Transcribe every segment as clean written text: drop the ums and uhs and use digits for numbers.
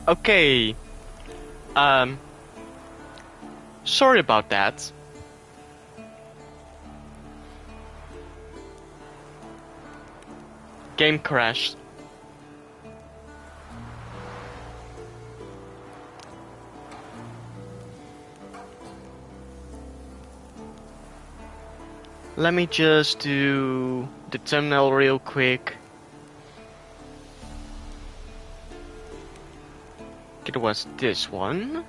Okay. Um. Sorry about that. Game crashed. Let me just do the thumbnail real quick. It was this one.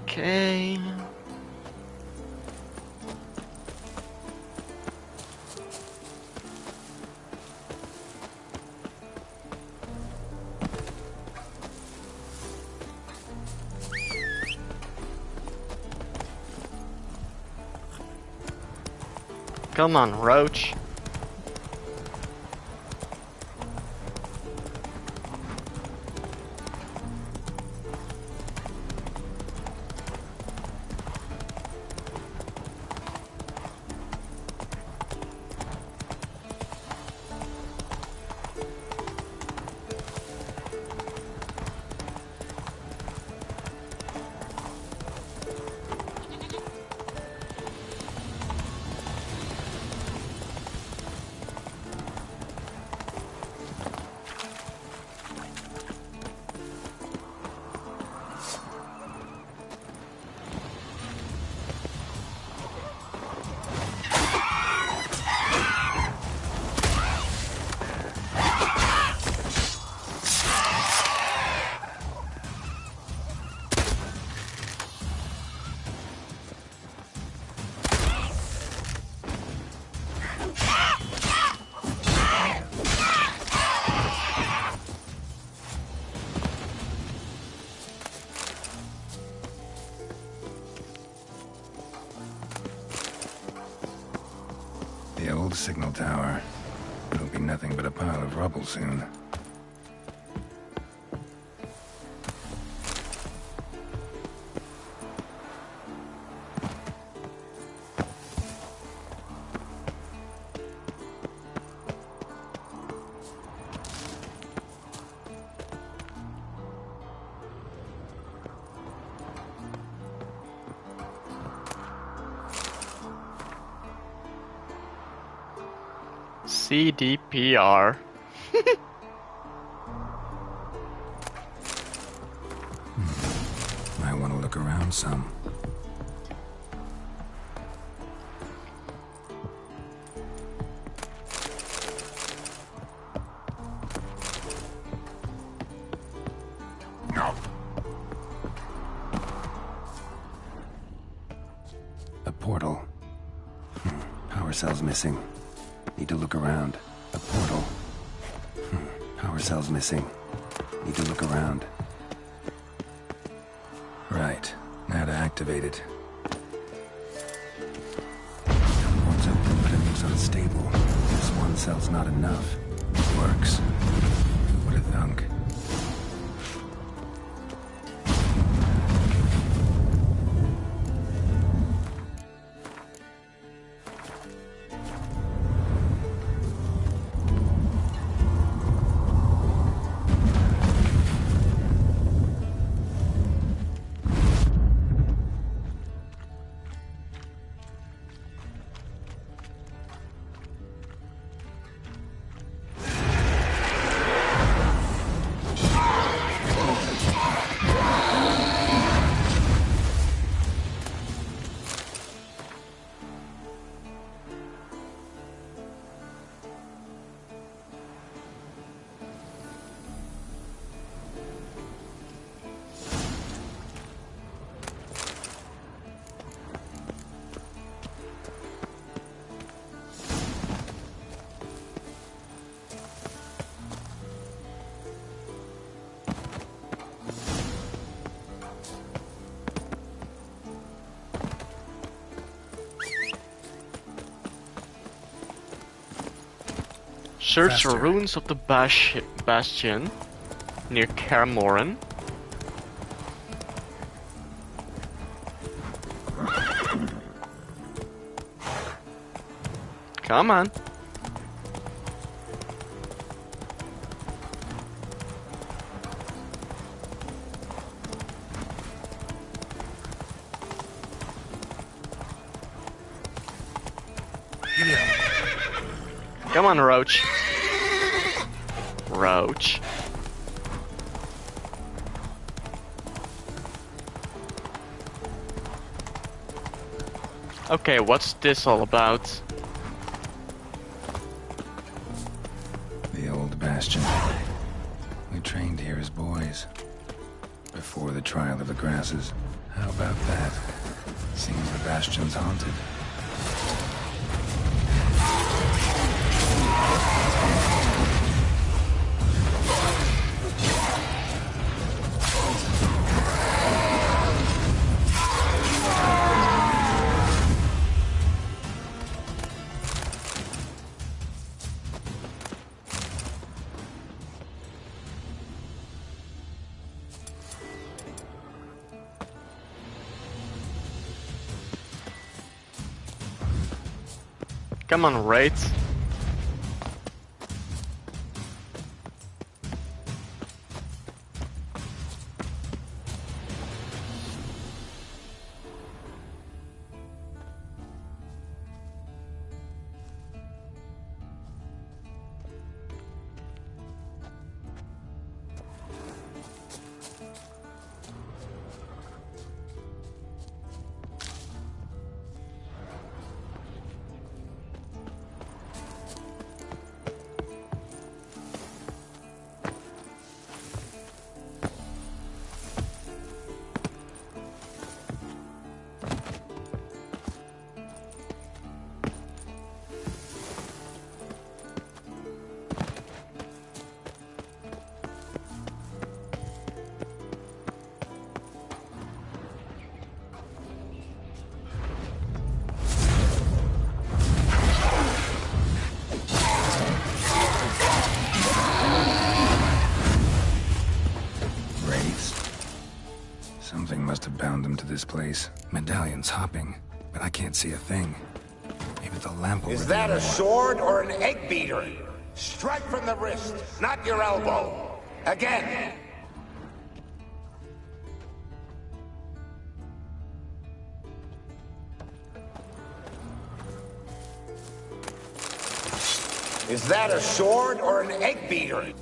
Okay. Come on, Roach. The old signal tower. It'll be nothing but a pile of rubble soon. CDPR. I want to look around some. A portal. Power cell's missing. Need to look around. A portal. Power cell's missing. Need to look around. Right. Now to activate it. One's open, but it looks unstable. This one cell's not enough. It works. Who would have thunk? Search for Faster. ruins of the Bastion near Karamoran. Come on. Come on, Roach. Roach. Okay, what's this all about? The old bastion. We trained here as boys. Before the trial of the grasses. How about that? Seems the bastion's haunted. Come on, Wraith. Something must have bound them to this place. Medallion's hopping, but I can't see a thing. Maybe the lamp will Is reveal that a more. sword or an egg beater? Strike from the wrist, not your elbow. Again. Is that a sword or an egg beater?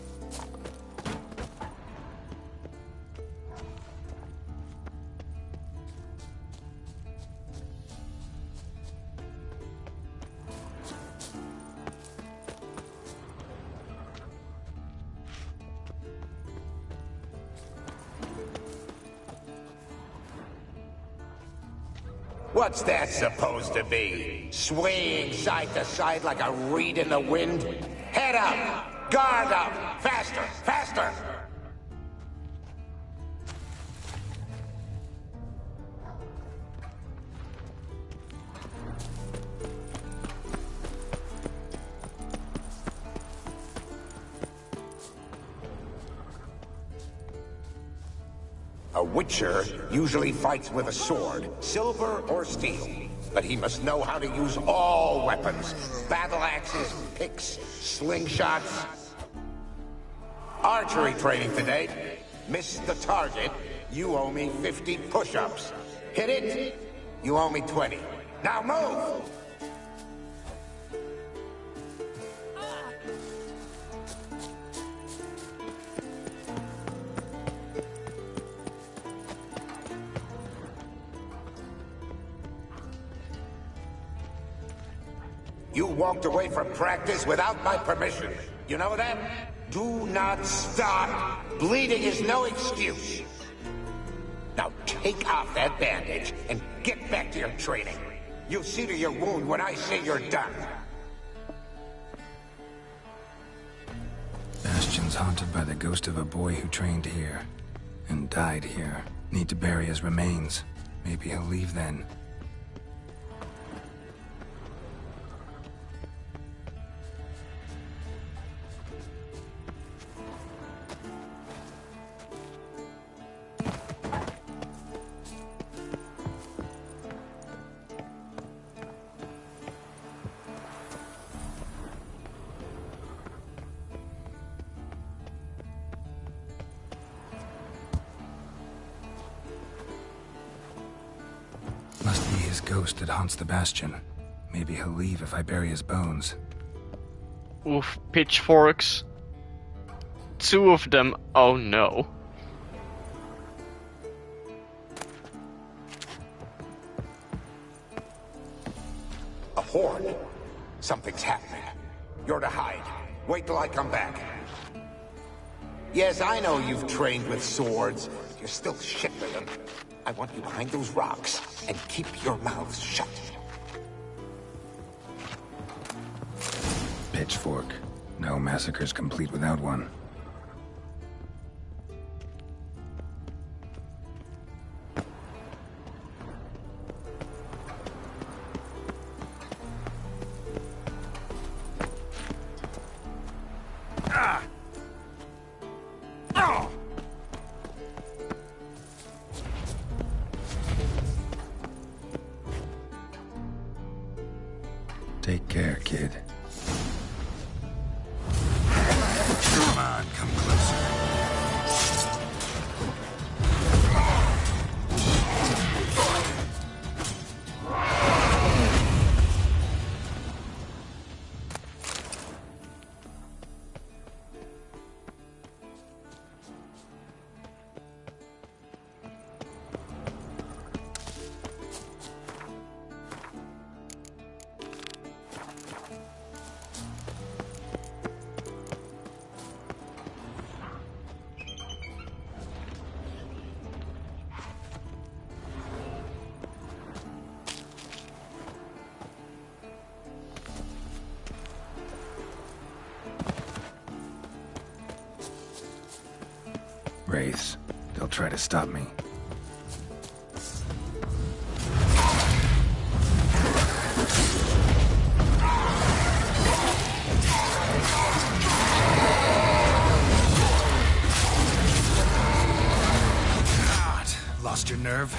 What's that supposed to be? Swaying side to side like a reed in the wind? Head up! Guard up! Faster! Faster! A witcher usually fights with a sword, silver or steel. But he must know how to use all weapons. Battle axes, picks, slingshots. Archery training today. Miss the target, you owe me 50 push-ups. Hit it, you owe me 20. Now move! You walked away from practice without my permission. You know that? Do not stop. Bleeding is no excuse. Now take off that bandage and get back to your training. You'll see to your wound when I say you're done. Bastion's haunted by the ghost of a boy who trained here. And died here. Need to bury his remains. Maybe he'll leave then. his ghost that haunts the bastion. Maybe he'll leave if I bury his bones. Oof, pitchforks. 2 of them, oh no. A horde. Something's happening. You're to hide. Wait till I come back. Yes, I know you've trained with swords. You're still shit with them. I want you behind those rocks, and keep your mouths shut. Pitchfork. No massacre's complete without one. Take care, kid. Come on, come closer. Wraiths. They'll try to stop me. God, lost your nerve?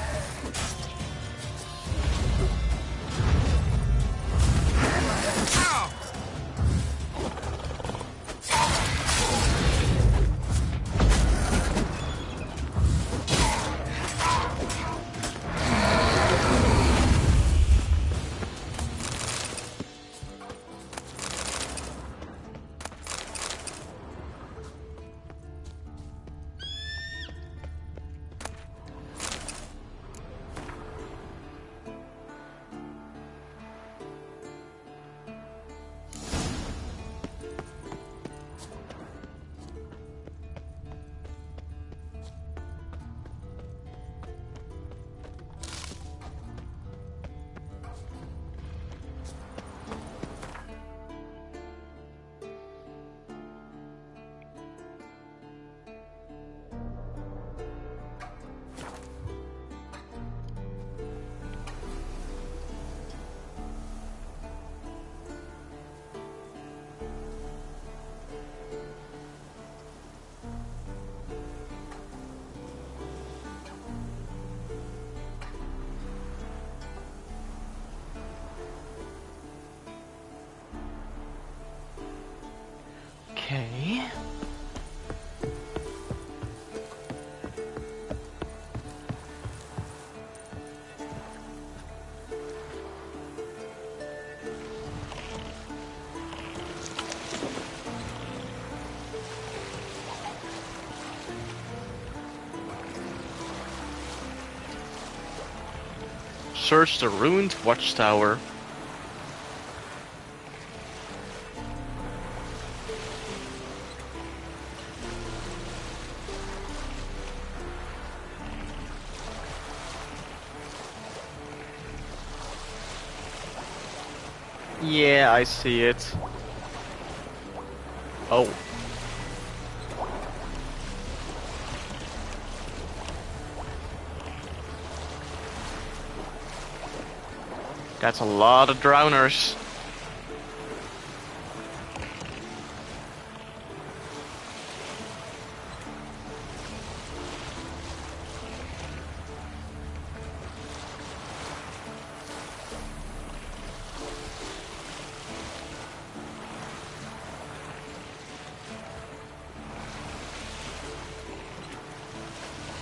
Okay. Search the ruined watchtower. Yeah, I see it. Oh. That's a lot of drowners.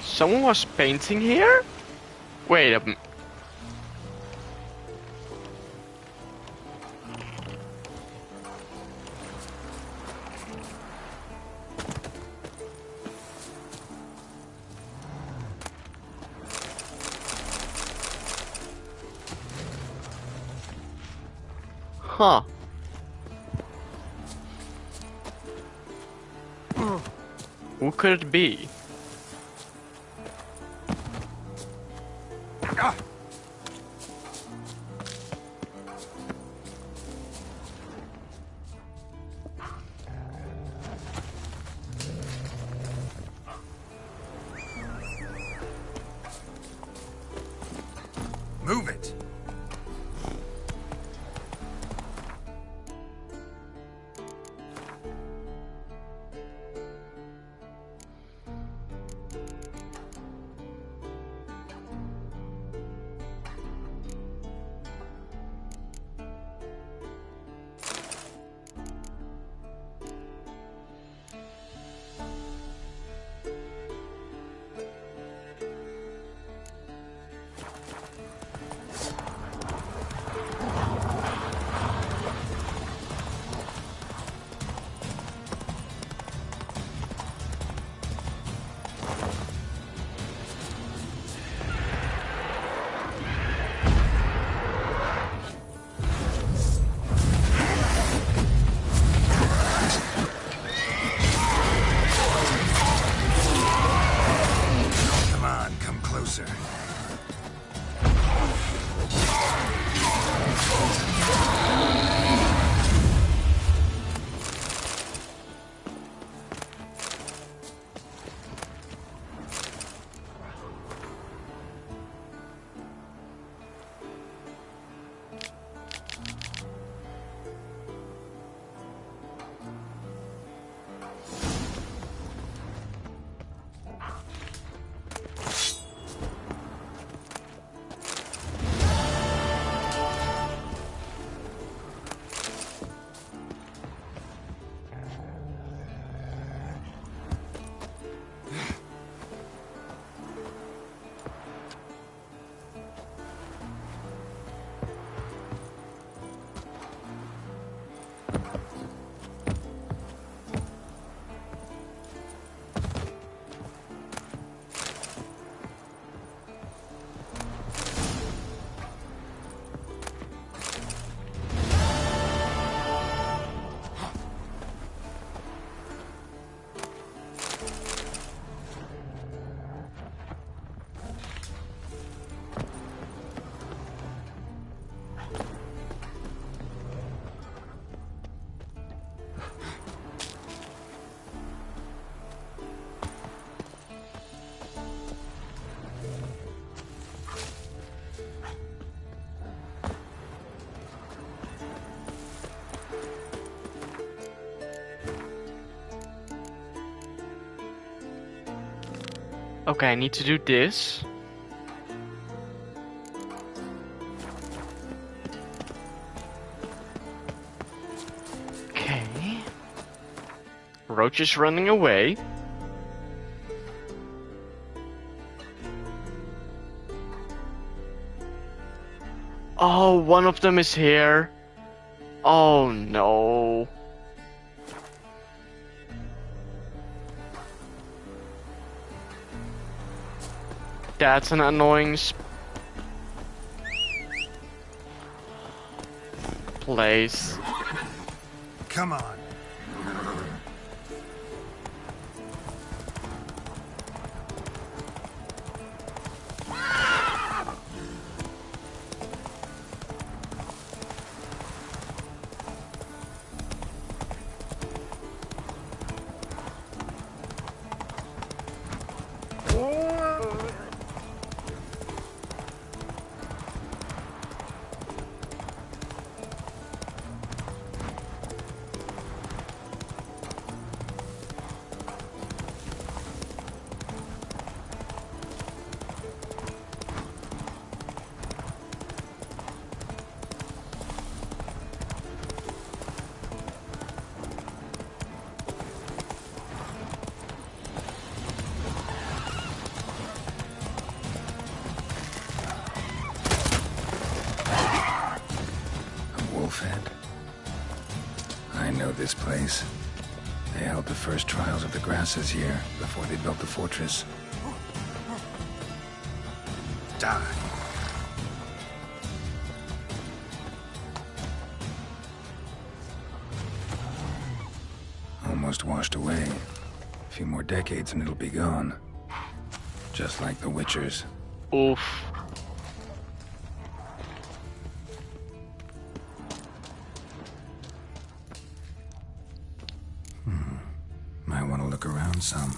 Someone was painting here? Wait a minute. Huh. Who could it be? Ah! Move it. Come on, come closer. Okay, I need to do this. Okay. Roach is running away. Oh, one of them is here. Oh no. That's an annoying place. Come on. I know this place. They held the first trials of the grasses here before they built the fortress. Die. almost washed away. A few more decades and it'll be gone. Just like the Witchers. Oof. Might want to look around some.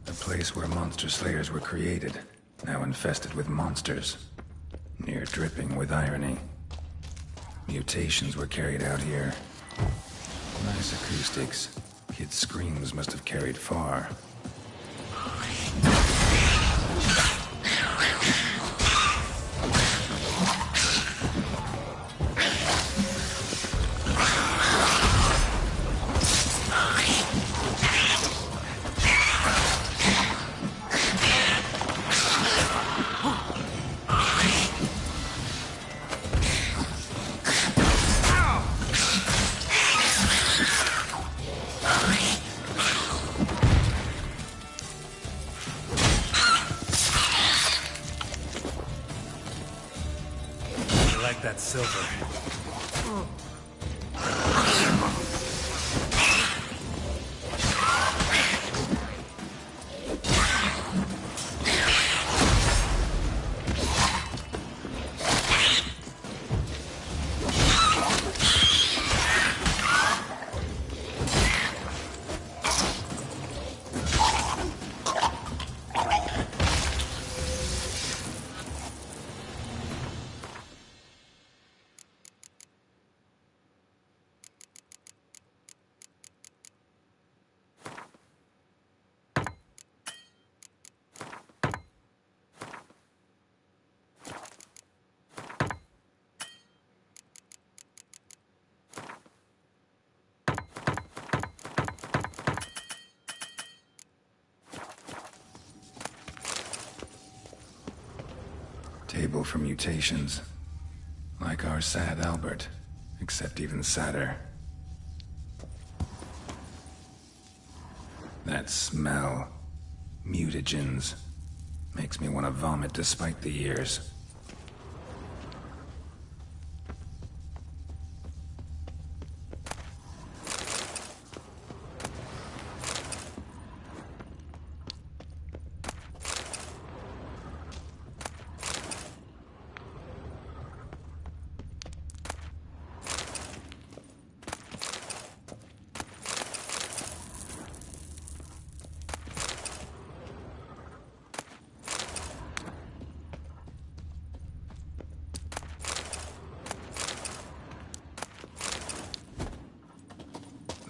The place where monster slayers were created, now infested with monsters. Near dripping with irony. Mutations were carried out here. Nice acoustics. Kids' screams must have carried far. That silver. Table for mutations. Like our sad Albert, except even sadder. That smell. Mutagens. Makes me want to vomit despite the years.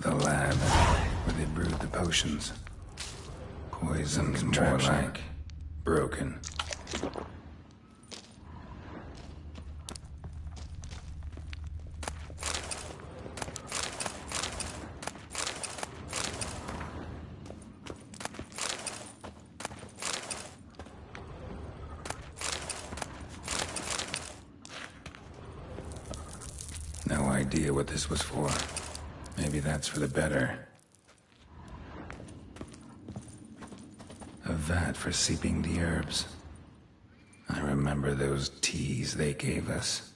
The lab, where they brewed the potions. Poison's more like broken. No idea what this was for. Maybe that's for the better. A vat for seeping the herbs. I remember those teas they gave us.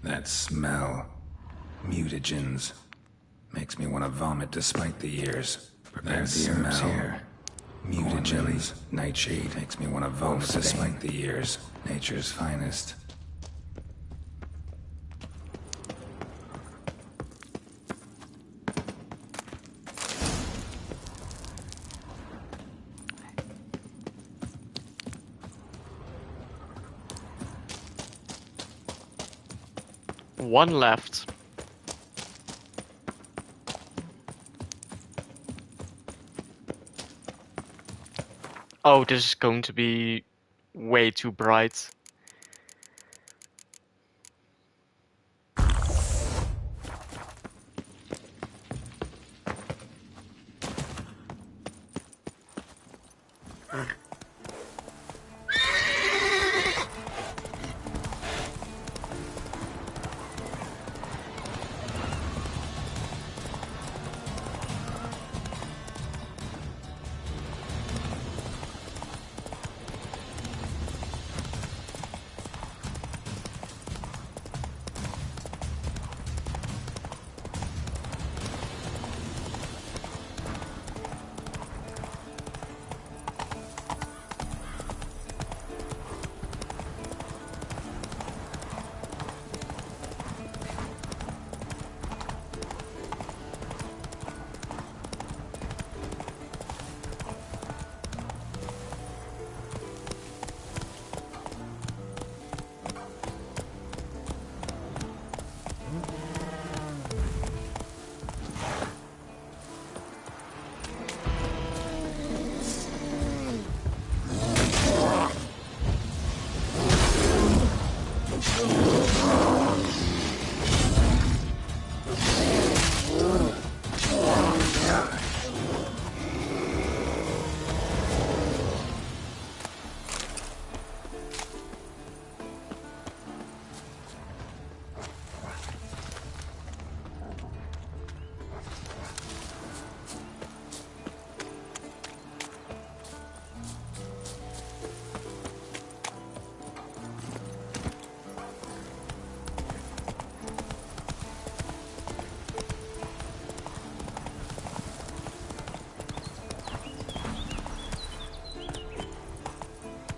That smell. Mutagens. Makes me want to vomit despite the years. That smell. Here. Mutagens. Nightshade makes me want to vomit despite the years. Nature's finest. one left. Oh, this is going to be way too bright.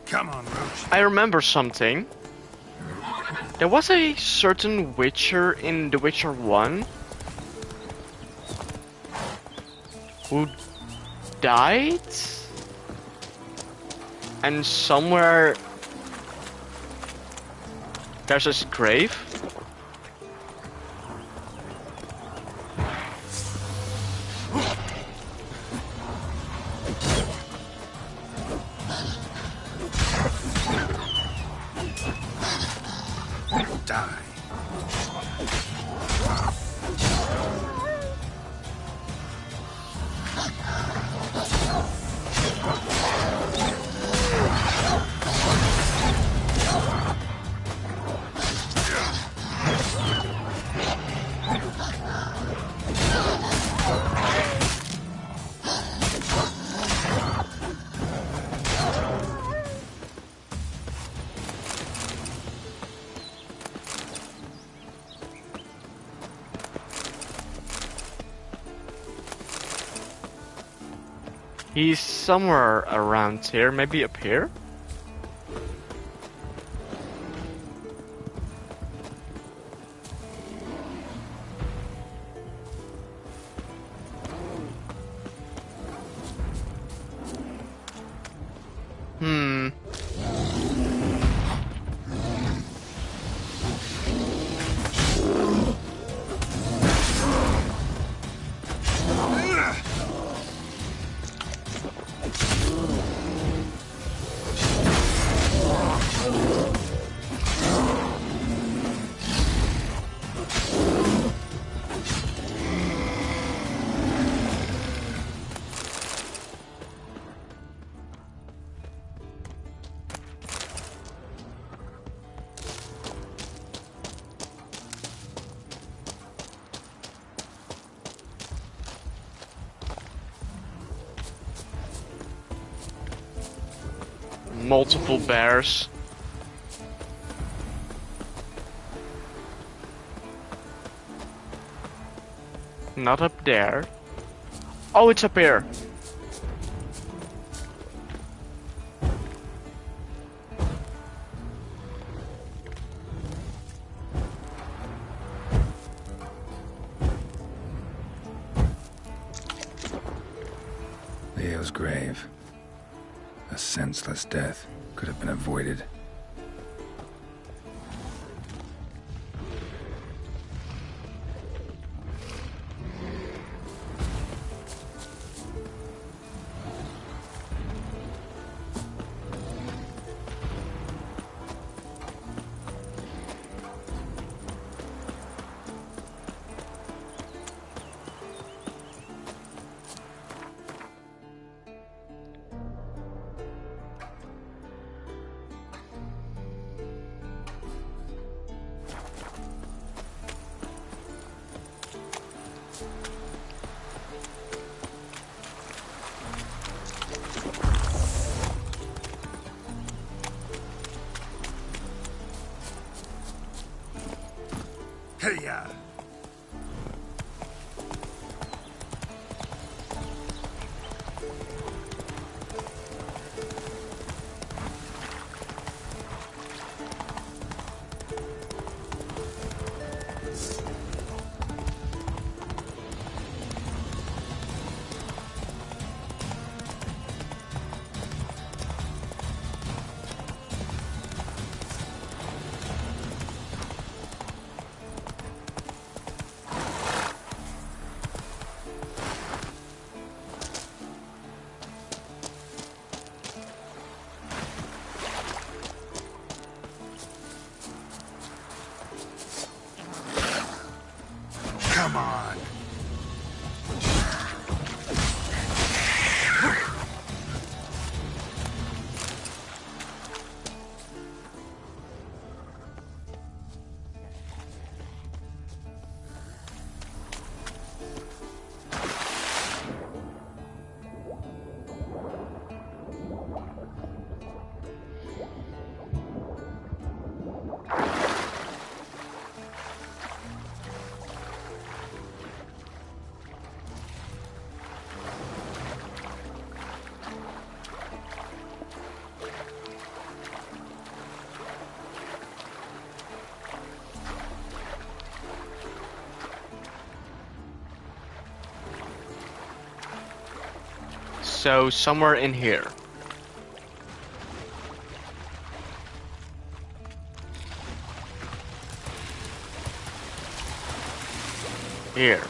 Come on, Roach. I remember something. There was a certain Witcher in The Witcher 1 who died, and somewhere there's his grave. He's somewhere around here, maybe up here? Hmm. Multiple bears. Not up there. Oh, it's up here. Leo's grave. A senseless death could have been avoided. Yeah. Come on. So somewhere in here. Here.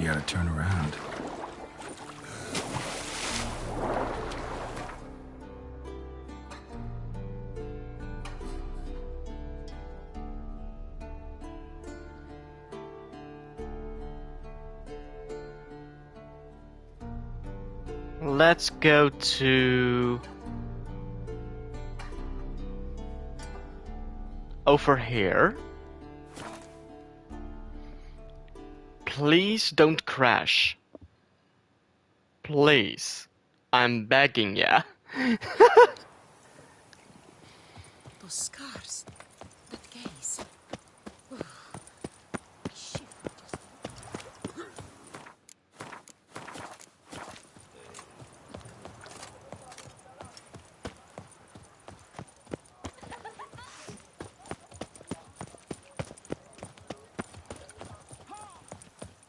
we ought to turn around. Let's go to... over here. Please don't crash. Please. I'm begging ya. Those scars. That gaze. Shit.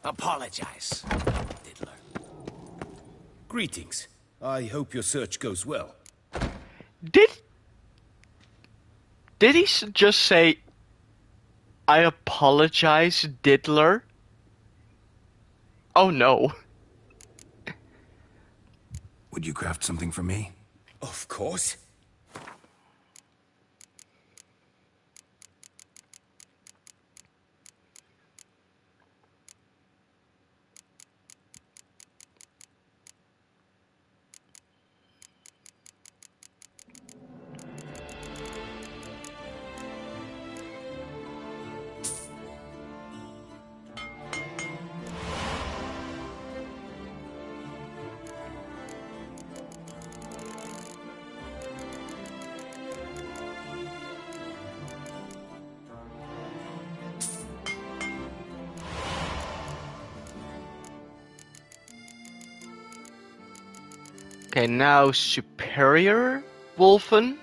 Apologize, Diddler. Greetings. I hope your search goes well. Did he just say, I apologize, Diddler? Oh no. Would you craft something for me? Of course. Okay, now Superior Wolfen.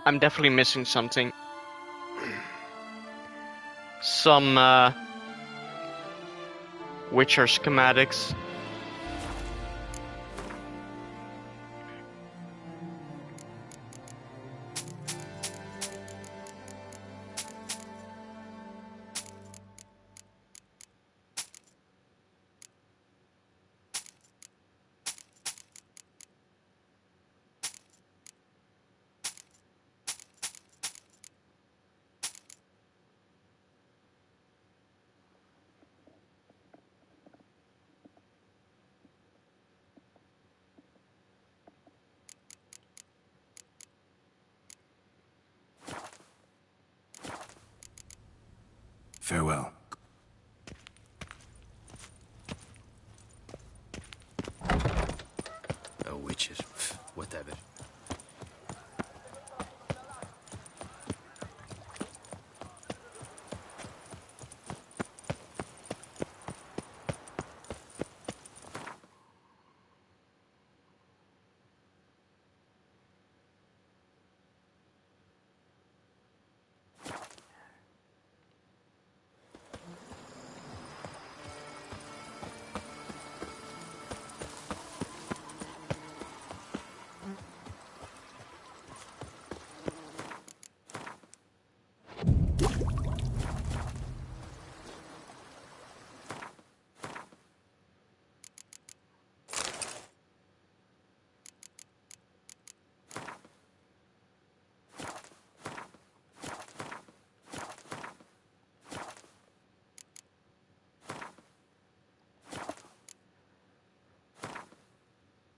I'm definitely missing something. Some Witcher schematics. Farewell. Oh, witches. Whatever.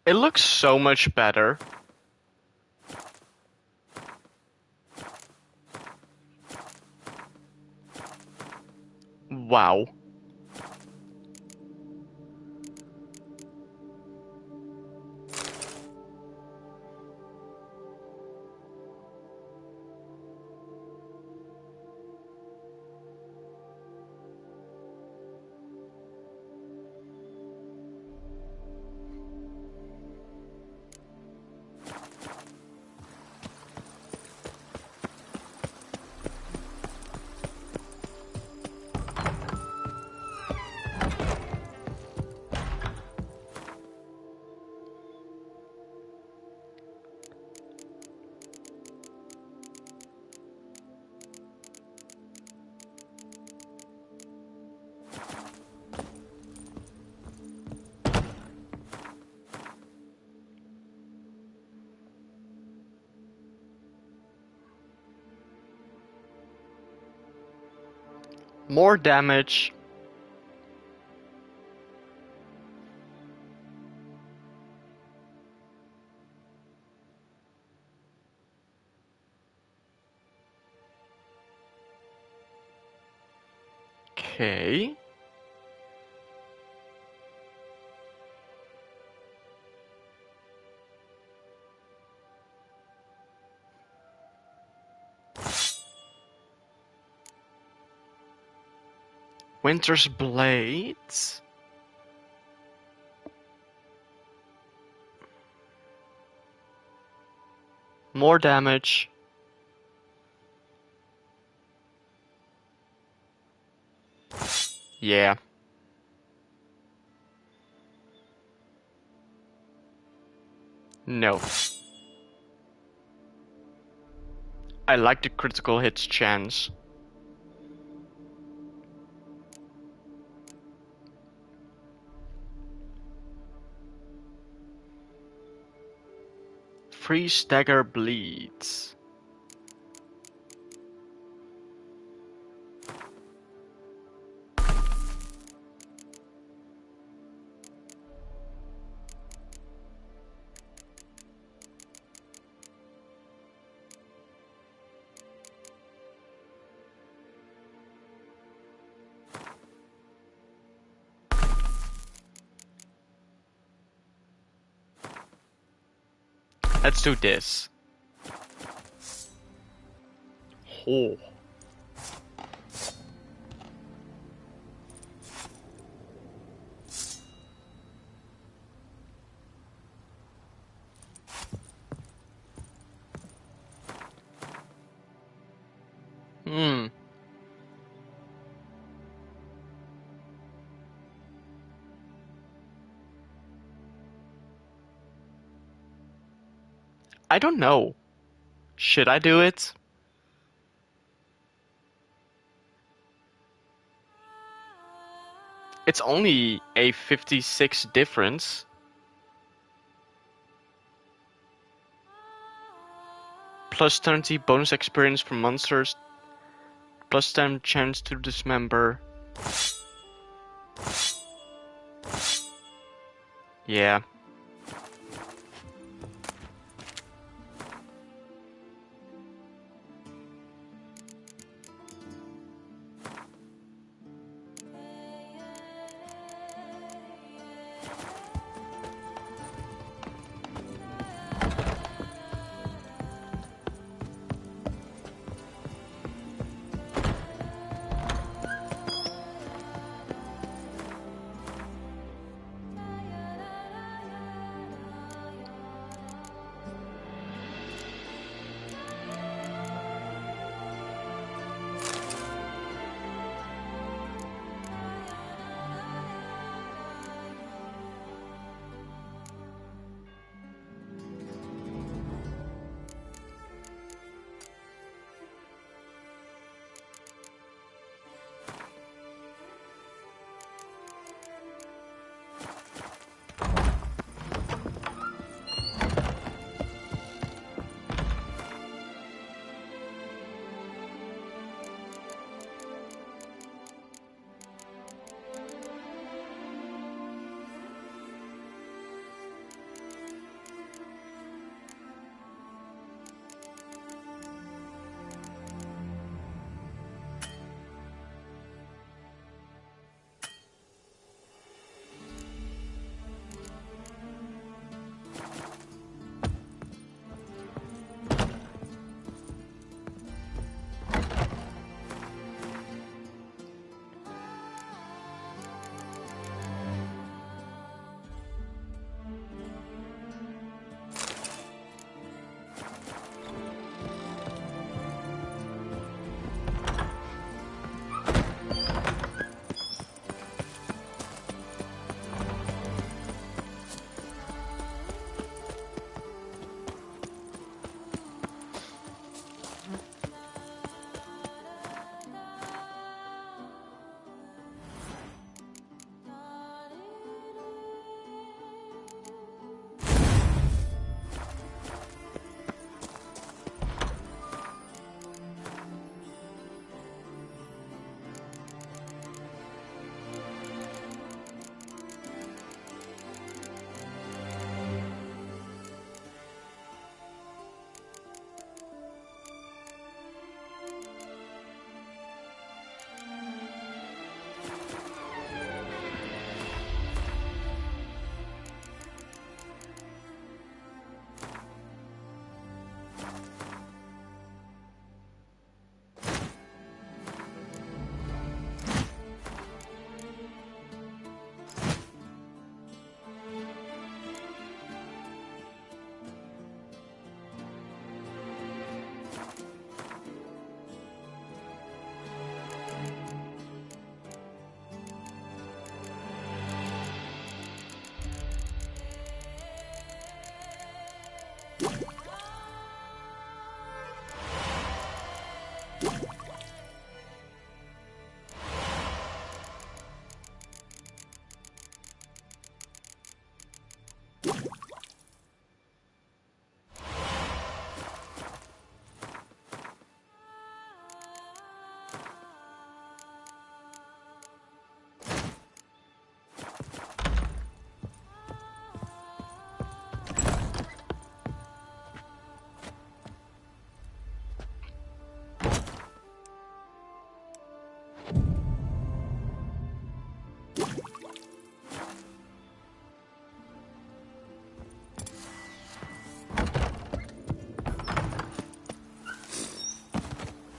It looks so much better. Wow. More damage. Okay. Winter's Blades. More damage. Yeah. No. I like the critical hits chance. Free stagger bleeds. Let's do this. Oh. Hmm. I don't know. Should I do it? It's only a 56 difference. Plus 20 bonus experience for monsters. Plus 10 chance to dismember. Yeah.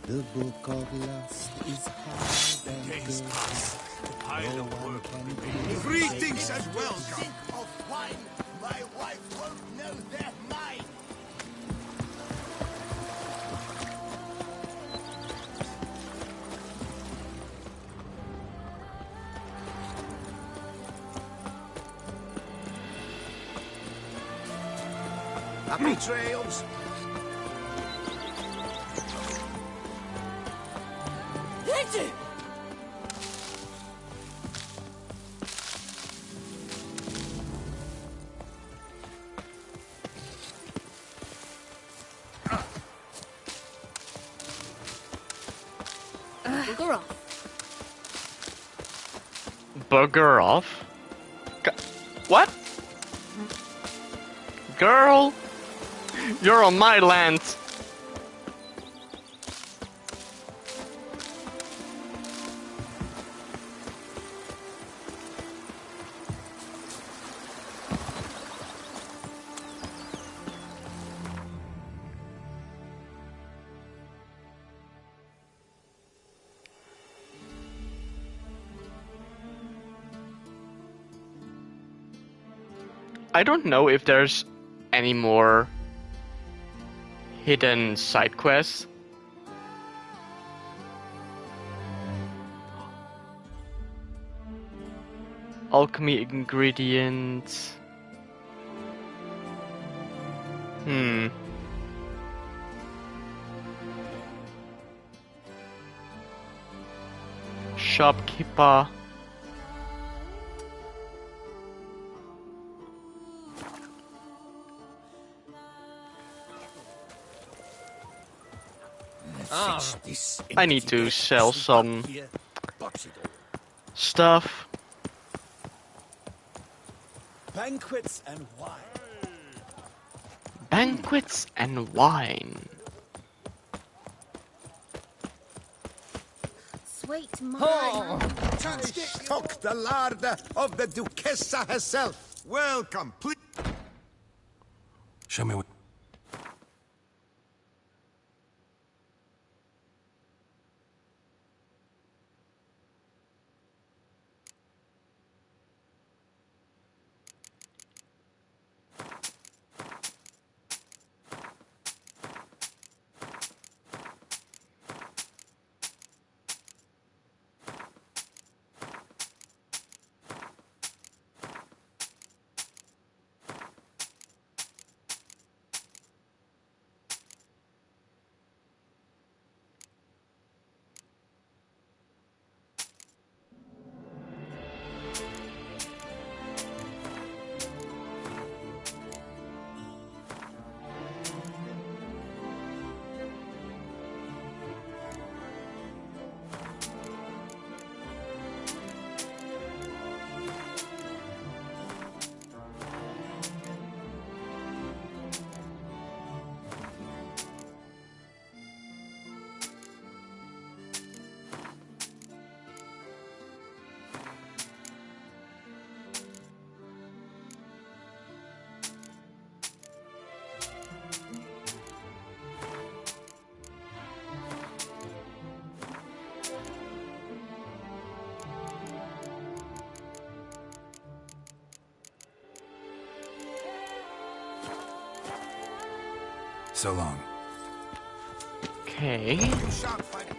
The book of lust is hard and Days good. pass. The pile of work Can Greetings and welcome. Of wine, my wife won't know they're mine. Happy trails. Booger off. Bugger off? What? Girl! You're on my land! I don't know if there's any more hidden side quests. Alchemy ingredients. Shopkeeper. I need to sell some stuff. Banquets and wine. Banquets and wine. Sweet mother. Stock the larder of the Duchessa herself. Welcome, please. Show me what... So long. Okay. You shan't find it.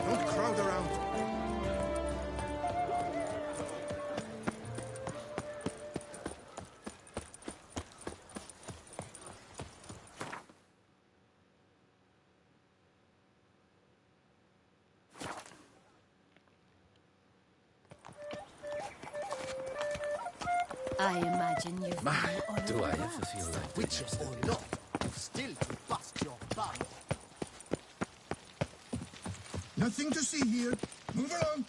Don't crowd around. I imagine you've My, been on a do I ever quest. feel like Witches or not, still to bust your bum. Nothing to see here. Move along.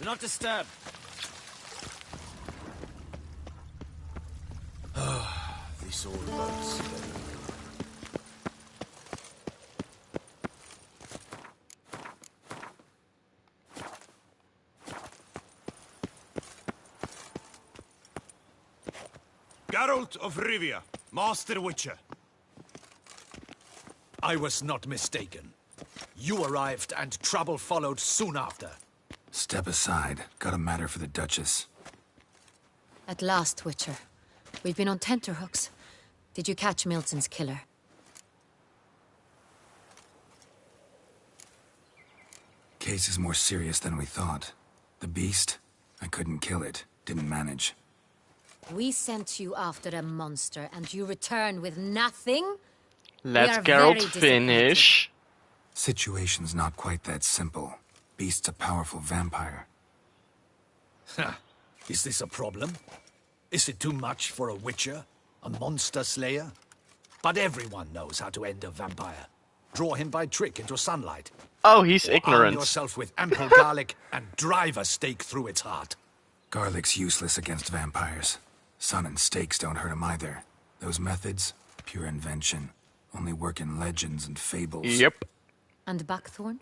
Do not disturb. This old boat's Geralt of Rivia, Master Witcher. I was not mistaken. You arrived and trouble followed soon after. Step aside. Got a matter for the Duchess. At last, Witcher. We've been on tenterhooks. Did you catch Milton's killer? Case is more serious than we thought. The beast? I couldn't kill it. Didn't manage. We sent you after a monster, and you return with nothing? Let's We are Geralt very disappointed. finish. Situation's not quite that simple. Beast's a powerful vampire. Is this a problem? Is it too much for a witcher? A monster slayer? But everyone knows how to end a vampire. Draw him by trick into sunlight. Oh, he's Or arm ignorant. yourself with ample garlic and drive a stake through its heart. Garlic's useless against vampires. Sun and stakes don't hurt him either. Those methods, pure invention. Only work in legends and fables. Yep. And buckthorn?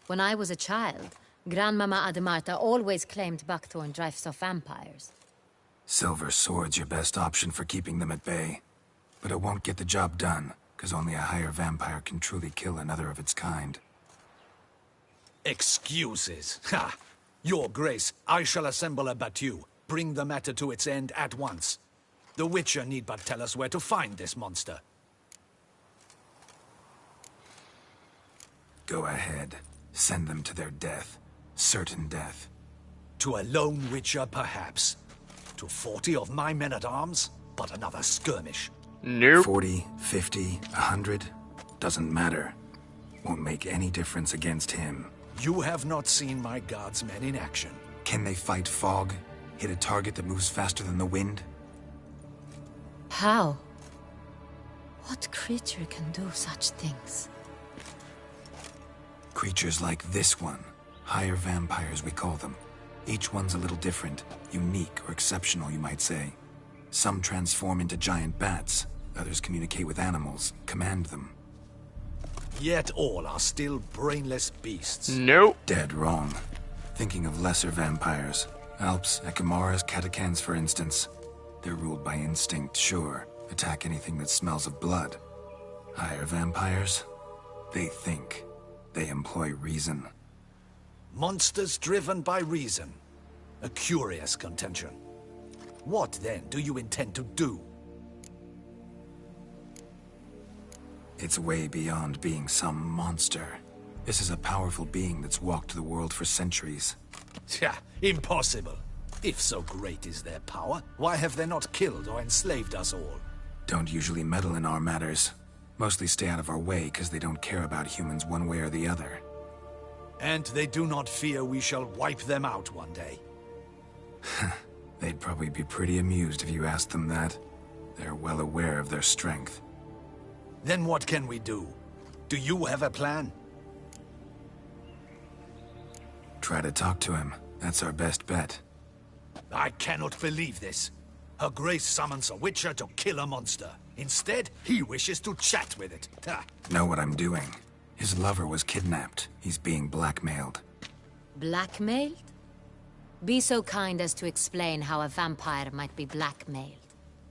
When I was a child, Grandmama Ademarta always claimed buckthorn drives off vampires. Silver sword's your best option for keeping them at bay. But it won't get the job done, because only a higher vampire can truly kill another of its kind. Excuses. Ha! Your Grace, I shall assemble a battue. Bring the matter to its end at once. The Witcher need but tell us where to find this monster. Go ahead. Send them to their death. Certain death. To a lone Witcher, perhaps. To 40 of my men-at-arms, but another skirmish. Nope. 40, 50, 100? Doesn't matter. Won't make any difference against him. You have not seen my guardsmen in action. Can they fight fog? Hit a target that moves faster than the wind? How? What creature can do such things? Creatures like this one. Higher vampires, we call them. Each one's a little different. Unique or exceptional, you might say. Some transform into giant bats. Others communicate with animals, command them. Yet all are still brainless beasts. Nope. Dead wrong. Thinking of lesser vampires. Alps, Ekamaras, Catacans, for instance. They're ruled by instinct, sure. Attack anything that smells of blood. Higher vampires? They think. They employ reason. Monsters driven by reason. A curious contention. What, then, do you intend to do? It's way beyond being some monster. This is a powerful being that's walked the world for centuries. Tja, impossible. If so great is their power, why have they not killed or enslaved us all? Don't usually meddle in our matters. Mostly stay out of our way because they don't care about humans one way or the other. And they do not fear we shall wipe them out one day. They'd probably be pretty amused if you asked them that. They're well aware of their strength. Then what can we do? Do you have a plan? Try to talk to him. That's our best bet. I cannot believe this. Her Grace summons a Witcher to kill a monster. Instead, he wishes to chat with it. Ha. Know what I'm doing. His lover was kidnapped. He's being blackmailed. Blackmailed? Be so kind as to explain how a vampire might be blackmailed.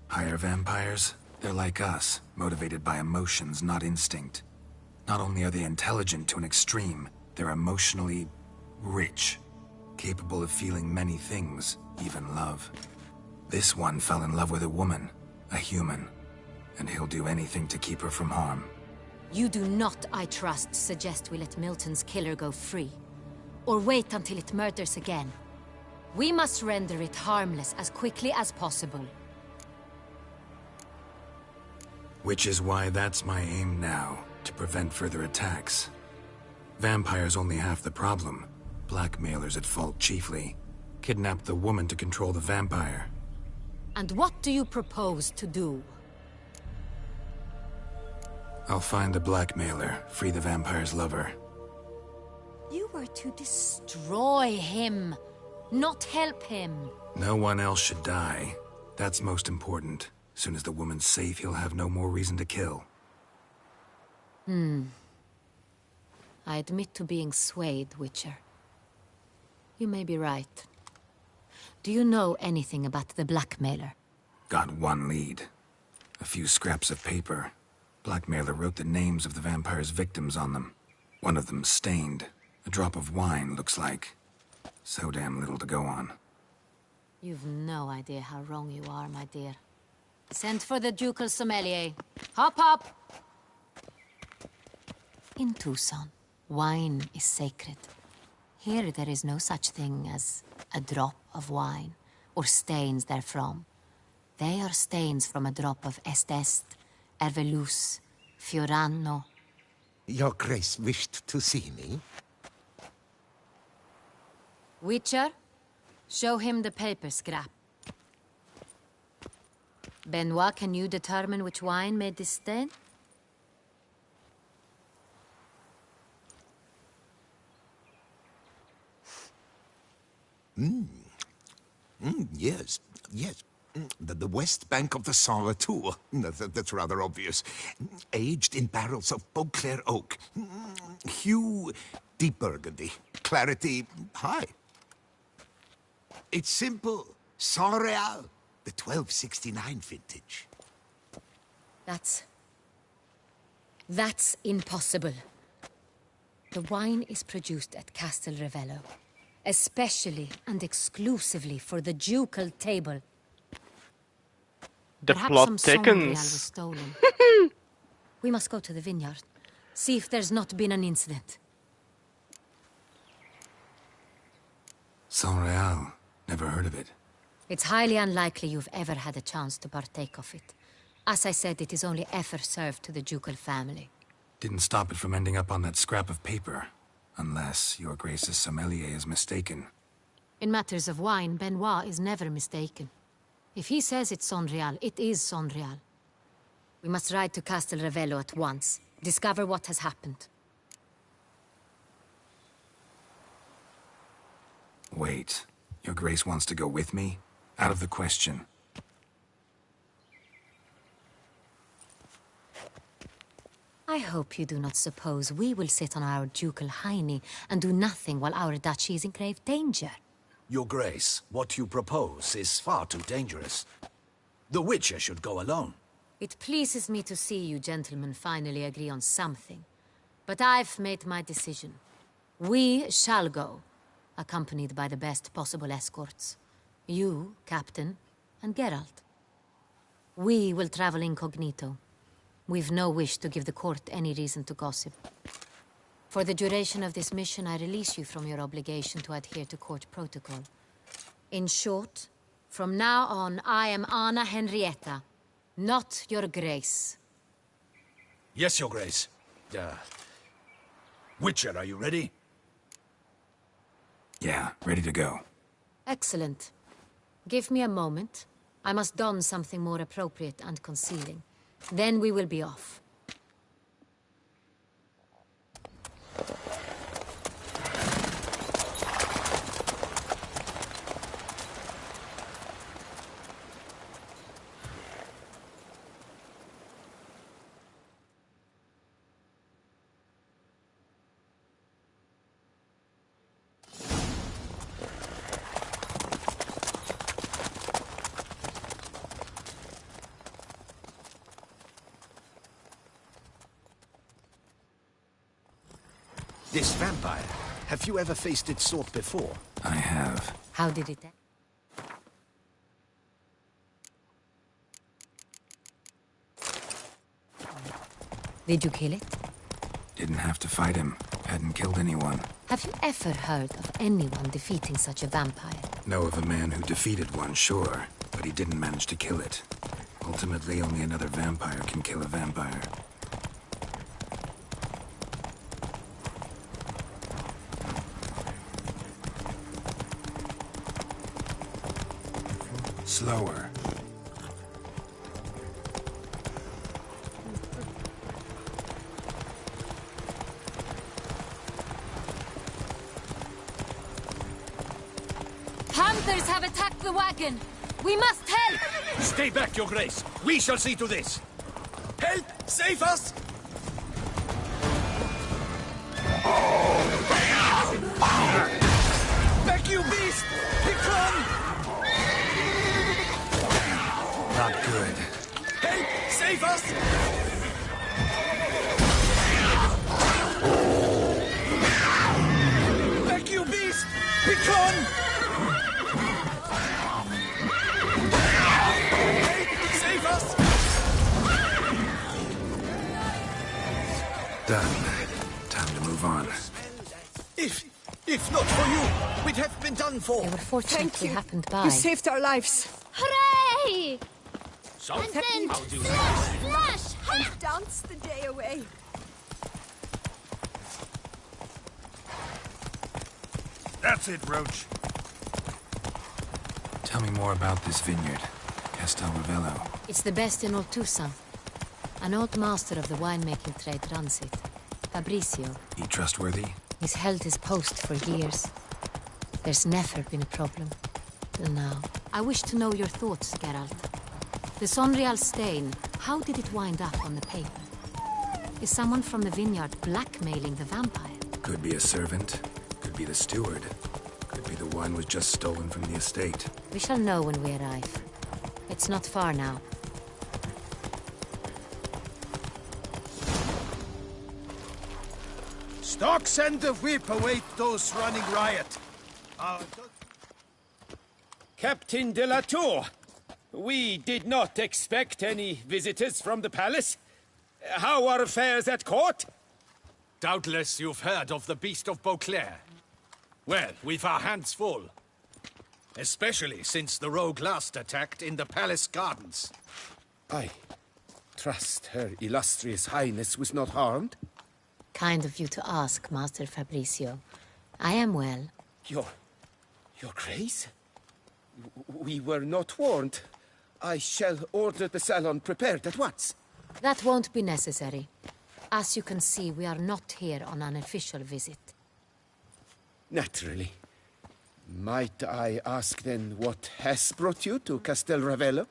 Higher vampires? They're like us, motivated by emotions, not instinct. Not only are they intelligent to an extreme, they're emotionally rich, capable of feeling many things, even love. This one fell in love with a woman, a human, and he'll do anything to keep her from harm. You do not, I trust, suggest we let Milton's killer go free. Or wait until it murders again. We must render it harmless as quickly as possible. Which is why that's my aim now, to prevent further attacks. Vampires only half the problem. Blackmailers at fault chiefly. Kidnapped the woman to control the vampire. And what do you propose to do? I'll find the blackmailer, free the vampire's lover. You were to destroy him, not help him. No one else should die. That's most important. Soon as the woman's safe, he'll have no more reason to kill. I admit to being swayed, Witcher. You may be right. Do you know anything about the blackmailer? Got one lead. A few scraps of paper. Blackmailer wrote the names of the vampire's victims on them. One of them stained. A drop of wine, looks like. So damn little to go on. You've no idea how wrong you are, my dear. Send for the ducal sommelier. Hop, hop! In Tucson, wine is sacred. Here there is no such thing as a drop of wine, or stains therefrom. They are stains from a drop of Est, Ervelus, Fiorano. Your Grace wished to see me? Witcher, show him the paper scrap. Benoit, can you determine which wine made this stain? Yes, yes. The west bank of the Saar too. That's rather obvious. Aged in barrels of Beauclair oak. Hue, deep burgundy. Clarity, high. It's simple. Saint-Réal, the 1269 vintage. That's impossible. The wine is produced at Castel Ravello, especially and exclusively for the ducal table. The Perhaps plot some Saint-Réal was thickens. stolen. We must go to the vineyard, see if there's not been an incident. Saint-Réal. Never heard of it. It's highly unlikely you've ever had a chance to partake of it. As I said, it is only ever served to the ducal family. Didn't stop it from ending up on that scrap of paper. Unless your Grace's sommelier is mistaken. In matters of wine, Benoit is never mistaken. If he says it's Saint-Réal, it is Saint-Réal. We must ride to Castel Ravello at once. Discover what has happened. Wait. Your Grace wants to go with me? Out of the question. I hope you do not suppose we will sit on our ducal hiney and do nothing while our duchy is in grave danger. Your Grace, what you propose is far too dangerous. The Witcher should go alone. It pleases me to see you gentlemen finally agree on something. But I've made my decision. We shall go, accompanied by the best possible escorts. You, Captain, and Geralt. We will travel incognito. We've no wish to give the court any reason to gossip. For the duration of this mission, I release you from your obligation to adhere to court protocol. In short, from now on, I am Anna Henrietta, not your Grace. Yes, Your Grace. Witcher, are you ready? Yeah, ready to go. Excellent. Give me a moment. I must don something more appropriate and concealing. Then we will be off. This vampire, have you ever faced its sort before? I have. How did it end? Did you kill it? Didn't have to fight him. Hadn't killed anyone. Have you ever heard of anyone defeating such a vampire? Know of a man who defeated one, sure. But he didn't manage to kill it. Ultimately, only another vampire can kill a vampire. Slower. Hunters have attacked the wagon! We must help! Stay back, Your Grace. We shall see to this. Help! Save us! Back, you beast! Begone! Not good. Help! Save us! Back, you beast! Begone! Help! Save us! Done. Time to move on. If not for you, we'd have been done for. They were fortunate Thank we you. happened by. You saved our lives. Hooray! So, And then how do you slash! Ha! And dance the day away. That's it, Roach. Tell me more about this vineyard, Castel Ravello. It's the best in all Toussaint. An old master of the winemaking trade runs it. Fabricio. He trustworthy? He's held his post for years. There's never been a problem. Till now. I wish to know your thoughts, Geralt. The Sonreal stain, how did it wind up on the paper? Is someone from the vineyard blackmailing the vampire? Could be a servant, could be the steward, could be the wine was just stolen from the estate. We shall know when we arrive. It's not far now. Stocks and the whip await those running riot. Captain de la Tour, we did not expect any visitors from the palace. How are affairs at court? Doubtless you've heard of the Beast of Beauclair. Well, we've our hands full. Especially since the rogue last attacked in the palace gardens. I trust Her Illustrious Highness was not harmed? Kind of you to ask, Master Fabricio. I am well. Your Grace? We were not warned. I shall order the salon prepared at once. That won't be necessary. As you can see, we are not here on an official visit. Naturally. Might I ask then what has brought you to Castel Ravello?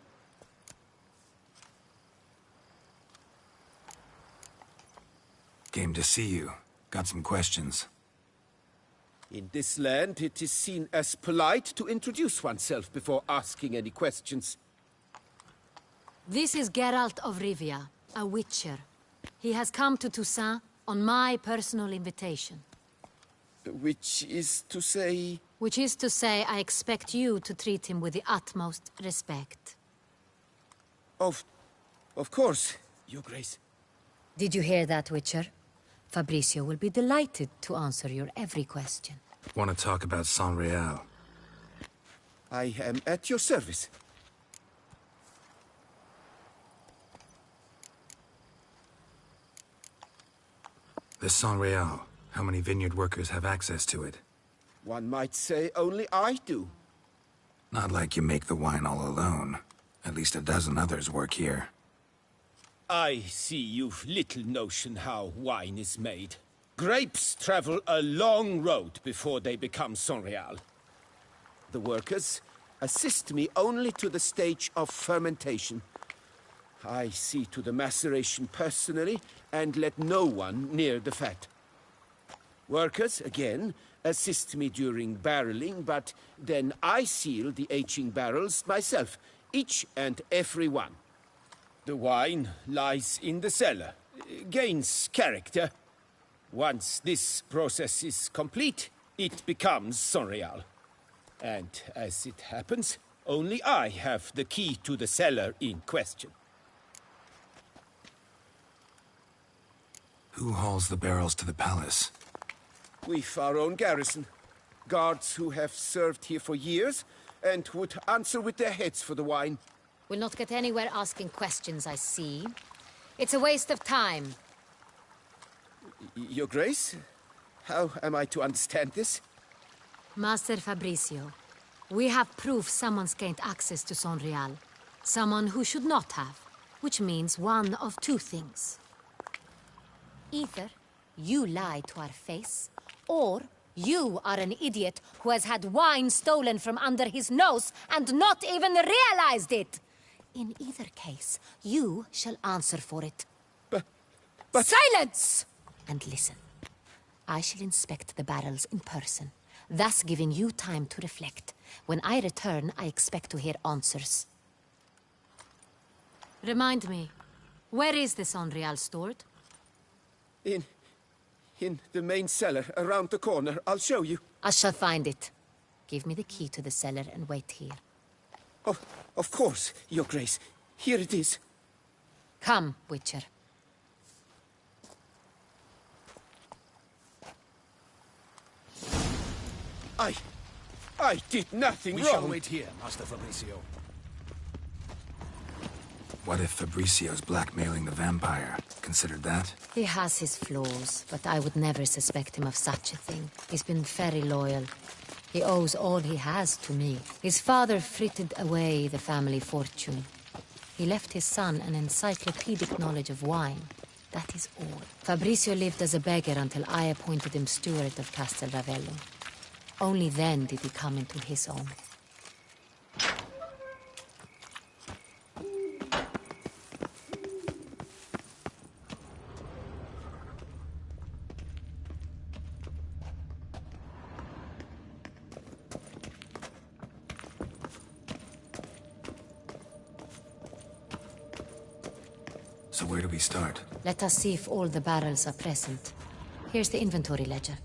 Came to see you. Got some questions. In this land, it is seen as polite to introduce oneself before asking any questions. This is Geralt of Rivia, a witcher. He has come to Toussaint on my personal invitation. Which is to say... Which is to say, I expect you to treat him with the utmost respect. Of course, Your Grace. Did you hear that, Witcher? Fabricio will be delighted to answer your every question. Want to talk about Sonreal? I am at your service. The Sonreal. How many vineyard workers have access to it? One might say only I do. Not like you make the wine all alone. At least a dozen others work here. I see you've little notion how wine is made. Grapes travel a long road before they become Sonreal. The workers assist me only to the stage of fermentation. I see to the maceration personally and let no one near the fat. Workers, again, assist me during barreling, but then I seal the aging barrels myself, each and every one. The wine lies in the cellar, gains character. Once this process is complete, it becomes Sonreal. And as it happens, only I have the key to the cellar in question. Who hauls the barrels to the palace? We've our own garrison. Guards who have served here for years and would answer with their heads for the wine. We'll not get anywhere asking questions, I see. It's a waste of time. Your Grace? How am I to understand this? Master Fabricio, we have proof someone's gained access to Sonreal. Someone who should not have. Which means one of two things. Either you lie to our face, or you are an idiot who has had wine stolen from under his nose and not even realized it. In either case, you shall answer for it. But... Silence! And listen. I shall inspect the barrels in person, thus giving you time to reflect. When I return, I expect to hear answers. Remind me, where is the Sonreal stored? In the main cellar, around the corner. I'll show you. I shall find it. Give me the key to the cellar and wait here. Oh, of course, Your Grace. Here it is. Come, Witcher. I did nothing We wrong. shall wait here, Master Fabricio. What if Fabricio's blackmailing the vampire? Considered that? He has his flaws, but I would never suspect him of such a thing. He's been very loyal. He owes all he has to me. His father frittered away the family fortune. He left his son an encyclopedic knowledge of wine. That is all. Fabricio lived as a beggar until I appointed him steward of Castel Ravello. Only then did he come into his own. So where do we start? Let us see if all the barrels are present. Here's the inventory ledger.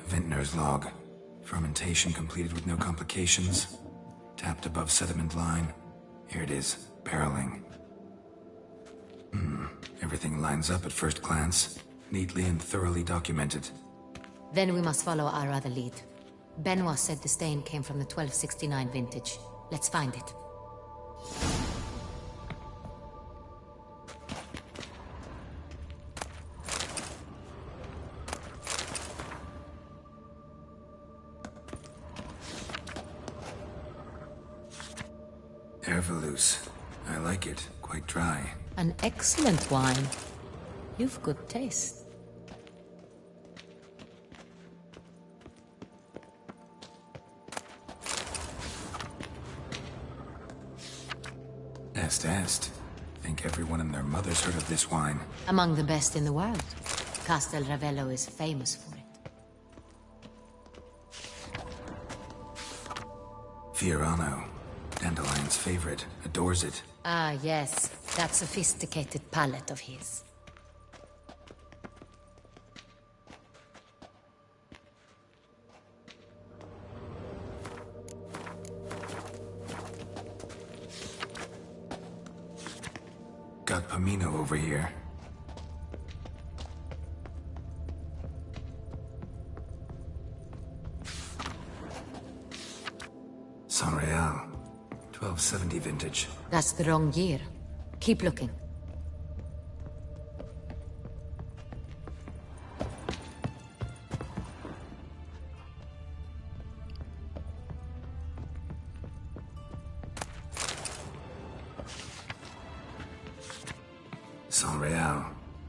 Vintner's log. Fermentation completed with no complications. Tapped above sediment line. Here it is. Barreling. Everything lines up at first glance. Neatly and thoroughly documented. Then we must follow our other lead. Benoit said the stain came from the 1269 vintage. Let's find it. Ervelous. I like it. Quite dry. An excellent wine. You've good taste. Est. Think everyone and their mother's heard of this wine. Among the best in the world. Castel Ravello is famous for it. Fiorano. Dandelion's favorite. Adores it. Ah, yes. That sophisticated palate of his. Got Pomino over here. San Real. 1270 vintage. That's the wrong year. Keep looking. San Real.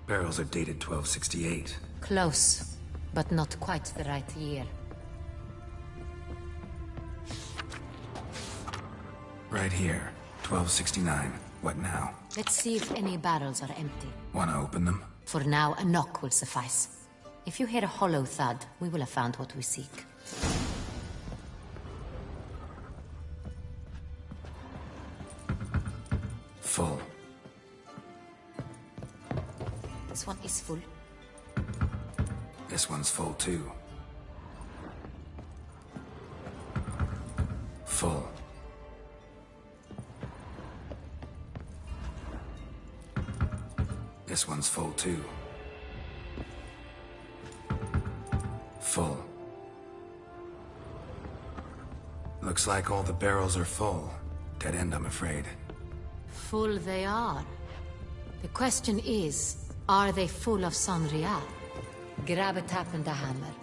Barrels are dated 1268. Close, but not quite the right year. Right here. 1269. What now? Let's see if any barrels are empty. Wanna open them? For now, a knock will suffice. If you hear a hollow thud, we will have found what we seek. Full. This one is full. This one's full too. Full. This one's full too. Full. Looks like all the barrels are full. Dead end, I'm afraid. Full they are. The question is, are they full of San Real? Grab a tap and a hammer.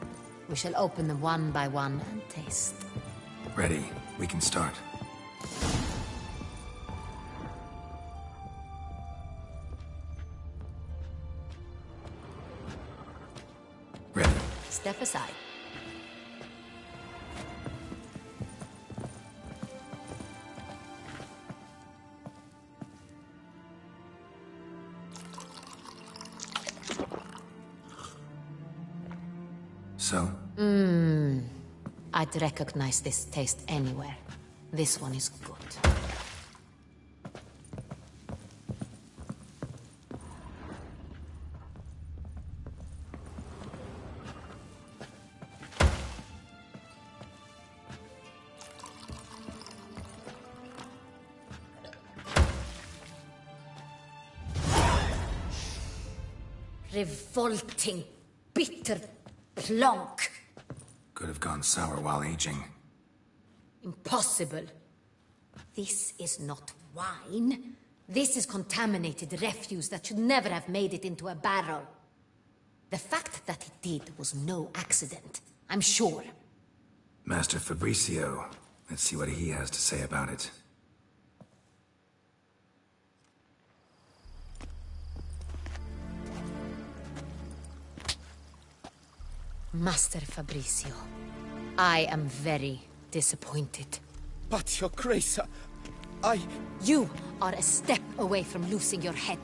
We shall open them one by one and taste. Ready. We can start. Ready. Step aside. So? I'd recognize this taste anywhere. This one is good. Revolting, bitter plonk. Could have gone sour while aging. Impossible. This is not wine. This is contaminated refuse that should never have made it into a barrel. The fact that it did was no accident, I'm sure. Master Fabricio. Let's see what he has to say about it. Master Fabricio, I am very disappointed. But, Your Grace, You are a step away from losing your head.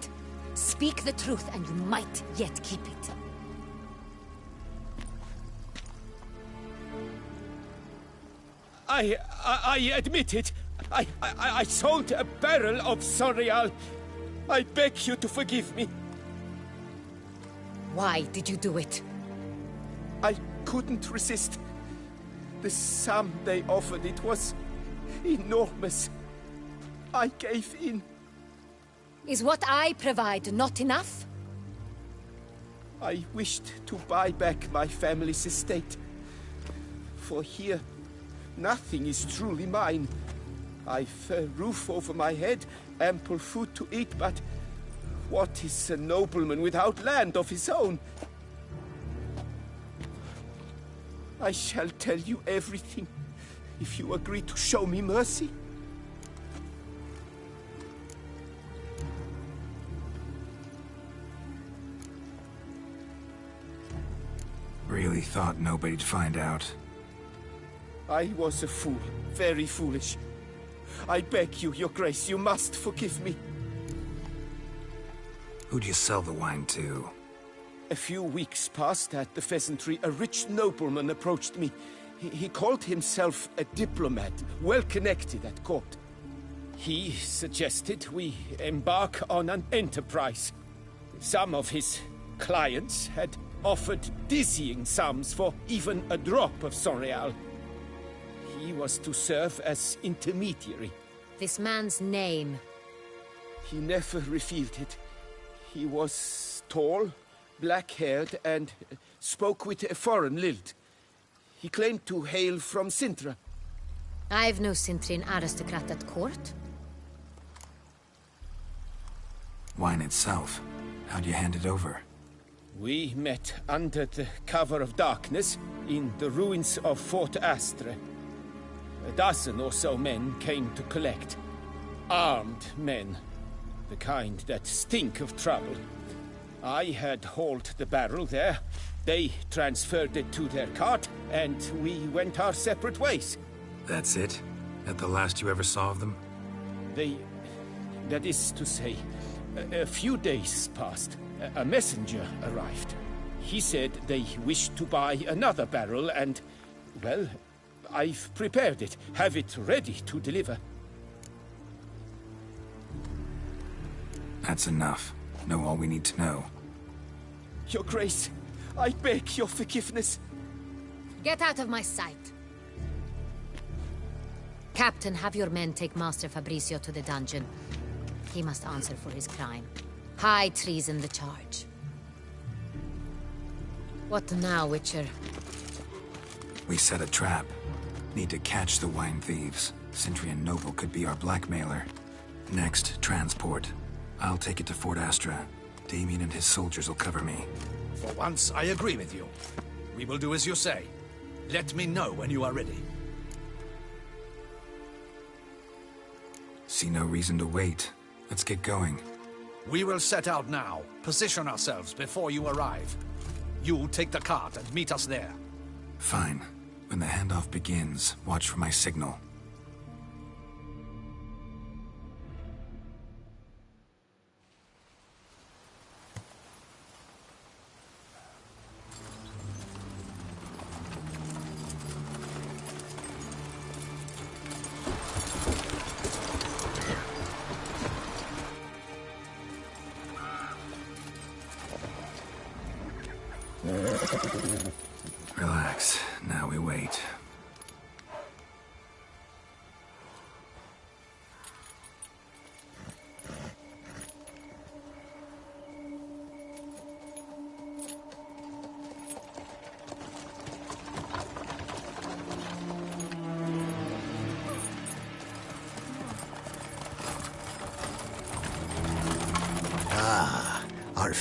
Speak the truth and you might yet keep it. I admit it. I sold a barrel of Sonreal. I beg you to forgive me. Why did you do it? I couldn't resist. The sum they offered, it was enormous. I gave in. Is what I provide not enough? I wished to buy back my family's estate. For here, nothing is truly mine. I've a roof over my head, ample food to eat, but what is a nobleman without land of his own? I shall tell you everything, if you agree to show me mercy. Really thought nobody'd find out. I was a fool, very foolish. I beg you, Your Grace, you must forgive me. Who'd you sell the wine to? A few weeks past at the pheasantry, a rich nobleman approached me. He called himself a diplomat, well connected at court. He suggested we embark on an enterprise. Some of his clients had offered dizzying sums for even a drop of Sonreal. He was to serve as intermediary. This man's name? He never revealed it. He was tall, black-haired, and spoke with a foreign lilt. He claimed to hail from Sintra. I've no Sintrian aristocrat at court. Wine itself. How'd you hand it over? We met under the cover of darkness in the ruins of Fort Astre. A dozen or so men came to collect. Armed men. The kind that stink of trouble. I had hauled the barrel there. They transferred it to their cart, and we went our separate ways. That's it? That the last you ever saw of them? That is to say, a few days passed. A messenger arrived. He said they wished to buy another barrel and, well, I've prepared it. Have it ready to deliver. That's enough. Know all we need to know. Your Grace, I beg your forgiveness. Get out of my sight. Captain, have your men take Master Fabricio to the dungeon. He must answer for his crime. High treason the charge. What now, Witcher? We set a trap. Need to catch the wine thieves. Sintrian Noble could be our blackmailer. Next, transport. I'll take it to Fort Astra. Damien and his soldiers will cover me. For once, I agree with you. We will do as you say. Let me know when you are ready. See no reason to wait. Let's get going. We will set out now. Position ourselves before you arrive. You take the cart and meet us there. Fine. When the handoff begins, watch for my signal. Relax. Now we wait.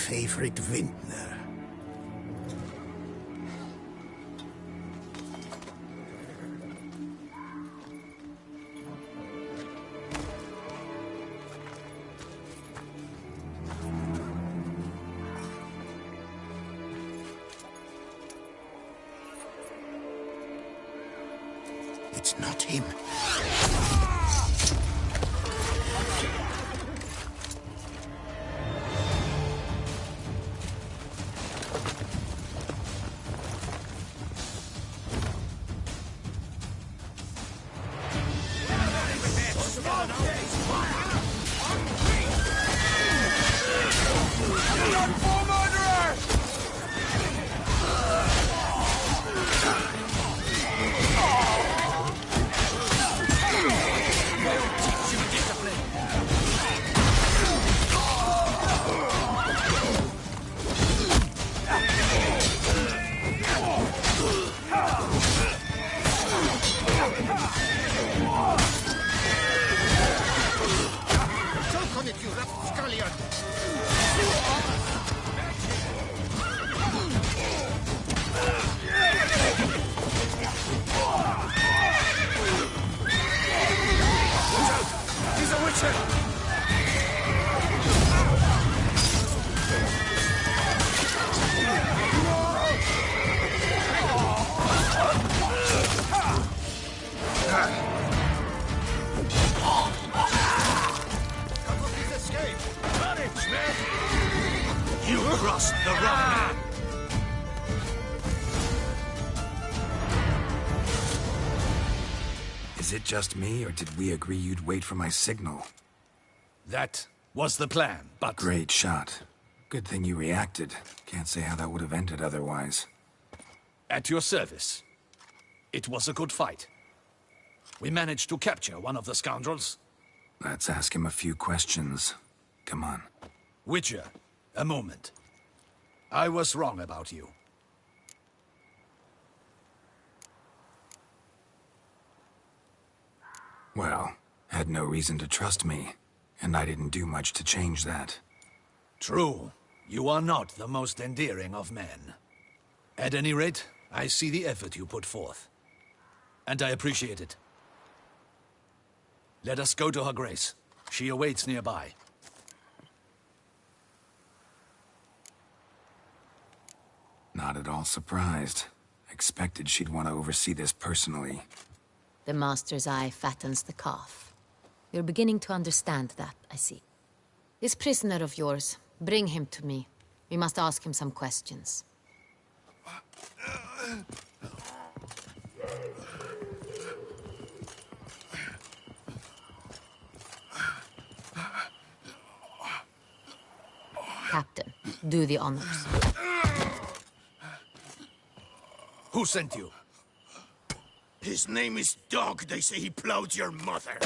favorite vintner. It's not him. You crossed the wrong man. Is it just me, or did we agree you'd wait for my signal? That was the plan, but... Great shot. Good thing you reacted. Can't say how that would have ended otherwise. At your service. It was a good fight. We managed to capture one of the scoundrels. Let's ask him a few questions. Come on. Witcher, a moment. I was wrong about you. Well, had no reason to trust me, and I didn't do much to change that. True. You are not the most endearing of men. At any rate, I see the effort you put forth. And I appreciate it. Let us go to her grace. She awaits nearby. Not at all surprised. Expected she'd want to oversee this personally. The master's eye fattens the calf. You're beginning to understand that, I see. This prisoner of yours, bring him to me. We must ask him some questions. Captain, do the honors. Who sent you? His name is Dog. They say he plowed your mother.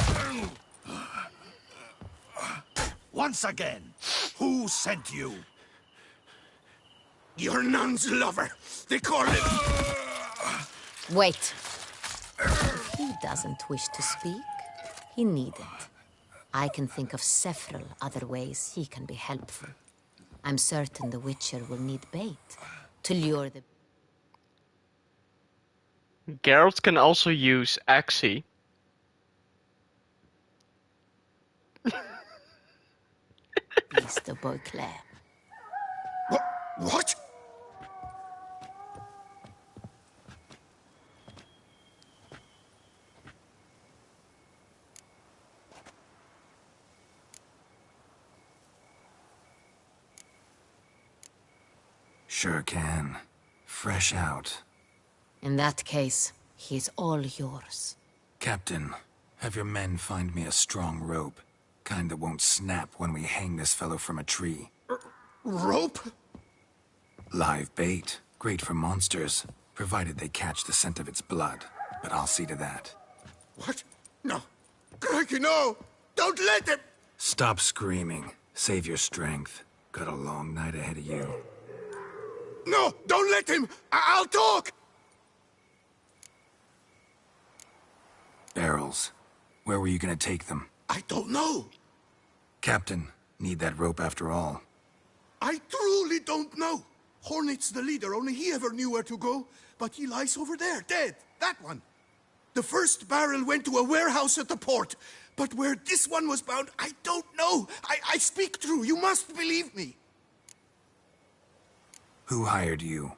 Once again, who sent you? Your nun's lover. They call him... Wait. If he doesn't wish to speak, he needn't. I can think of several other ways he can be helpful. I'm certain the Witcher will need bait to lure the... Geralt can also use Axie. Beast of Beauclair. What? Sure can. Fresh out. In that case, he is all yours. Captain, have your men find me a strong rope. Kind that won't snap when we hang this fellow from a tree. Rope? Live bait. Great for monsters, provided they catch the scent of its blood. But I'll see to that. What? No. Crikey, no! Don't let him! Stop screaming. Save your strength. Got a long night ahead of you. No! Don't let him! I'll talk! Barrels. Where were you gonna take them? I don't know. Captain, need that rope after all. I truly don't know. Hornet's the leader, only he ever knew where to go. But he lies over there, dead. That one. The first barrel went to a warehouse at the port. But where this one was bound, I don't know. I speak true. You must believe me. Who hired you?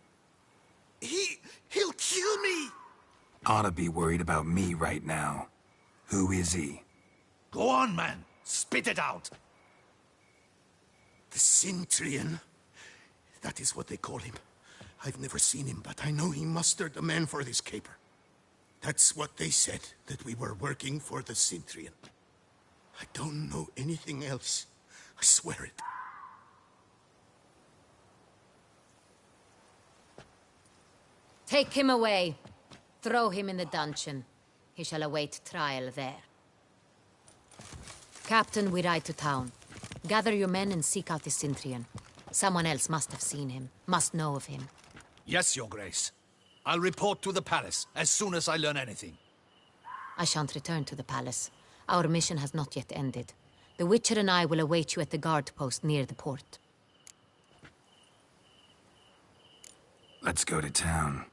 He'll kill me. Ought to be worried about me right now. Who is he? Go on, man. Spit it out. The Cintrian. That is what they call him. I've never seen him, but I know he mustered the men for this caper. That's what they said, that we were working for the Cintrian. I don't know anything else. I swear it. Take him away. Throw him in the dungeon. He shall await trial there. Captain, we ride to town. Gather your men and seek out the Cintrian. Someone else must have seen him, must know of him. Yes, Your Grace. I'll report to the palace as soon as I learn anything. I shan't return to the palace. Our mission has not yet ended. The Witcher and I will await you at the guard post near the port. Let's go to town.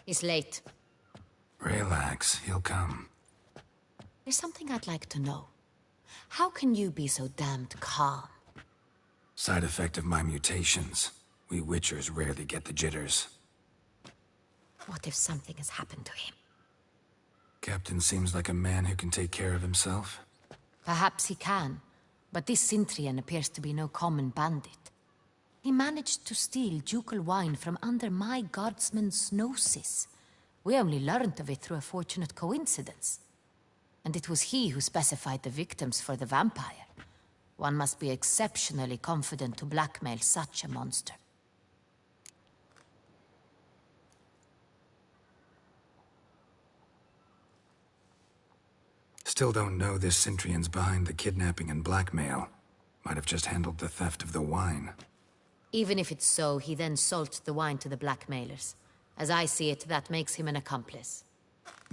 He's late. Relax, he'll come. There's something I'd like to know. How can you be so damned calm? Side effect of my mutations. We Witchers rarely get the jitters. What if something has happened to him? Captain seems like a man who can take care of himself. Perhaps he can, but this Cintrian appears to be no common bandit. He managed to steal ducal wine from under my guardsman's noses. We only learned of it through a fortunate coincidence. And it was he who specified the victims for the vampire. One must be exceptionally confident to blackmail such a monster. Still don't know this Cintrian's behind the kidnapping and blackmail. Might have just handled the theft of the wine. Even if it's so, he then sold the wine to the blackmailers. As I see it, that makes him an accomplice.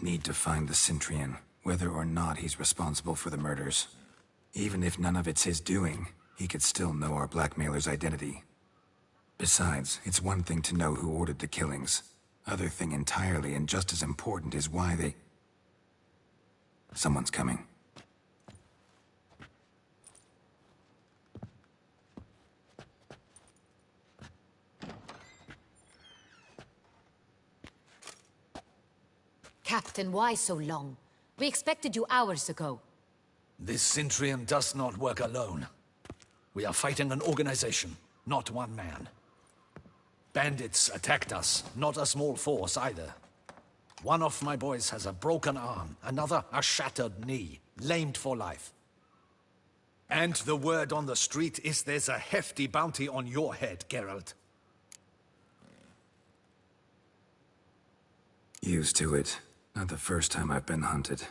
Need to find the Cintrian, whether or not he's responsible for the murders. Even if none of it's his doing, he could still know our blackmailer's identity. Besides, it's one thing to know who ordered the killings. Other thing entirely, and just as important, is why they... Someone's coming. Captain, why so long? We expected you hours ago. This Cintrian does not work alone. We are fighting an organization, not one man. Bandits attacked us, not a small force either. One of my boys has a broken arm, another a shattered knee, lamed for life. And the word on the street is there's a hefty bounty on your head, Geralt. Used to it. Not the first time I've been hunted.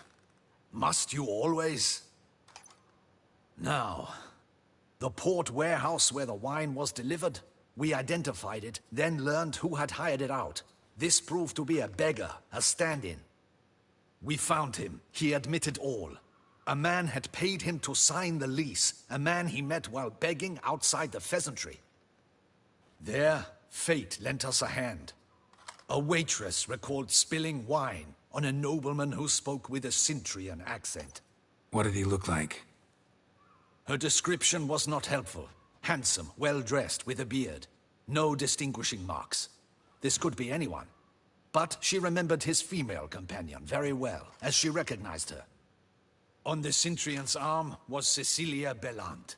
Must you always? Now, the port warehouse where the wine was delivered, we identified it, then learned who had hired it out. This proved to be a beggar, a stand-in. We found him. He admitted all. A man had paid him to sign the lease, a man he met while begging outside the pheasantry. There, fate lent us a hand. A waitress recalled spilling wine on a nobleman who spoke with a Cintrian accent. What did he look like? Her description was not helpful. Handsome, well-dressed, with a beard. No distinguishing marks. This could be anyone. But she remembered his female companion very well, as she recognized her. On the Cintrian's arm was Cecilia Bellant.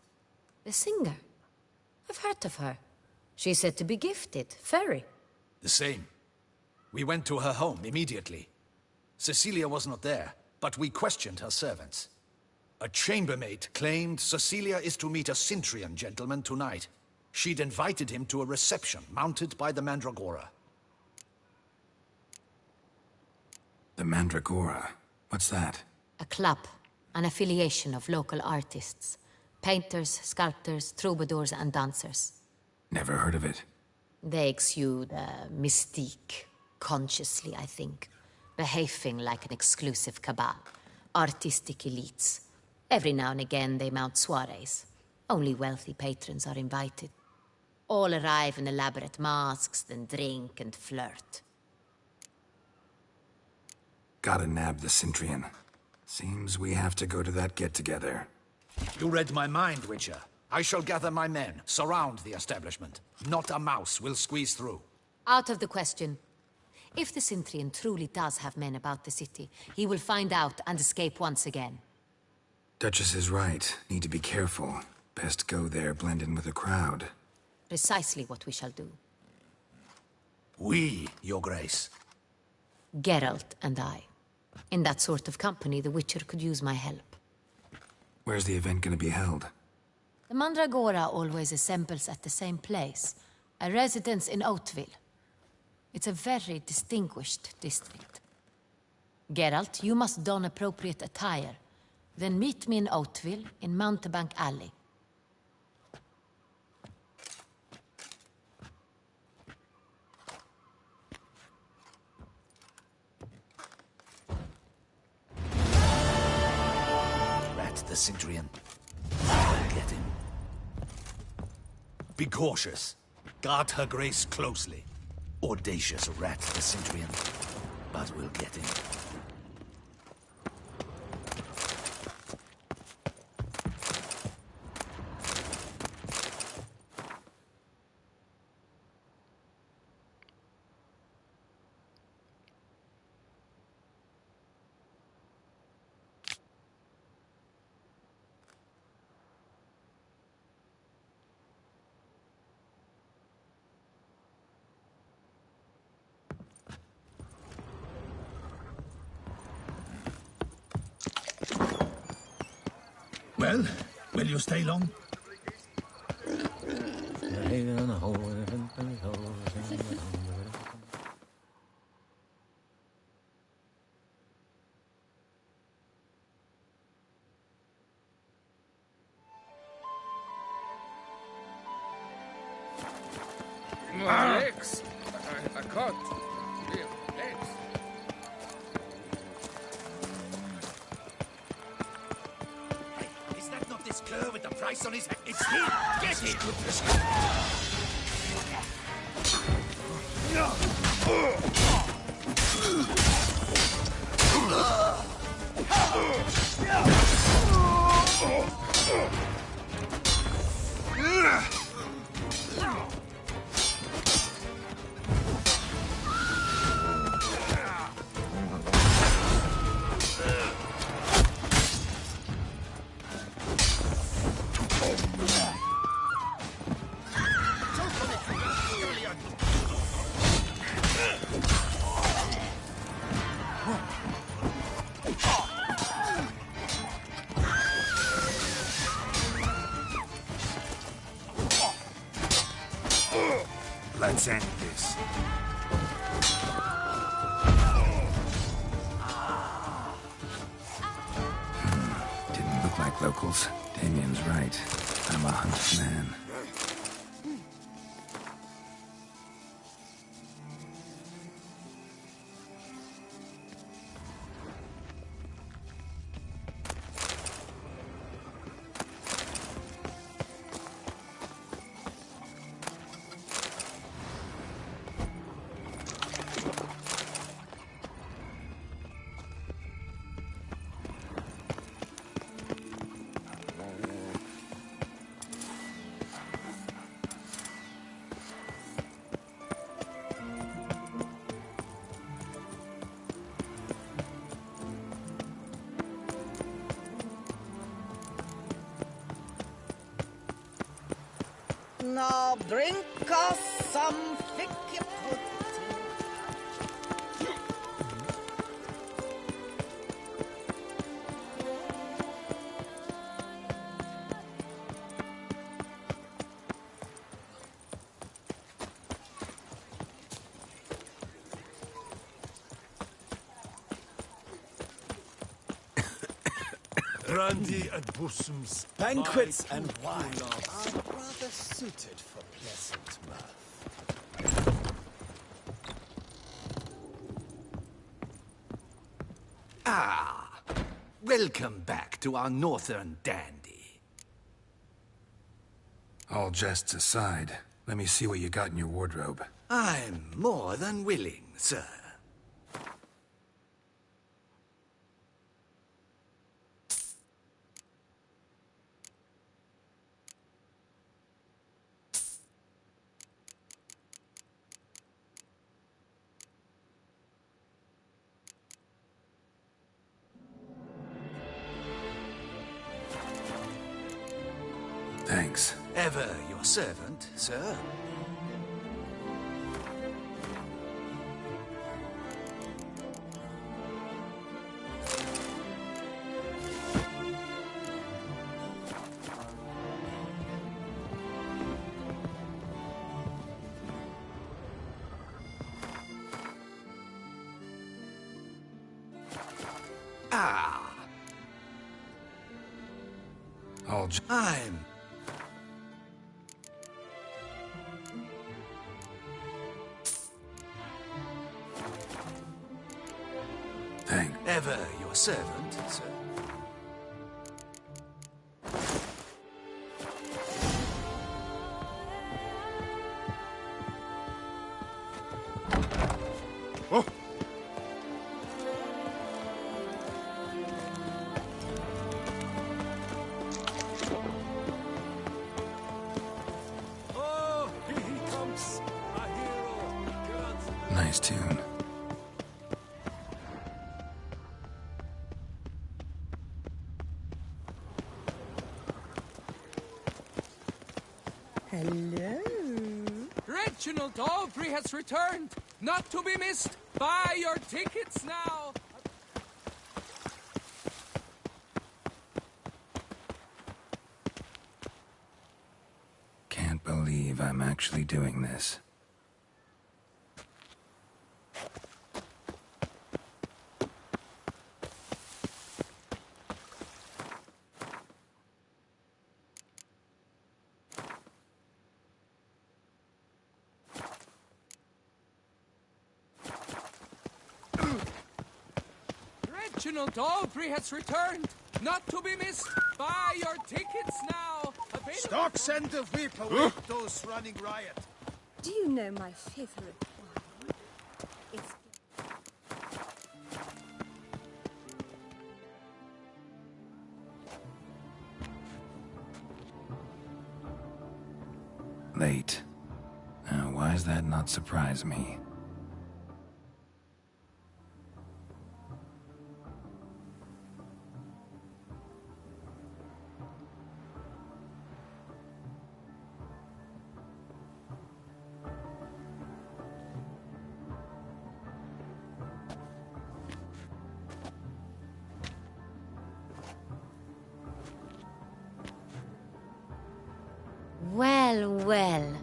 The singer? I've heard of her. She's said to be gifted, fairy. The same. We went to her home immediately. Cecilia was not there, but we questioned her servants. A chambermaid claimed Cecilia is to meet a Cintrian gentleman tonight. She'd invited him to a reception mounted by the Mandragora. The Mandragora? What's that? A club, an affiliation of local artists. Painters, sculptors, troubadours and dancers. Never heard of it. They exude mystique, consciously, I think. behaving like an exclusive cabal. Artistic elites. Every now and again they mount soirees. Only wealthy patrons are invited. All arrive in elaborate masks, then drink and flirt. Gotta nab the Centrian. Seems we have to go to that get-together. You read my mind, Witcher. I shall gather my men, surround the establishment. Not a mouse will squeeze through. Out of the question. If the Centrian truly does have men about the city, he will find out and escape once again. Duchess is right. Need to be careful. Best go there, blend in with the crowd. Precisely what we shall do. We, Your Grace. Geralt and I. In that sort of company, the Witcher could use my help. Where's the event gonna be held? The Mandragora always assembles at the same place, a residence in Oatville. It's a very distinguished district. Geralt, you must don appropriate attire. Then meet me in Oatville, in Mountebank Alley. Rat the Centrian. I'll get him. Be cautious. Guard her grace closely. Audacious rat the Centrian. But we'll get him. Well, will you stay long? Legs! I can't. Real legs. Is that not this cur with the price on his head? It's him! Get him! Let's end this. Didn't look like locals. Damien's right. I'm a hunted man. Now drink us some thick pudding. Brandy and bosoms. Banquets and wine are rather suited for pleasant mirth. Ah, welcome back to our northern dandy. All jests aside, let me see what you got in your wardrobe. I'm more than willing, sir. Thanks. Ever your servant, sir. Ah, I'm... Thanks. Ever your servant, sir. Oh! Oh, here he comes, a hero. Nice tune. Hello. Reginald Aubrey has returned, not to be missed. Buy your tickets now. Can't believe I'm actually doing this. Reginald Aubrey has returned, not to be missed. Buy your tickets now. Stock send of whip await those running riot. Do you know my favorite wine? It's... Late. Now, why does that not surprise me? Well, well.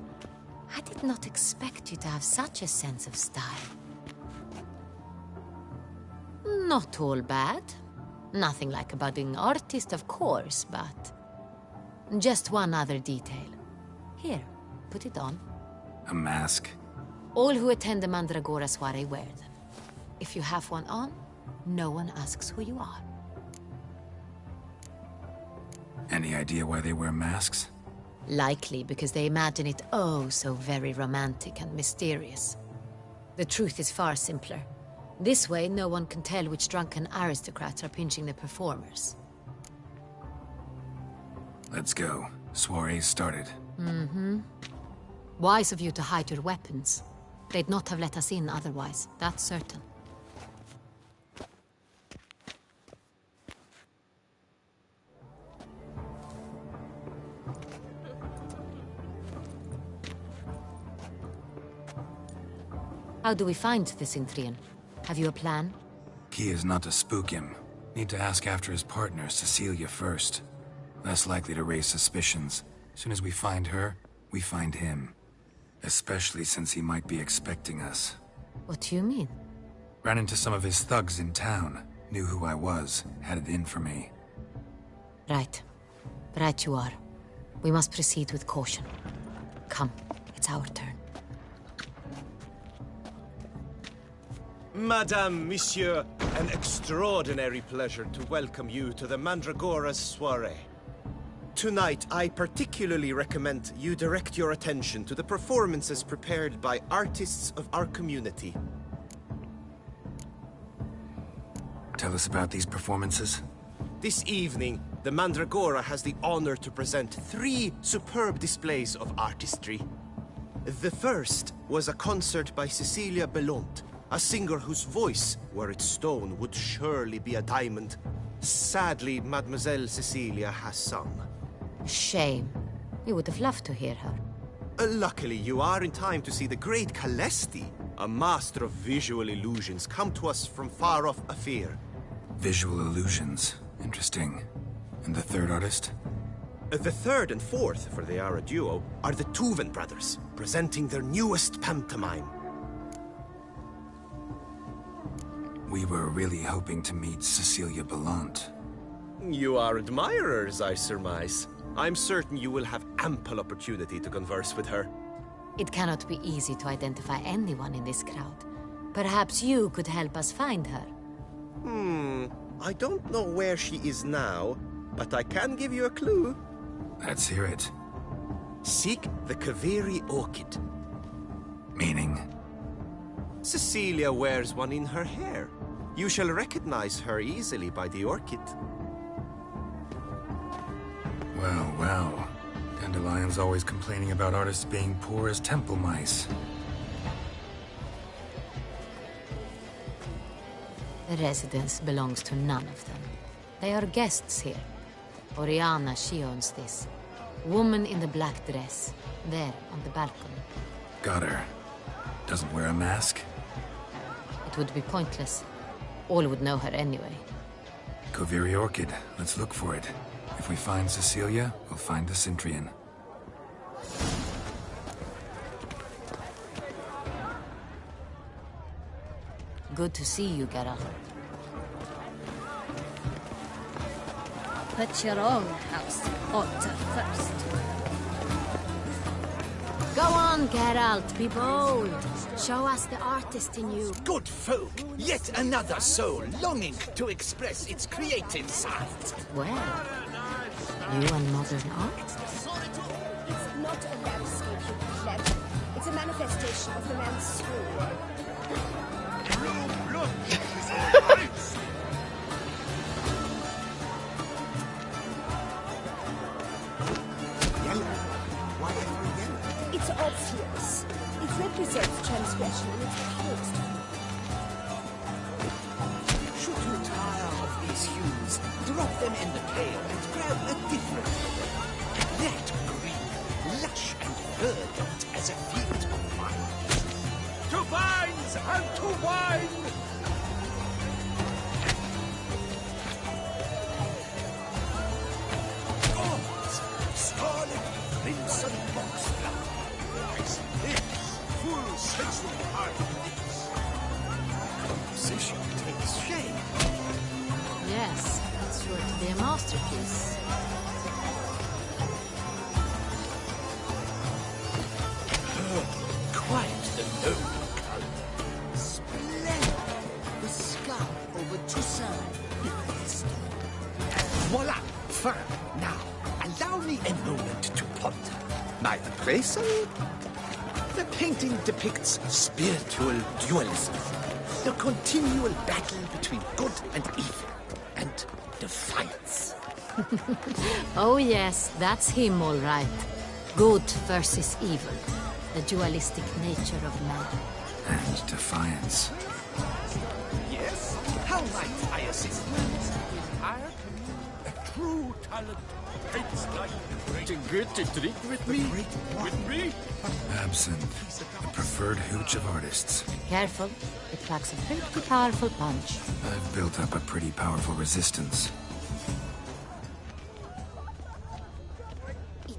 I did not expect you to have such a sense of style. Not all bad. Nothing like a budding artist, of course, but... just one other detail. Here, put it on. A mask? All who attend the Mandragora soiree wear them. If you have one on, no one asks who you are. Any idea why they wear masks? Likely because they imagine it oh so very romantic and mysterious. The truth is far simpler. This way, no one can tell which drunken aristocrats are pinching the performers. Let's go. Soiree's started. Mm-hmm. Wise of you to hide your weapons. They'd not have let us in otherwise, that's certain. How do we find the Cintrian? Have you a plan? Key is not to spook him. Need to ask after his partner, Cecilia, first. Less likely to raise suspicions. Soon as we find her, we find him. Especially since he might be expecting us. What do you mean? Ran into some of his thugs in town. Knew who I was. Had it in for me. Right. Right you are. We must proceed with caution. Come, it's our turn. Madame, Monsieur, An extraordinary pleasure to welcome you to the Mandragora's soiree. Tonight, I particularly recommend you direct your attention to the performances prepared by artists of our community. Tell us about these performances. This evening, the Mandragora has the honor to present 3 superb displays of artistry. The first was a concert by Cecilia Belont, a singer whose voice, were it stone, would surely be a diamond. Sadly, Mademoiselle Cecilia has sung. Shame. We would have loved to hear her. Luckily, you are in time to see the great Calesti, a master of visual illusions, come to us from far off Afir. Visual illusions. Interesting. And the third artist? The third and fourth, for they are a duo, are the Tuven brothers, presenting their newest pantomime. We were really hoping to meet Cecilia Belont. You are admirers, I surmise. I'm certain you will have ample opportunity to converse with her. It cannot be easy to identify anyone in this crowd. Perhaps you could help us find her. I don't know where she is now, but I can give you a clue. Let's hear it. Seek the Kaveri orchid. Meaning? Cecilia wears one in her hair. You shall recognize her easily by the orchid. Well, well. Dandelion's always complaining about artists being poor as temple mice. The residence belongs to none of them. They are guests here. Oriana, she owns this. Woman in the black dress. There, on the balcony. Got her. Doesn't wear a mask? It would be pointless. All would know her anyway. Kaveri orchid. Let's look for it. If we find Cecilia, we'll find the Cintrian. Good to see you, Geralt. Put your own house in order first. Go on, Geralt, be bold. Show us the artist in you. Good folk, yet another soul longing to express its creative side. Well, you and modern art? It's not a landscape you clever. It's a manifestation of the man's soul. It's obvious. It represents transgression in its purest form. Should you tire of these hues, drop them in the pail and grab a different color. That green, lush and verdant as a field of vines. To vines and to wine! Gods, scarlet, crimson boxflower. Full sensual harmonies. Composition takes shape. Yes, it's sure to be a masterpiece. Quite the noble color. Splendid. The sky over Toussaint. Voila! Firm. Now, allow me a moment to ponder. My appraisal? The painting depicts spiritual dualism. The continual battle between good and evil. And defiance. Oh yes, that's him all right. Good versus evil. The dualistic nature of man. And defiance. Yes? How might I assist? A true talent. It's like to get a drink with me? With me? Absinthe. The preferred hooch of artists. Careful, it packs a pretty powerful punch. I've built up a pretty powerful resistance.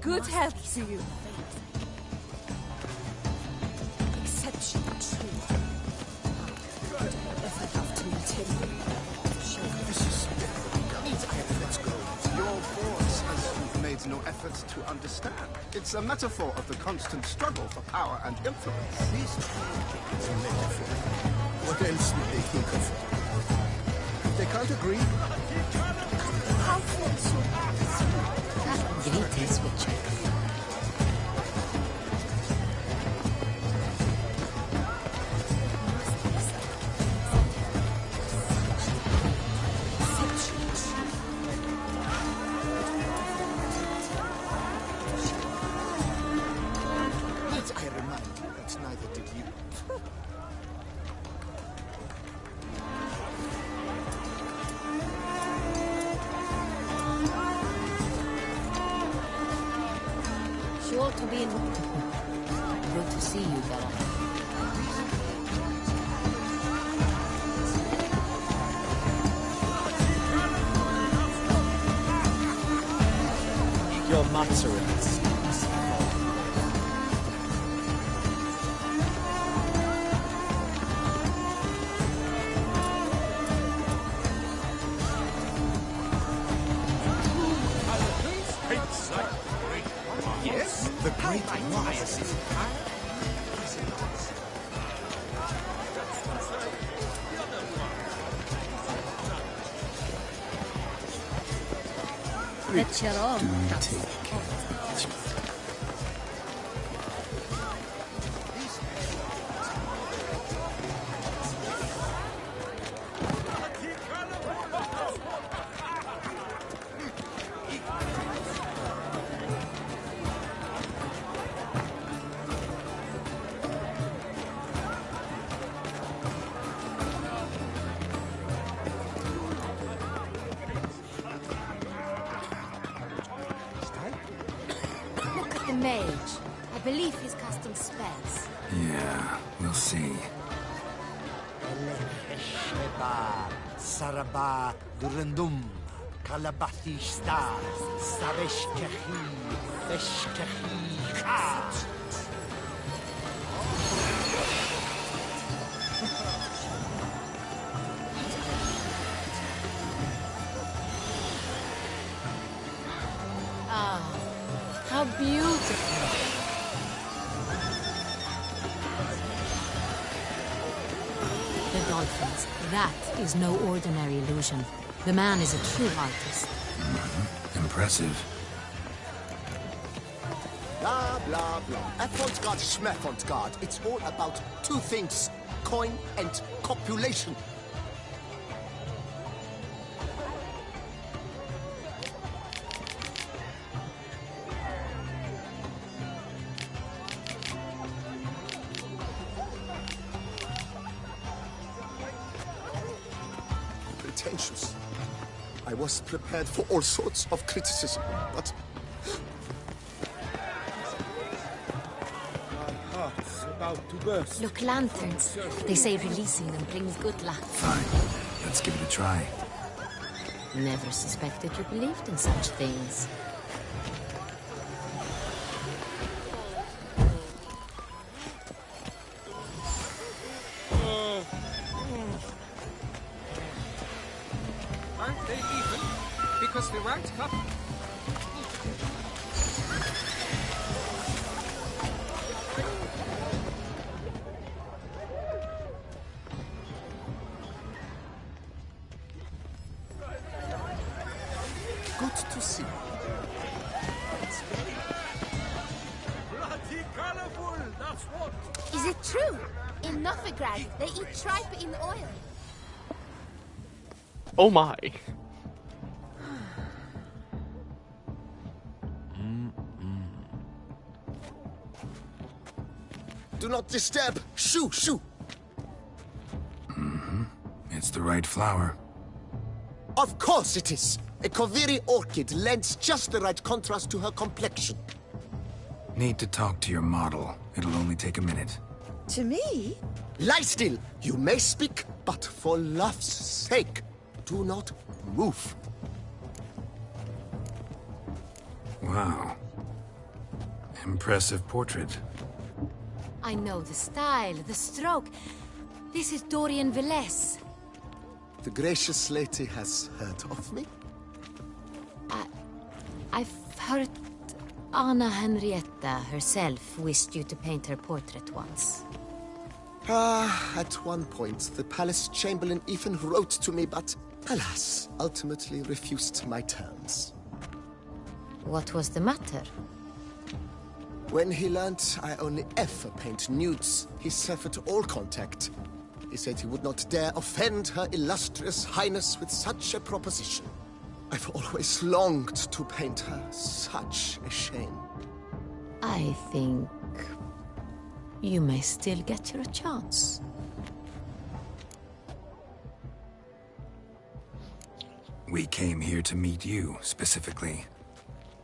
Good health to you. Exceptional true. If I have to meet him. Let's go. Your force, as you've made no effort to understand. It's a metaphor of the constant struggle for power and influence. It's a metaphor. What else would they think of? they can't agree. Greetings, Witcher. Need I remind you that neither did you. Sure to be in. Good to see you, Bella. Your matzerings. Yes, the great Elias is Let your own. Look at the mage. I believe he's casting spells. Yeah, we'll see. Sheba, Saraba, Durandum, Kalabathi Star, Sareshkahi, Eshkahi Ka. Ah, how beautiful. The dolphins. That is no ordinary illusion. The man is a true artist. Impressive. Blah, blah, blah. Avant-garde, schmeffant-garde. It's all about two things. Coin and copulation. Pretentious. I was prepared for all sorts of criticism, but My heart's about to burst. Look, lanterns. They say releasing them brings good luck. Fine. Let's give it a try. Never suspected you believed in such things. Aren't they even? Because the right couple. good to see. Bloody colorful, that's what. Is it true? In Novigrad, they eat tripe in oil. Oh my. Do not disturb! Shoo, shoo! It's the right flower. Of course it is! A Koviri orchid lends just the right contrast to her complexion. Need to talk to your model. It'll only take a minute. To me? Lie still! You may speak, but for love's sake, do not move. Wow. Impressive portrait. I know the style, the stroke. This is Dorian Velez. The gracious lady has heard of me? I've heard Anna Henrietta herself wished you to paint her portrait once. At one point, the palace chamberlain even wrote to me, but alas, ultimately refused my terms. What was the matter? When he learnt I only ever paint nudes, he severed all contact. He said he would not dare offend her illustrious highness with such a proposition. I've always longed to paint her. Such a shame. I think you may still get your chance. We came here to meet you, specifically.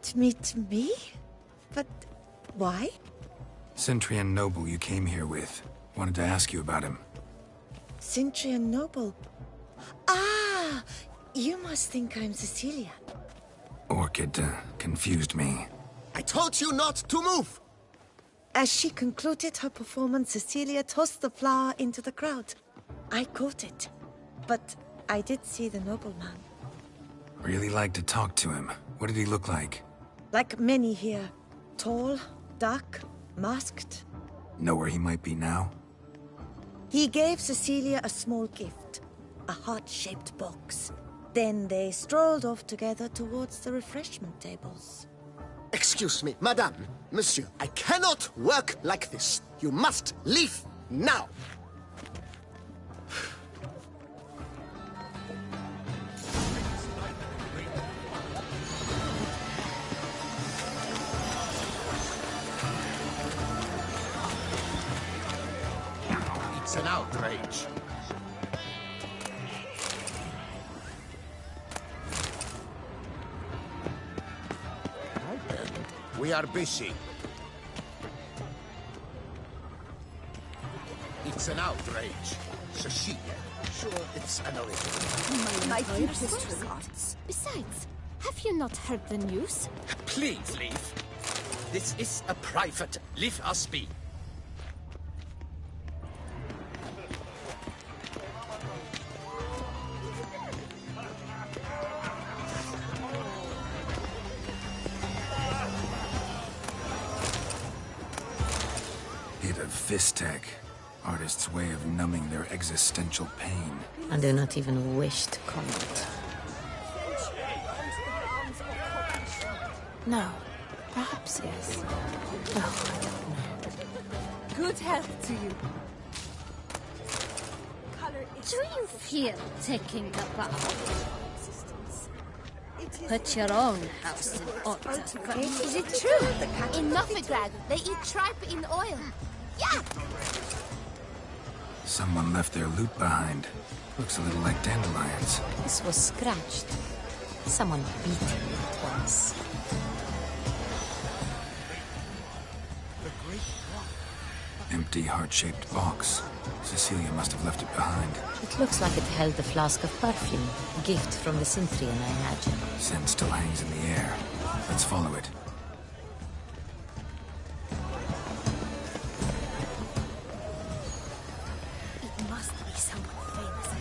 To meet me? But why? Centrian noble you came here with. Wanted to ask you about him. Centrian noble. Ah! You must think I'm Cecilia. Orchid confused me. I told you not to move! As she concluded her performance, Cecilia tossed the flower into the crowd. I caught it. But I did see the nobleman. Really like to talk to him. What did he look like? Like many here. Tall, dark, masked. Know where he might be now? He gave Cecilia a small gift. A heart-shaped box. Then they strolled off together towards the refreshment tables. Excuse me, madame, monsieur, I cannot work like this. You must leave now. It's an outrage. We are busy. It's an outrage. Cecilia, sure it's annoying. My deepest regards. Besides, have you not heard the news? Please leave. This is a private. Leave us be. Hit of Fistech. Artist's way of numbing their existential pain. I do not even wish to comment. No. Perhaps yes. Oh, I don't know. Good health to you. Do you feel taking a bath? Put your own house in order. Is it true? In Novigrad, they eat tripe in oil. Yeah! Someone left their loot behind. Looks a little like dandelions. This was scratched. Someone beat him once. Empty heart-shaped box. Cecilia must have left it behind. It looks like it held a flask of perfume. A gift from the Cintrian, I imagine. Scent still hangs in the air. Let's follow it. It must be someone famous, I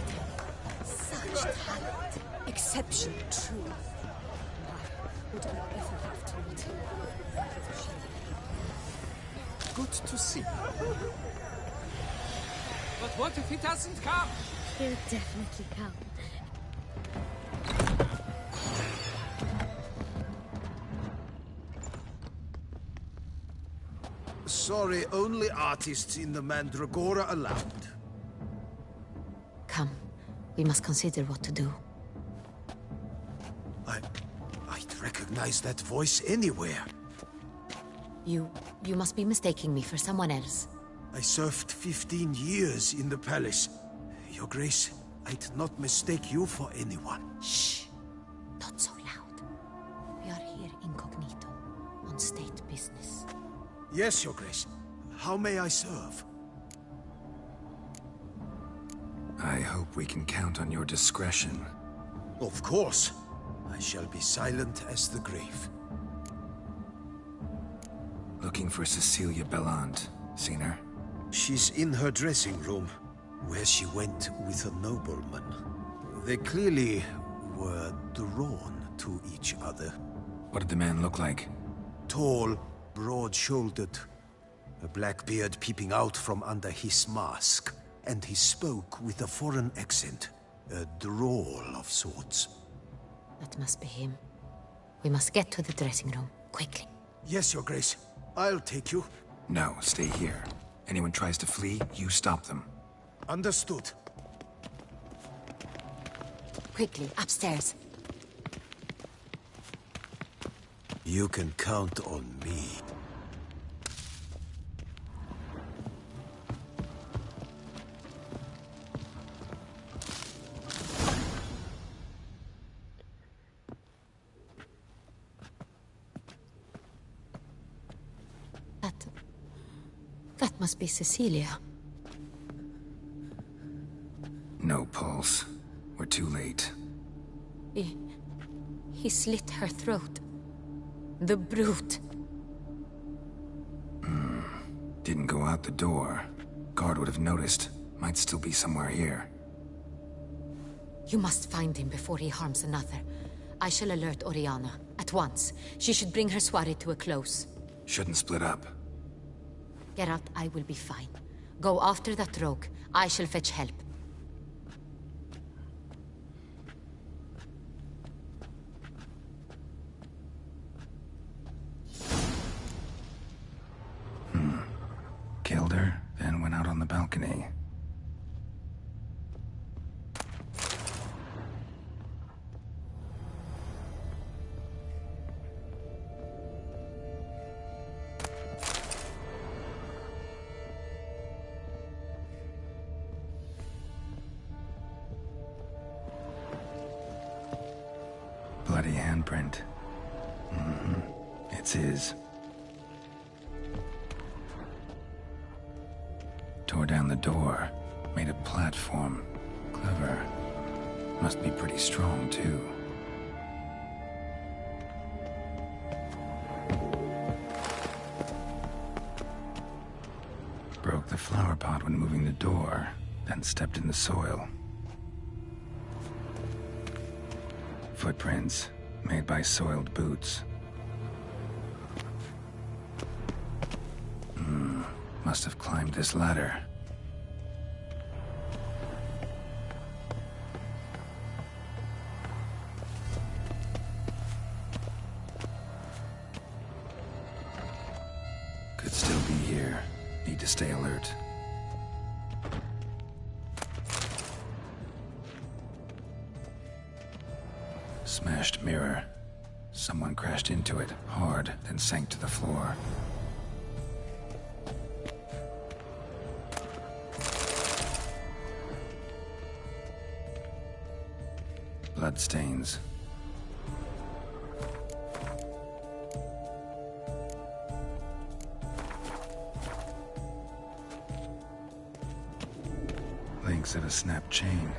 tell you. Such talent. Exception, true. Why would I ever have to meet him? Good to see you. But what if he doesn't come? He'll definitely come. Sorry, only artists in the Mandragora allowed. Come. We must consider what to do. I'd recognize that voice anywhere. You must be mistaking me for someone else. I served 15 years in the palace. Your Grace, I'd not mistake you for anyone. Shh! Not so loud. We are here incognito, on state business. Yes, Your Grace. How may I serve? I hope we can count on your discretion. Of course. I shall be silent as the grave. Looking for Cecilia Bellant. Seen her? She's in her dressing room, where she went with a nobleman. They clearly were drawn to each other. What did the man look like? Tall, broad-shouldered, a black beard peeping out from under his mask, and he spoke with a foreign accent. A droll of sorts. That must be him. We must get to the dressing room, quickly. Yes, Your Grace. I'll take you. No, stay here. Anyone tries to flee, you stop them. Understood. Quickly, upstairs. You can count on me. That must be Cecilia. No pulse. We're too late. He slit her throat. The brute. Didn't go out the door. Guard would have noticed. Might still be somewhere here. You must find him before he harms another. I shall alert Oriana. At once. She should bring her soiree to a close. Shouldn't split up. Geralt, I will be fine. Go after that rogue. I shall fetch help. Killed her, then went out on the balcony. Bloody handprint. It's his. Tore down the door. Made a platform. Clever. Must be pretty strong, too. Broke the flower pot when moving the door, then stepped in the soil. Footprints, made by soiled boots. Must have climbed this ladder. Could still be here. Need to stay alert. Smashed mirror. Someone crashed into it, hard, then sank to the floor. Bloodstains. Links of a snapped chain.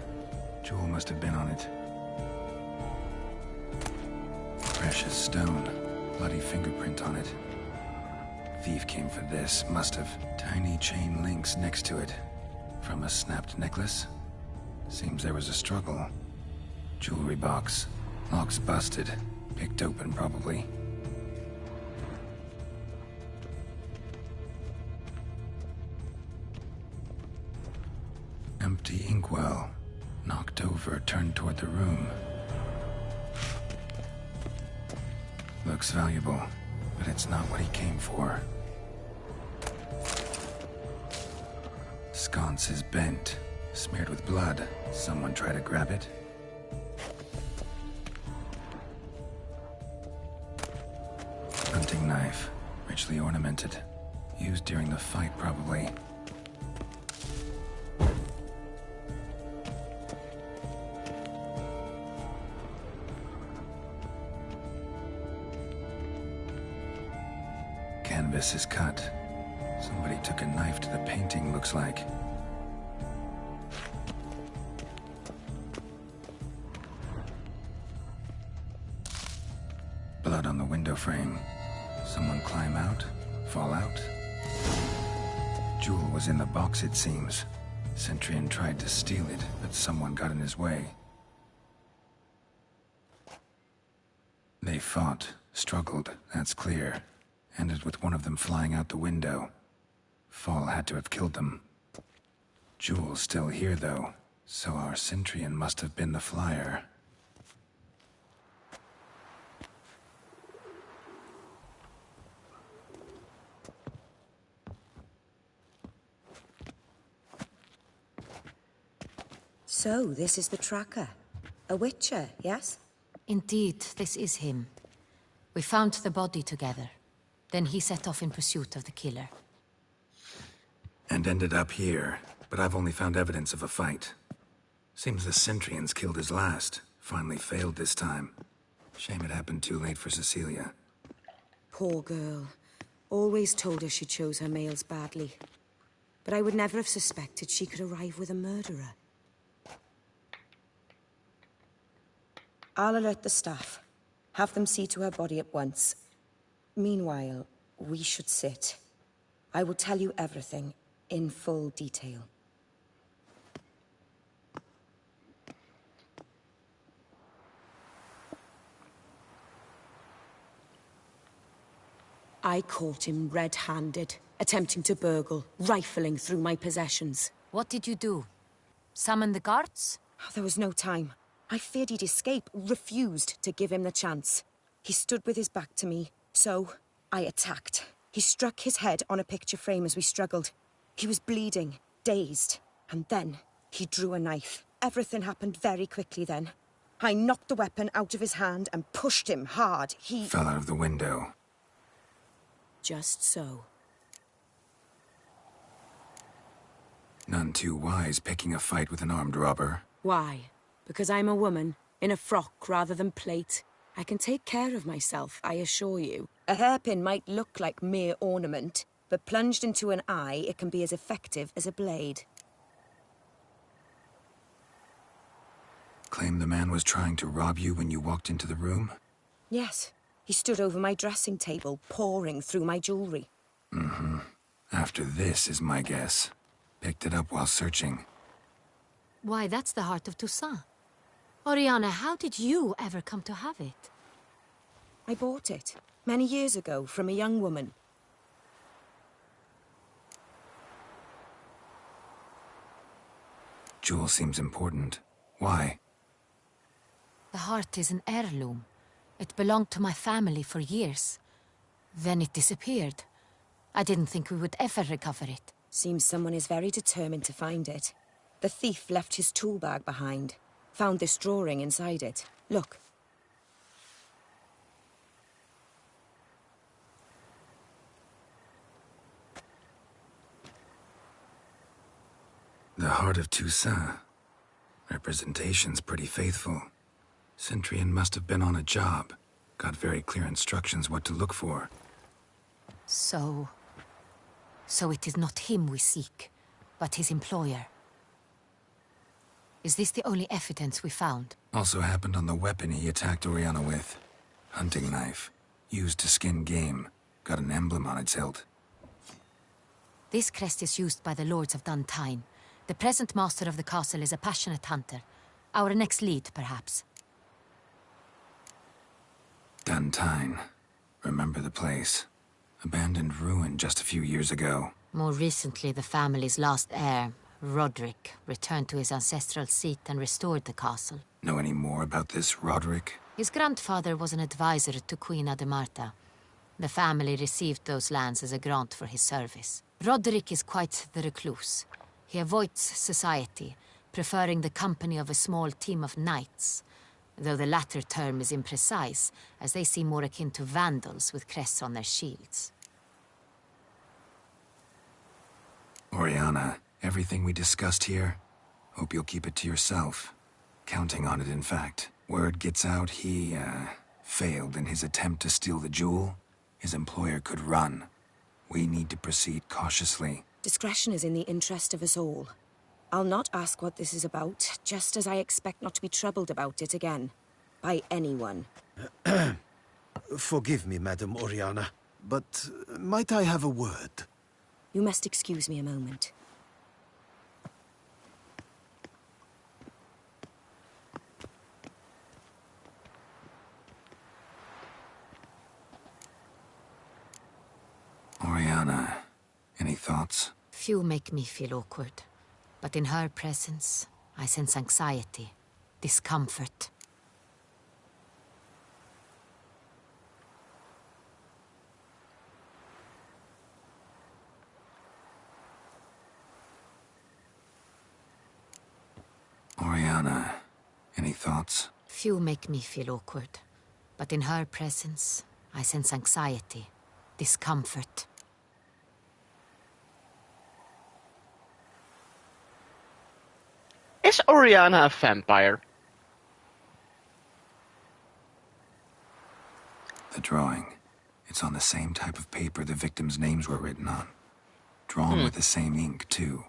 Jewel must have been on it. Precious stone. Bloody fingerprint on it. Thief came for this, must have. Tiny chain links next to it. From a snapped necklace? Seems there was a struggle. Jewelry box. Lock's busted. Picked open, probably. Empty inkwell. Knocked over, turned toward the room. Looks valuable, but it's not what he came for. Sconce is bent, smeared with blood. Someone try to grab it? Hunting knife, richly ornamented. Used during the fight, probably. Canvas is cut. Somebody took a knife to the painting, looks like. Blood on the window frame. Someone climb out? Fall out? Jewel was in the box, it seems. Centurion tried to steal it, but someone got in his way. They fought, struggled, that's clear. Ended with one of them flying out the window. Fall had to have killed them. Jewel's still here, though. So our Centrian must have been the flyer. So, this is the tracker. A witcher, yes? Indeed, this is him. We found the body together. Then he set off in pursuit of the killer. And ended up here, but I've only found evidence of a fight. Seems the Centrians killed his last. Finally failed this time. Shame it happened too late for Cecilia. Poor girl. Always told her she chose her males badly. But I would never have suspected she could arrive with a murderer. I'll alert the staff. Have them see to her body at once. Meanwhile, we should sit. I will tell you everything, in full detail. I caught him red-handed, attempting to burgle, rifling through my possessions. What did you do? Summon the guards? There was no time. I feared he'd escape, refused to give him the chance. He stood with his back to me, so I attacked. He struck his head on a picture frame as we struggled. He was bleeding, dazed, and then he drew a knife. Everything happened very quickly then. I knocked the weapon out of his hand and pushed him hard. He fell out of the window. Just so. None too wise picking a fight with an armed robber. Why? Because I'm a woman, in a frock rather than plate. I can take care of myself, I assure you. A hairpin might look like mere ornament, but plunged into an eye, it can be as effective as a blade. Claim the man was trying to rob you when you walked into the room? Yes. He stood over my dressing table, pouring through my jewelry. Mm-hmm. After this is my guess. Picked it up while searching. Why, that's the heart of Toussaint. Oriana, how did you ever come to have it? I bought it, many years ago, from a young woman. Jewel seems important. Why? The heart is an heirloom. It belonged to my family for years. Then it disappeared. I didn't think we would ever recover it. Seems someone is very determined to find it. The thief left his tool bag behind. Found this drawing inside it. Look. The heart of Toussaint. Representation's pretty faithful. Centrian must have been on a job. Got very clear instructions what to look for. So it is not him we seek, but his employer. Is this the only evidence we found? Also happened on the weapon he attacked Oriana with. Hunting knife. Used to skin game. Got an emblem on its hilt. This crest is used by the Lords of Duntine. The present master of the castle is a passionate hunter. Our next lead, perhaps. Duntine. Remember the place. Abandoned ruin just a few years ago. More recently, the family's last heir, Roderick, returned to his ancestral seat and restored the castle. Know any more about this Roderick? His grandfather was an advisor to Queen Ademarta. The family received those lands as a grant for his service. Roderick is quite the recluse. He avoids society, preferring the company of a small team of knights, though the latter term is imprecise, as they seem more akin to vandals with crests on their shields. Oriana, everything we discussed here, hope you'll keep it to yourself. Counting on it, in fact. Word gets out he, failed in his attempt to steal the jewel. His employer could run. We need to proceed cautiously. Discretion is in the interest of us all. I'll not ask what this is about, just as I expect not to be troubled about it again. By anyone. Forgive me, Madam Oriana, but might I have a word? You must excuse me a moment. Oriana, any thoughts? Few make me feel awkward, but in her presence, I sense anxiety, discomfort. Oriana, any thoughts? Few make me feel awkward, but in her presence, I sense anxiety, discomfort. Is Oriana a vampire? The drawing. It's on the same type of paper the victims' names were written on. Drawn with the same ink, too.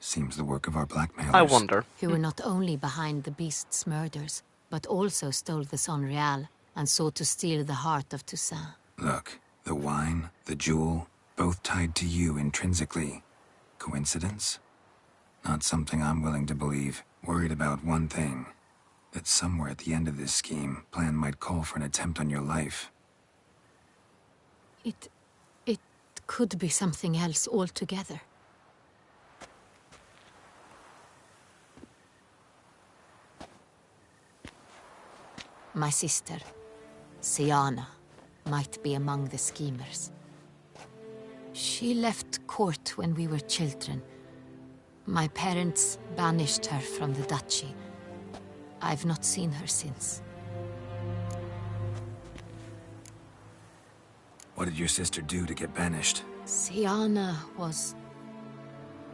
Seems the work of our blackmailers. I wonder. Who were not only behind the beast's murders, but also stole the Son Real and sought to steal the heart of Toussaint. Look, the wine, the jewel, both tied to you intrinsically. Coincidence? Not something I'm willing to believe. Worried about one thing. That somewhere at the end of this scheme, plan might call for an attempt on your life. It could be something else altogether. My sister, Siana, might be among the schemers. She left court when we were children. My parents banished her from the duchy. I've not seen her since. What did your sister do to get banished? Siana was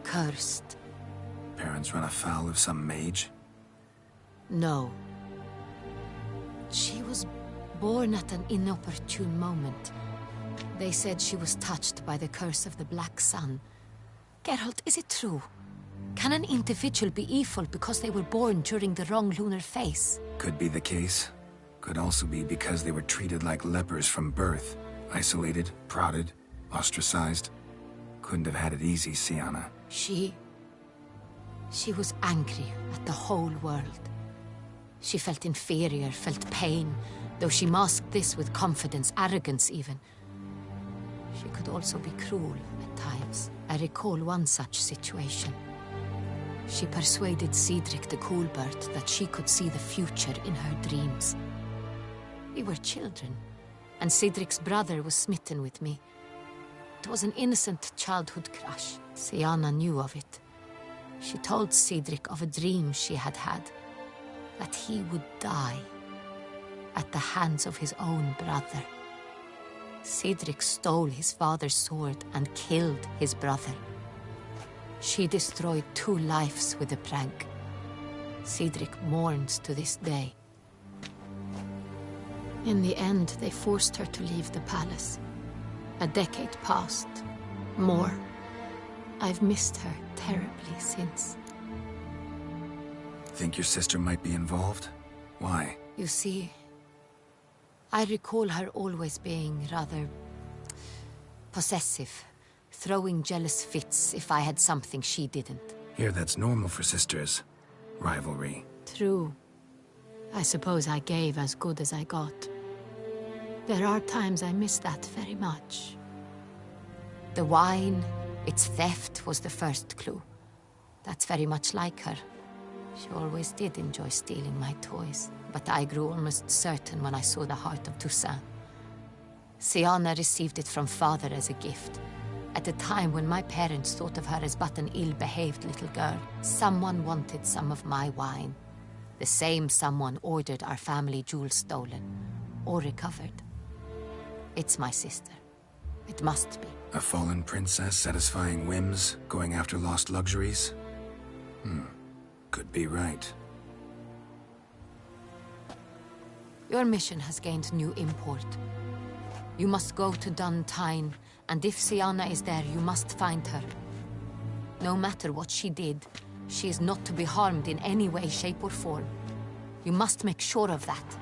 cursed. Parents run afoul of some mage? No. She was born at an inopportune moment. They said she was touched by the curse of the Black Sun. Geralt, is it true? Can an individual be evil because they were born during the wrong lunar phase? Could be the case. Could also be because they were treated like lepers from birth. Isolated, prodded, ostracized. Couldn't have had it easy, Siana. She was angry at the whole world. She felt inferior, felt pain, though she masked this with confidence, arrogance even. She could also be cruel at times. I recall one such situation. She persuaded Cedric the Coolbird that she could see the future in her dreams. We were children, and Cedric's brother was smitten with me. It was an innocent childhood crush. Siana knew of it. She told Cedric of a dream she had had, that he would die at the hands of his own brother. Cedric stole his father's sword and killed his brother. She destroyed 2 lives with a prank. Cedric mourns to this day. In the end, they forced her to leave the palace. A decade passed. More. I've missed her terribly since. Think your sister might be involved? Why? You see, I recall her always being rather possessive, throwing jealous fits if I had something she didn't. Here, that's normal for sisters. Rivalry. True. I suppose I gave as good as I got. There are times I miss that very much. The wine, its theft, was the first clue. That's very much like her. She always did enjoy stealing my toys, but I grew almost certain when I saw the heart of Toussaint. Siana received it from father as a gift. At a time when my parents thought of her as but an ill-behaved little girl, someone wanted some of my wine. The same someone ordered our family jewels stolen, or recovered. It's my sister. It must be. A fallen princess satisfying whims, going after lost luxuries? Could be right. Your mission has gained new import. You must go to Duntine, and if Siana is there, you must find her. No matter what she did, she is not to be harmed in any way, shape, or form. You must make sure of that.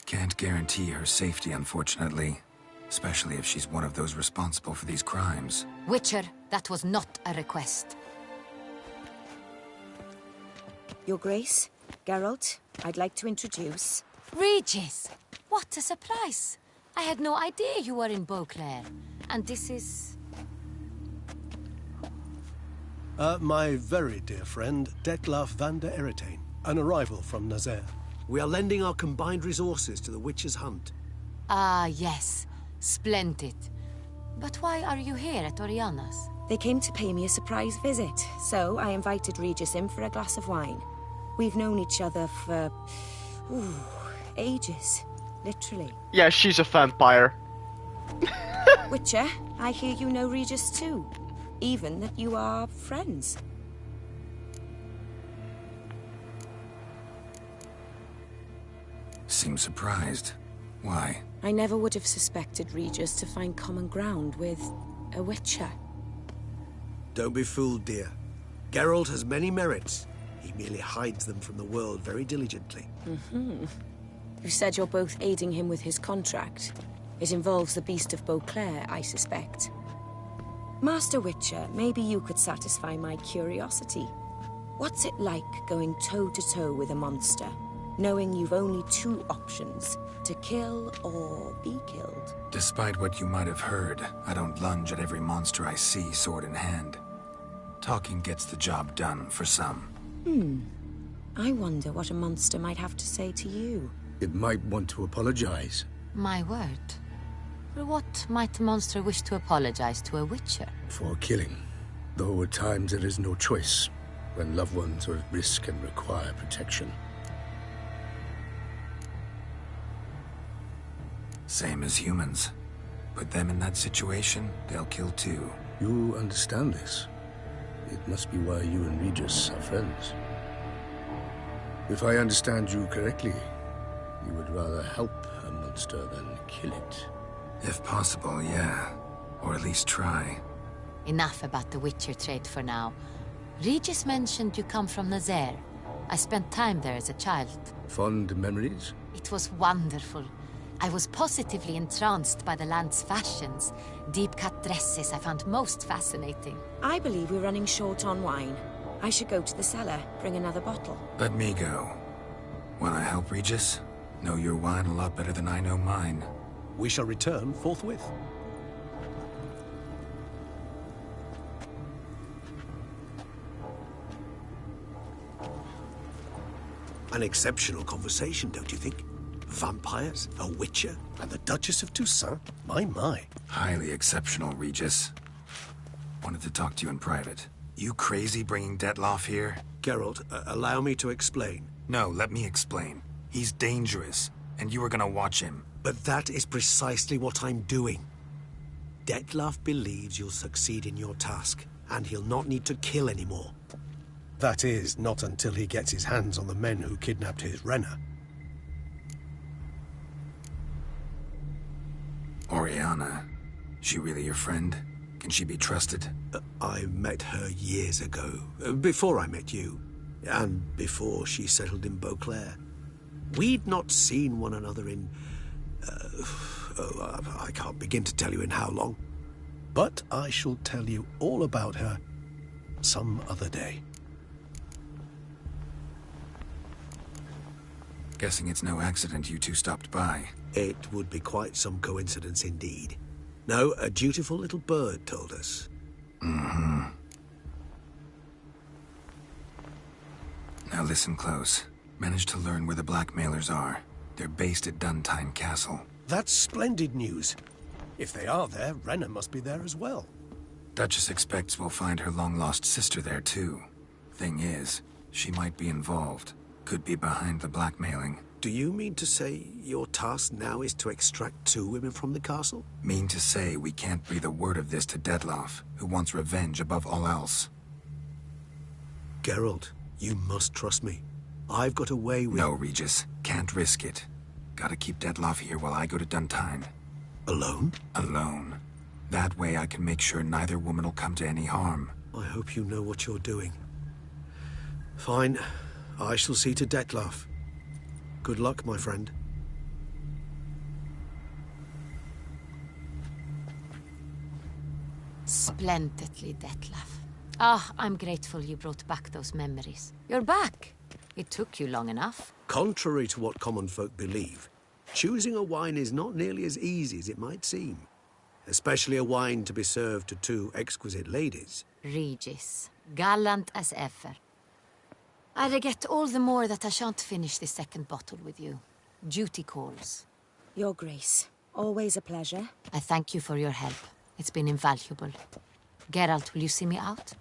Can't guarantee her safety, unfortunately. Especially if she's one of those responsible for these crimes. Witcher, that was not a request. Your Grace, Geralt, I'd like to introduce... Regis! What a surprise! I had no idea you were in Beauclair. And this is... My very dear friend, Detlef van der Eretain, an arrival from Nazaire. We are lending our combined resources to the Witcher's hunt. Ah, yes. Splendid. But why are you here at Oriana's? They came to pay me a surprise visit, so I invited Regis in for a glass of wine. We've known each other for... ages. Literally. Yeah, she's a vampire. Witcher, I hear you know Regis too. Even that you are friends. Seems surprised. Why? I never would have suspected Regis to find common ground with a Witcher. Don't be fooled, dear. Geralt has many merits. He merely hides them from the world very diligently. You said you're both aiding him with his contract. It involves the Beast of Beauclair, I suspect. Master Witcher, maybe you could satisfy my curiosity. What's it like going toe-to-toe with a monster, knowing you've only two options, to kill or be killed? Despite what you might have heard, I don't lunge at every monster I see sword in hand. Talking gets the job done for some. I wonder what a monster might have to say to you. It might want to apologize. My word. For what might a monster wish to apologize to a Witcher? For killing. Though at times there is no choice, when loved ones are at risk and require protection. Same as humans. Put them in that situation, they'll kill too. You understand this. It must be why you and Regis are friends. If I understand you correctly, you would rather help a monster than kill it. If possible, yeah. Or at least try. Enough about the Witcher trade for now. Regis mentioned you come from Nazaire. I spent time there as a child. Fond memories? It was wonderful. I was positively entranced by the land's fashions. Deep-cut dresses I found most fascinating. I believe we're running short on wine. I should go to the cellar, bring another bottle. Let me go. Wanna help, Regis? Know your wine a lot better than I know mine. We shall return forthwith. An exceptional conversation, don't you think? Vampires, a Witcher, and the Duchess of Toussaint? My. Highly exceptional, Regis. Wanted to talk to you in private. You crazy bringing Detlef here? Geralt, allow me to explain. No, let me explain. He's dangerous, and you were gonna watch him. But that is precisely what I'm doing. Detlef believes you'll succeed in your task, and he'll not need to kill anymore. That is, not until he gets his hands on the men who kidnapped his Renna. Oriana, she really your friend? Can she be trusted? I met her years ago, before I met you, and before she settled in Beauclair. We'd not seen one another in... I can't begin to tell you in how long. But I shall tell you all about her some other day. Guessing it's no accident you two stopped by. It would be quite some coincidence indeed. No, a dutiful little bird told us. Now listen close. Managed to learn where the blackmailers are. They're based at Duntine Castle. That's splendid news. If they are there, Renna must be there as well. Duchess expects we'll find her long-lost sister there too. Thing is, she might be involved. Could be behind the blackmailing. Do you mean to say your task now is to extract 2 women from the castle? Mean to say we can't breathe a word of this to Detlef, who wants revenge above all else. Geralt, you must trust me. I've got a way with... No, Regis. Can't risk it. Gotta keep Detlef here while I go to Duntine. Alone? Alone. That way I can make sure neither woman will come to any harm. I hope you know what you're doing. Fine. I shall see to Detlef. Good luck, my friend. Splendidly, Detlef. Ah, I'm grateful you brought back those memories. You're back. It took you long enough. Contrary to what common folk believe, Choosing a wine is not nearly as easy as it might seem. Especially a wine to be served to two exquisite ladies. Regis, gallant as ever. I regret all the more that I shan't finish this second bottle with you. Duty calls. Your Grace, always a pleasure. I thank you for your help. It's been invaluable. Geralt, will you see me out?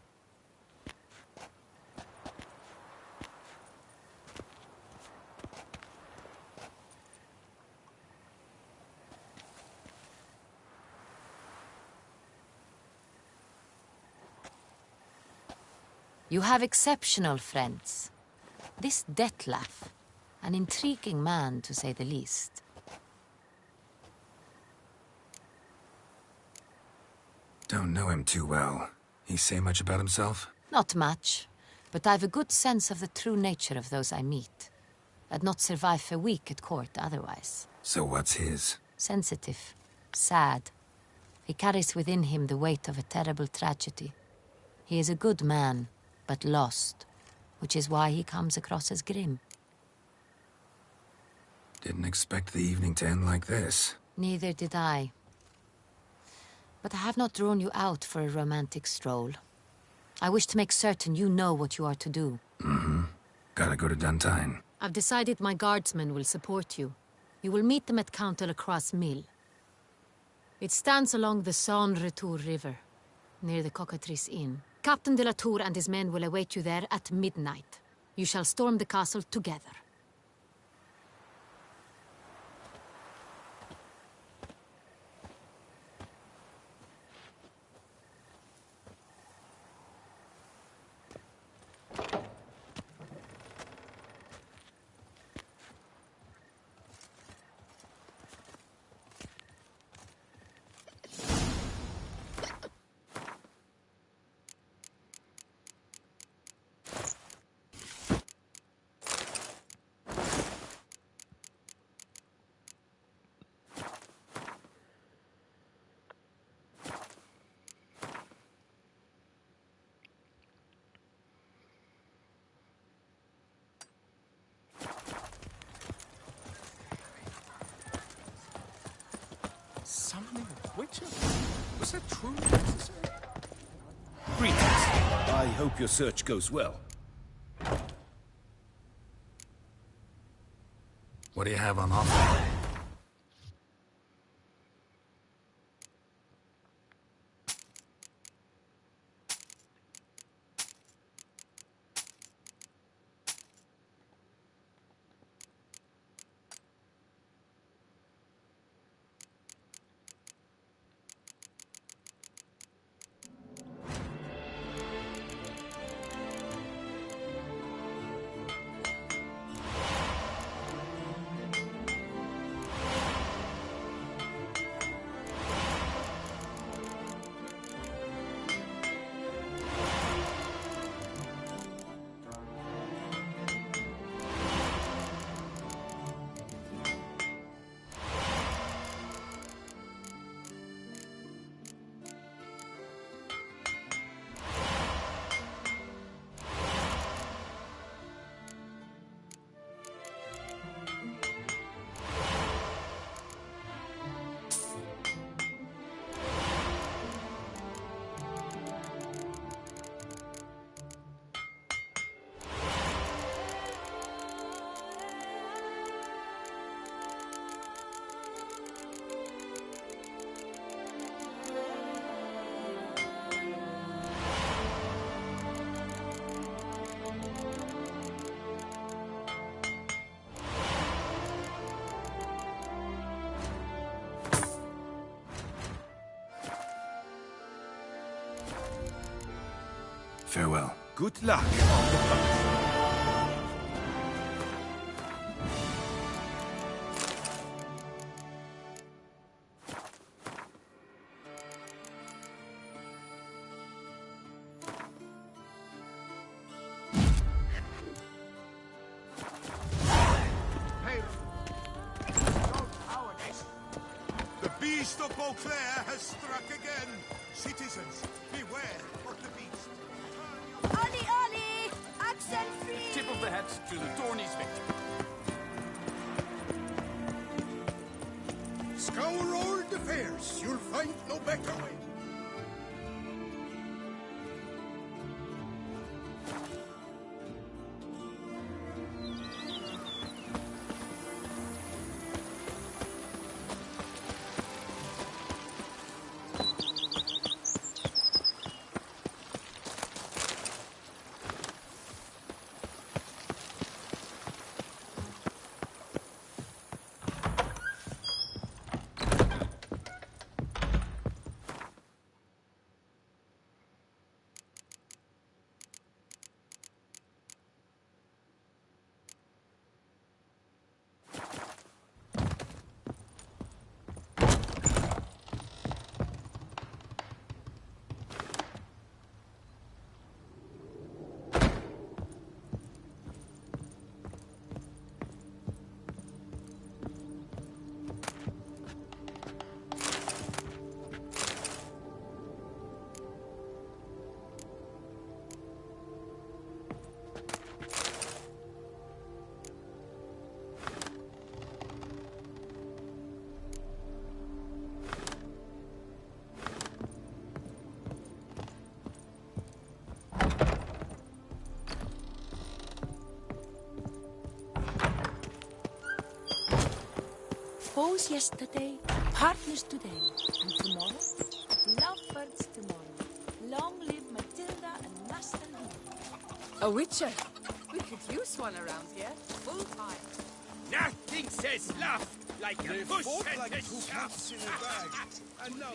You have exceptional friends. This Detlef, an intriguing man to say the least. Don't know him too well. He say much about himself? Not much, but I've a good sense of the true nature of those I meet. I'd not survive a week at court otherwise. So what's his? Sensitive, sad. He carries within him the weight of a terrible tragedy. He is a good man, but lost, which is why he comes across as grim. Didn't expect the evening to end like this. Neither did I. But I have not drawn you out for a romantic stroll. I wish to make certain you know what you are to do. Mm-hmm. Gotta go to Duntine. I've decided my guardsmen will support you. You will meet them at Count Delacroix' mill. It stands along the Saône-Retour River, near the Cockatrice Inn. Captain de la Tour and his men will await you there at midnight. You shall storm the castle together. Summoning a witcher? Was that truly necessary? Greetings. I hope your search goes well. What do you have on offer? Farewell. Good luck on the path. The beast of Beauclair has struck again. Citizens, beware of the beast. Ollie, Ollie! Accent free! Tip of the hat to the Dornies victor. Scour all the fairs. You'll find no better way. Foes yesterday, partners today, and tomorrow, lovebirds tomorrow. Long live Matilda and Master Lee. A witcher? We could use one around here. Full time. Nothing says love like a push and like a two shove. cats in a bag. And now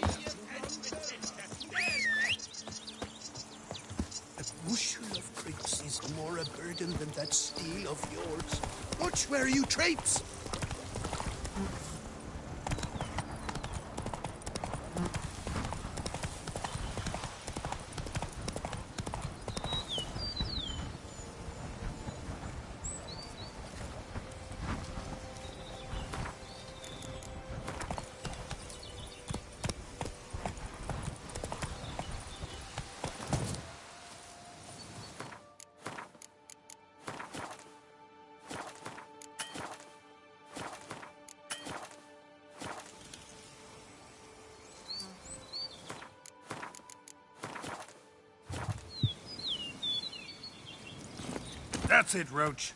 a bushel of grapes is more a burden than that steel of yours. Watch where you traipse. That's it, Roach.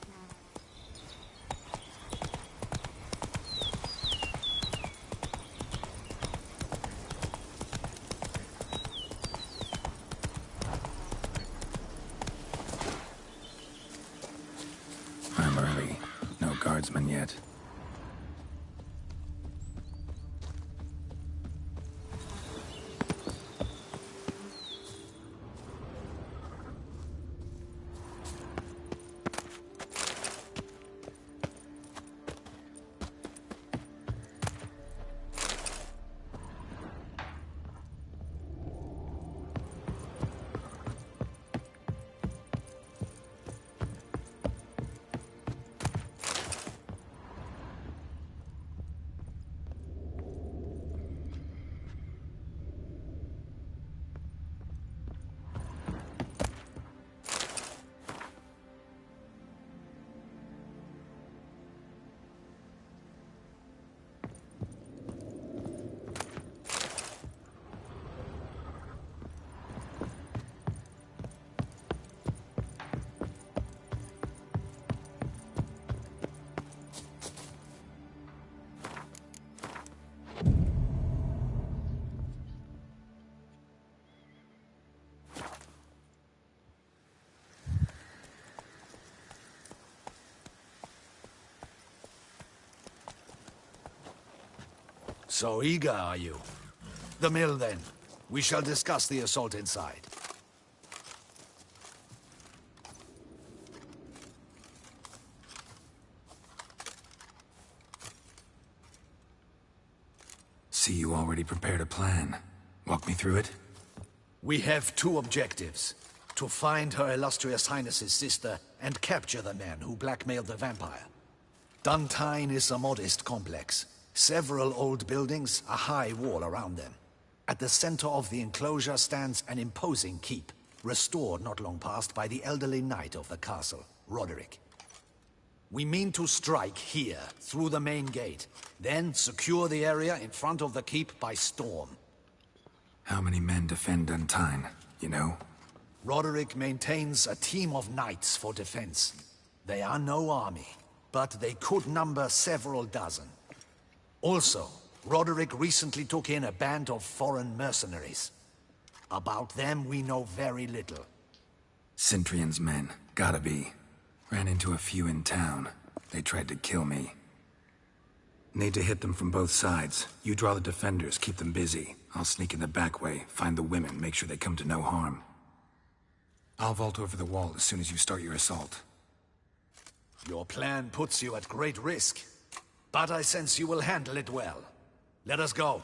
I'm early. No guardsmen yet. So eager, are you? The mill, then. We shall discuss the assault inside. See, you already prepared a plan. Walk me through it. We have two objectives. To find Her Illustrious Highness's sister and capture the men who blackmailed the vampire. Duntine is a modest complex. Several old buildings, a high wall around them. At the center of the enclosure stands an imposing keep, restored not long past by the elderly knight of the castle, Roderick. We mean to strike here, through the main gate. Then secure the area in front of the keep by storm. How many men defend Duntine, you know? Roderick maintains a team of knights for defense. They are no army, but they could number several dozen. Also, Roderick recently took in a band of foreign mercenaries. About them we know very little. Cintrian's men, gotta be. Ran into a few in town. They tried to kill me. Need to hit them from both sides. You draw the defenders, keep them busy. I'll sneak in the back way, find the women, make sure they come to no harm. I'll vault over the wall as soon as you start your assault. Your plan puts you at great risk, but I sense you will handle it well. Let us go.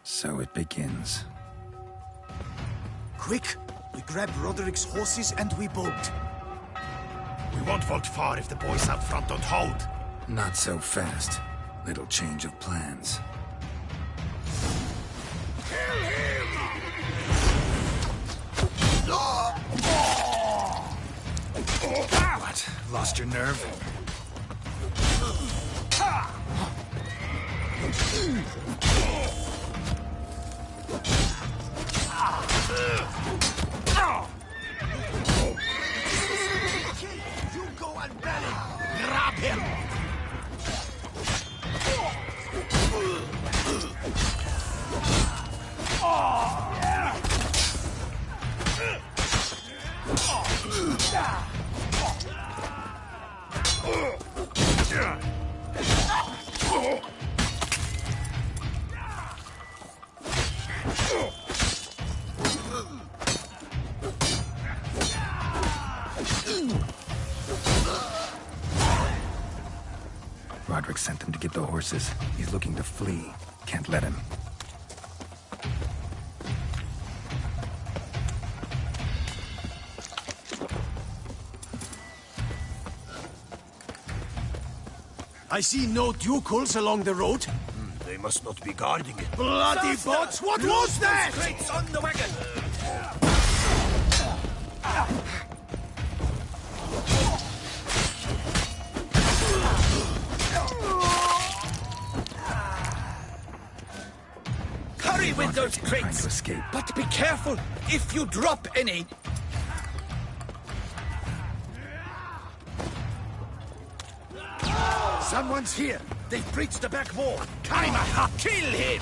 So it begins. Quick! We grab Roderick's horses and we bolt. We won't vault far if the boys out front don't hold. Not so fast. Little change of plans. What? Lost your nerve? You go and rally! Grab him! Roderick sent them to get the horses. He's looking to flee. Can't let him. I see no ducals along the road. They must not be guarding it. Bloody bots! What was that? Crates on the wagon! Hurry with those crates! But be careful if you drop any. Someone's here. They've breached the back wall. Kaima, kill him!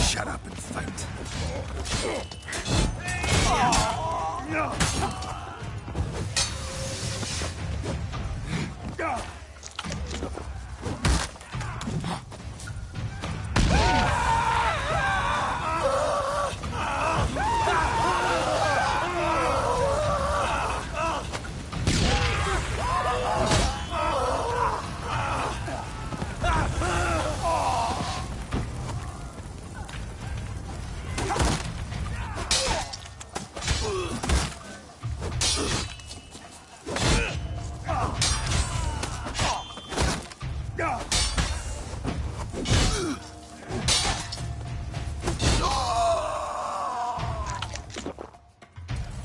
Shut up and fight.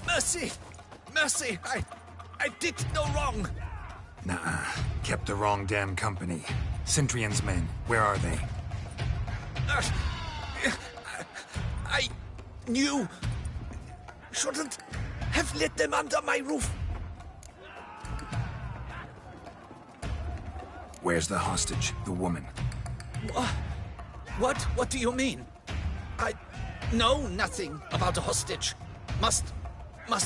Mercy! Mercy! I did no wrong! Nuh-uh. Kept the wrong damn company. Cintrian's men, where are they? I knew... shouldn't have let them under my roof. Where's the hostage, the woman? What do you mean? know nothing about a hostage. Must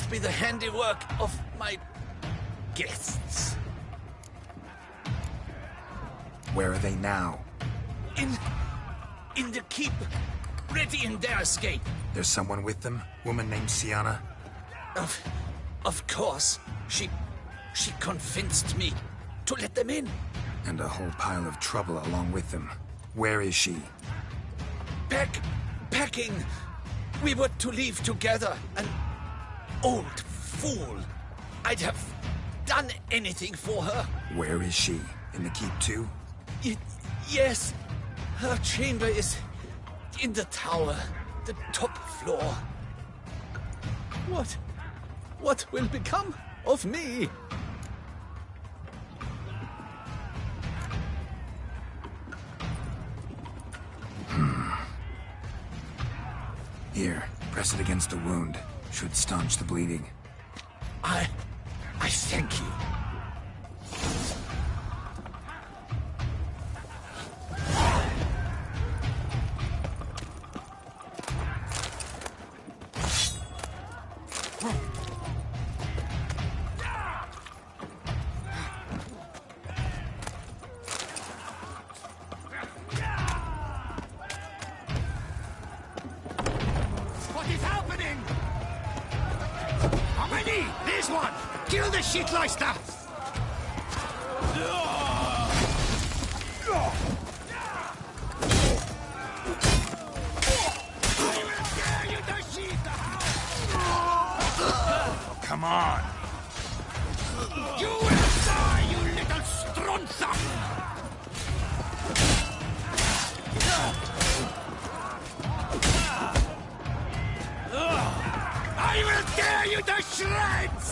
be the handiwork of my guests. Where are they now? In the keep, ready in their escape. There's someone with them? Woman named Sienna? Of course. She convinced me to let them in. And a whole pile of trouble along with them. Where is she? Packing. We were to leave together. An old fool. I'd have done anything for her. Where is she? In the keep too? Yes. Her chamber is in the tower. The top floor. What will become of me? Here, press it against the wound. Should staunch the bleeding. I thank you. What is happening? How many? This one! Kill the shitleister! Come on! You will die, you little stronza! I will tear you to shreds!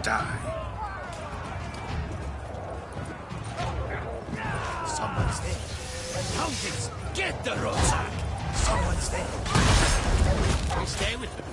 Die. Someone's there. Hounds, get the rucksack! Someone's there. We stay with them.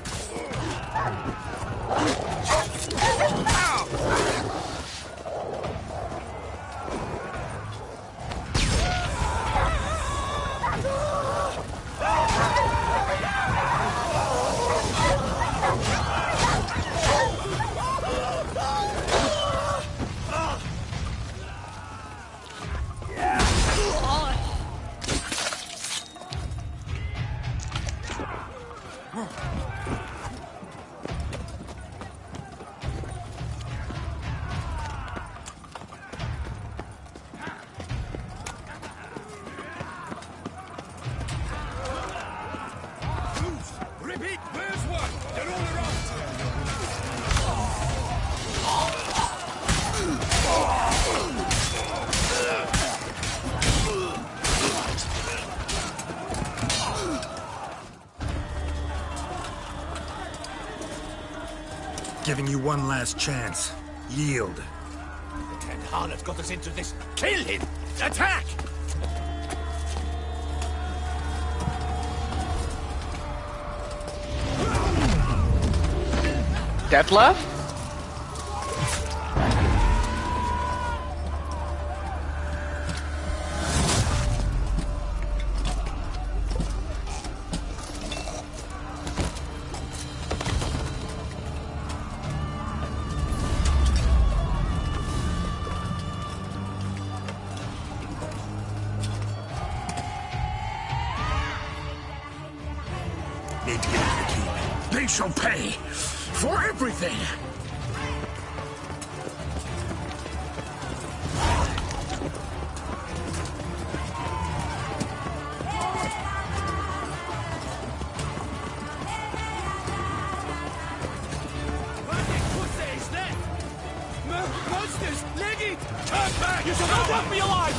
Repeat, where's one? They're all around. Giving you one last chance. Yield. The Ten Harlot got us into this. Kill him! Attack! Detlef? Need to get into the keep. They shall pay for everything. Monsters! Leggy! Turn back! You shall not let me alive!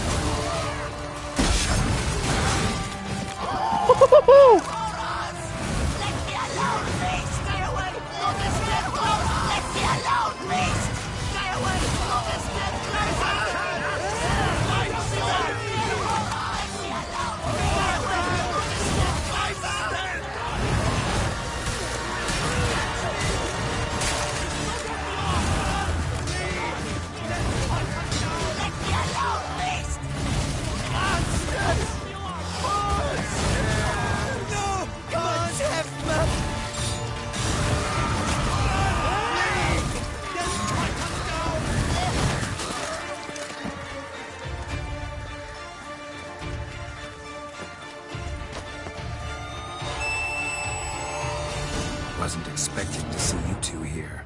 wasn't expecting to see you two here.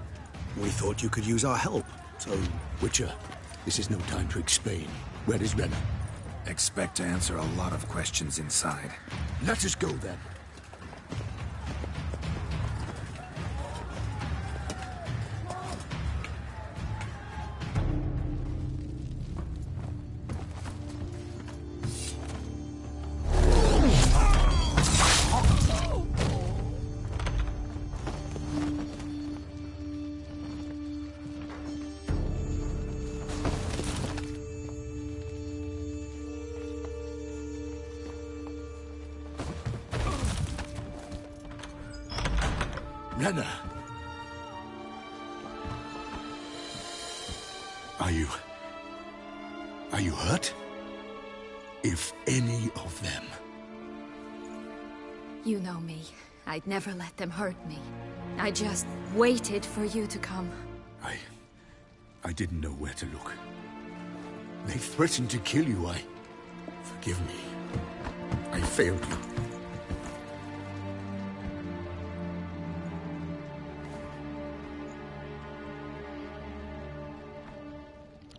We thought you could use our help, so... Witcher, this is no time to explain. Where is Renna? Expect to answer a lot of questions inside. Let us go then. Renna! Are you hurt? If any of them... You know me. I'd never let them hurt me. I just waited for you to come. I didn't know where to look. They threatened to kill you. Forgive me. I failed you.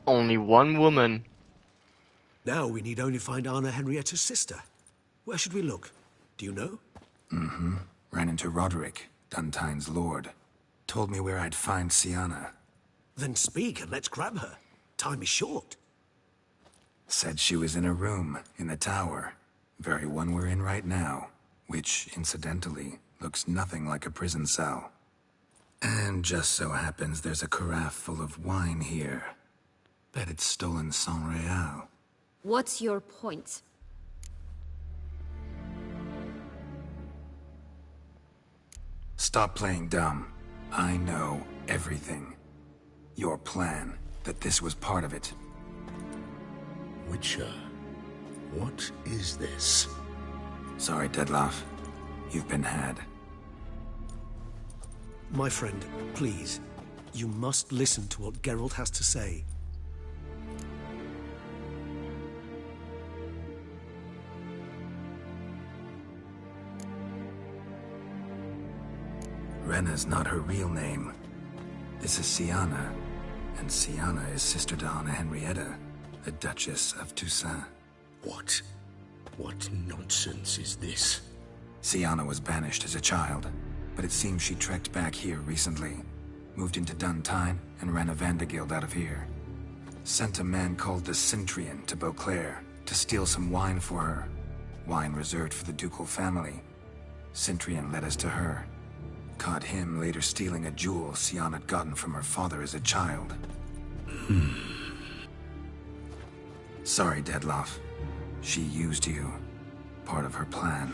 Only one woman. Now we need only find Anna Henrietta's sister. Where should we look? Do you know? Mm-hmm. Ran into Roderick, Duntine's lord. Told me where I'd find Sienna. Then speak and let's grab her. Time is short. Said she was in a room in the tower. Very one we're in right now. Which, incidentally, looks nothing like a prison cell. And just so happens there's a carafe full of wine here. Bet it's stolen San Real. What's your point? Stop playing dumb. I know everything. Your plan, that this was part of it. Witcher, what is this? Sorry, Dettlaff. You've been had. My friend, please. You must listen to what Geralt has to say. Renna's not her real name. This is Sienna, and Sienna is sister to Anna Henrietta, the Duchess of Toussaint. What? What nonsense is this? Sienna was banished as a child, but it seems she trekked back here recently. Moved into Duntine and ran a Vanderguild out of here. Sent a man called the Centurion to Beauclair to steal some wine for her. Wine reserved for the ducal family. Centurion led us to her. Caught him later stealing a jewel Sienna had gotten from her father as a child. Sorry, Dettlaff. She used you. Part of her plan.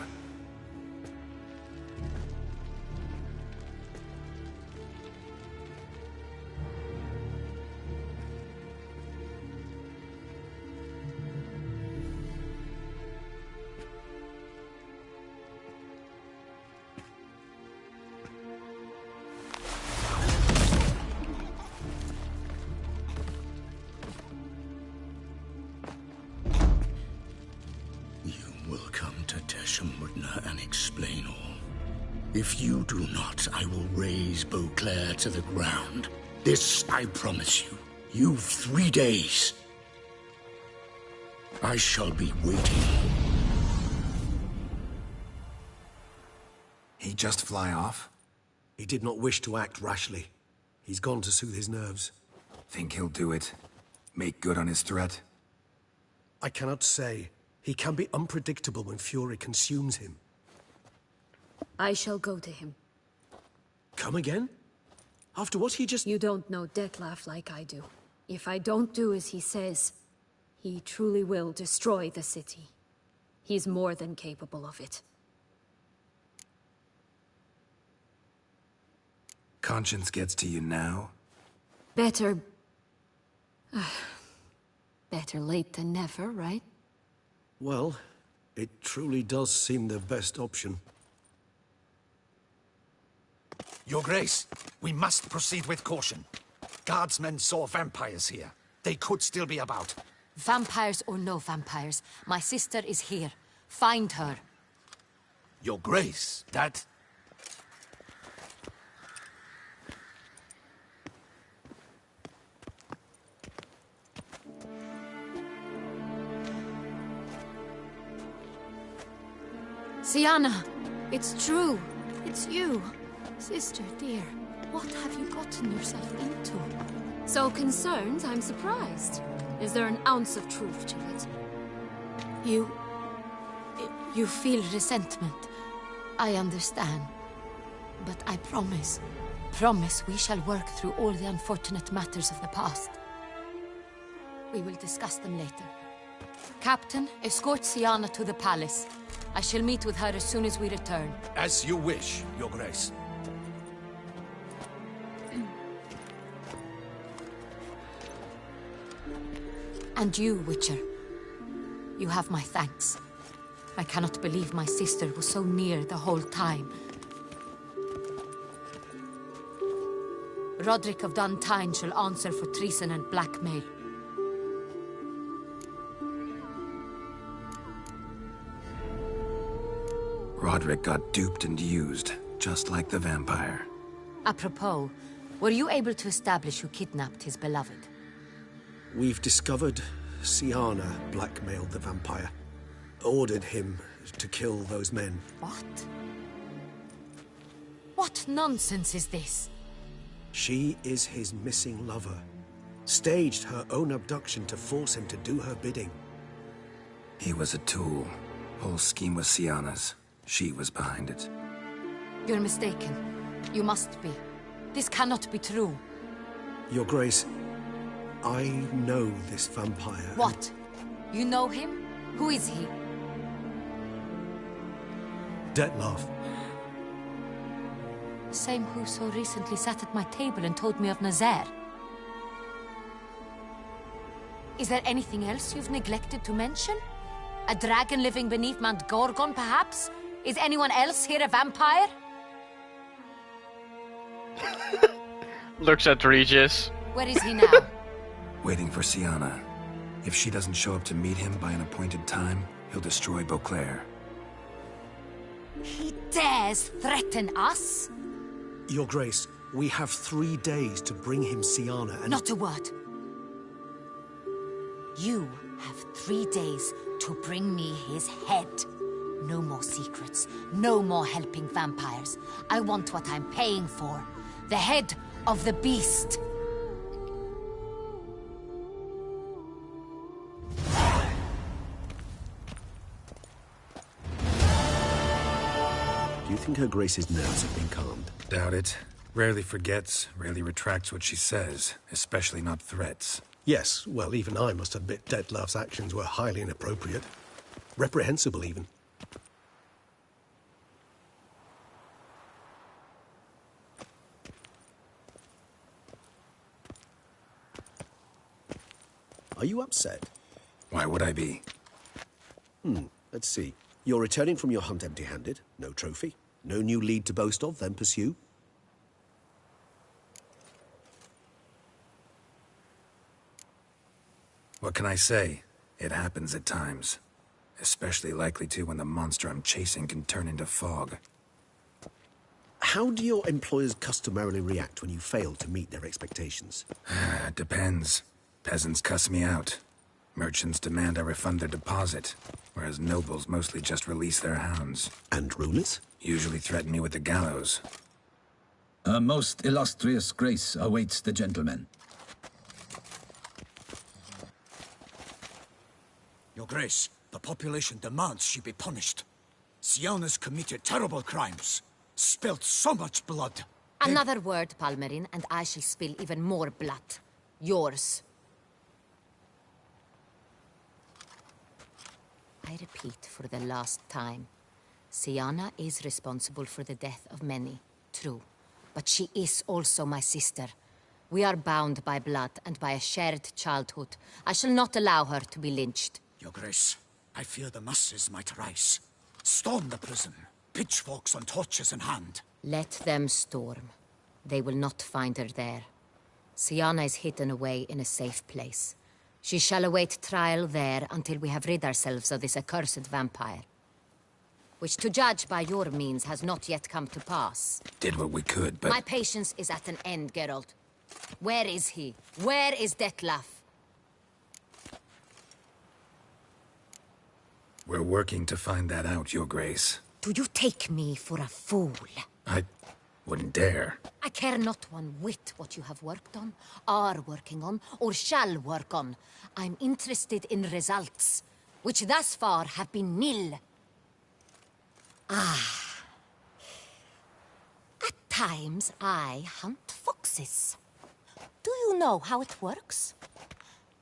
And explain all. If you do not, I will raise Beauclair to the ground. This I promise you. You've 3 days. I shall be waiting. He just fly off? He did not wish to act rashly. He's gone to soothe his nerves. Think he'll do it? Make good on his threat? I cannot say. He can be unpredictable when fury consumes him. I shall go to him. Come again? After what he just... You don't know Dettlaff like I do. If I don't do as he says, he truly will destroy the city. He's more than capable of it. Conscience gets to you now? Better... better late than never, right? Well, it truly does seem the best option. Your Grace, we must proceed with caution. Guardsmen saw vampires here. They could still be about. Vampires or no vampires, my sister is here. Find her. Your Grace, that... Sienna, it's true. It's you. Sister, dear, what have you gotten yourself into? So concerned, I'm surprised. Is there an ounce of truth to it? You feel resentment. I understand. But I promise we shall work through all the unfortunate matters of the past. We will discuss them later. Captain, escort Sienna to the palace. I shall meet with her as soon as we return. As you wish, Your Grace. And you, Witcher. You have my thanks. I cannot believe my sister was so near the whole time. Roderick of Duntine shall answer for treason and blackmail. Roderick got duped and used, just like the vampire. Apropos, were you able to establish who kidnapped his beloved? We've discovered Sienna blackmailed the vampire. Ordered him to kill those men. What? What nonsense is this? She is his missing lover. Staged her own abduction to force him to do her bidding. He was a tool. Whole scheme was Sienna's. She was behind it. You're mistaken. You must be. This cannot be true. Your Grace, I know this vampire. What? You know him? Who is he? Dettlaff. The same who so recently sat at my table and told me of Nazaire. Is there anything else you've neglected to mention? A dragon living beneath Mount Gorgon, perhaps? Is anyone else here a vampire? Looks at Regis. Where is he now? Waiting for Sienna. If she doesn't show up to meet him by an appointed time, he'll destroy Beauclair. He dares threaten us? Your Grace, we have 3 days to bring him Sienna and... Not a word. You have 3 days to bring me his head. No more secrets. No more helping vampires. I want what I'm paying for. The head of the beast. Do you think Her Grace's nerves have been calmed? Doubt it. Rarely forgets, rarely retracts what she says, especially not threats. Yes, well, even I must admit Dettlaff's actions were highly inappropriate. Reprehensible, even. Are you upset? Why would I be? Let's see. You're returning from your hunt empty-handed. No trophy. No new lead to boast of, then pursue. What can I say? It happens at times. Especially likely to when the monster I'm chasing can turn into fog. How do your employers customarily react when you fail to meet their expectations? Depends. Peasants cuss me out. Merchants demand I refund their deposit, whereas nobles mostly just release their hounds. And rulers? Usually threaten me with the gallows. A most illustrious grace awaits the gentleman. Your Grace, the population demands she be punished. Sienna's committed terrible crimes. Spilt so much blood. Another word, Palmerin, and I shall spill even more blood. Yours. I repeat for the last time. Sienna is responsible for the death of many, true. But she is also my sister. We are bound by blood and by a shared childhood. I shall not allow her to be lynched. Your Grace, I fear the masses might rise. Storm the prison, pitchforks and torches in hand. Let them storm. They will not find her there. Sienna is hidden away in a safe place. She shall await trial there until we have rid ourselves of this accursed vampire. Which, to judge by your means, has not yet come to pass. Did what we could, but... My patience is at an end, Geralt. Where is he? Where is Dettlaff? We're working to find that out, Your Grace. Do you take me for a fool? I wouldn't dare. I care not one whit what you have worked on, are working on, or shall work on. I'm interested in results, which thus far have been nil. At times, I hunt foxes. Do you know how it works?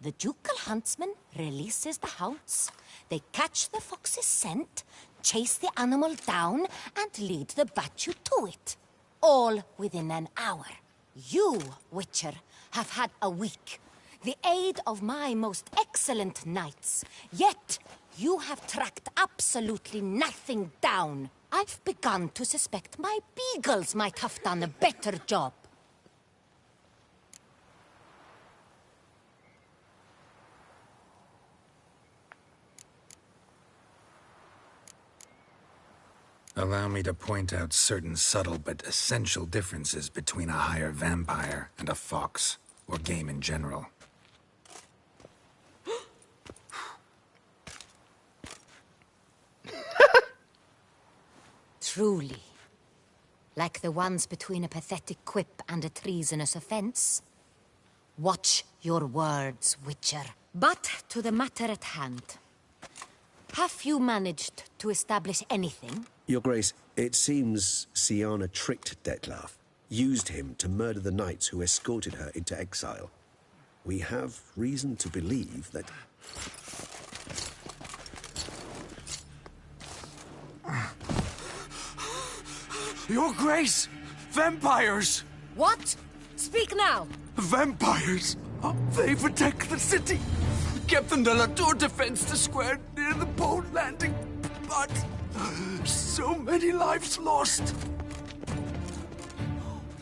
The ducal huntsman releases the hounds. They catch the fox's scent, chase the animal down, and lead the battue to it. All within an hour. You, Witcher, have had a week. The aid of my most excellent knights. Yet, you have tracked absolutely nothing down. I've begun to suspect my beagles might have done a better job. Allow me to point out certain subtle but essential differences between a higher vampire and a fox, or game in general. Truly. Like the ones between a pathetic quip and a treasonous offense. Watch your words, Witcher. But to the matter at hand. Have you managed to establish anything? Your Grace, it seems Siana tricked Detlaf, used him to murder the knights who escorted her into exile. We have reason to believe that... Your Grace! Vampires! What? Speak now! Vampires! They protect the city! Captain de la Tour defends the square near the boat landing, but... so many lives lost!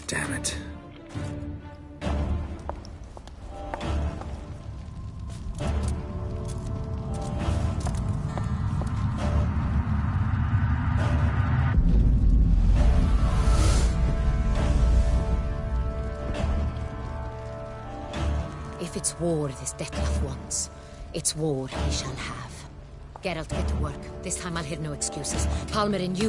Damn it. If it's war this Detlaf wants, it's war he shall have. Geralt, get to work. This time I'll hear no excuses. Palmer and you...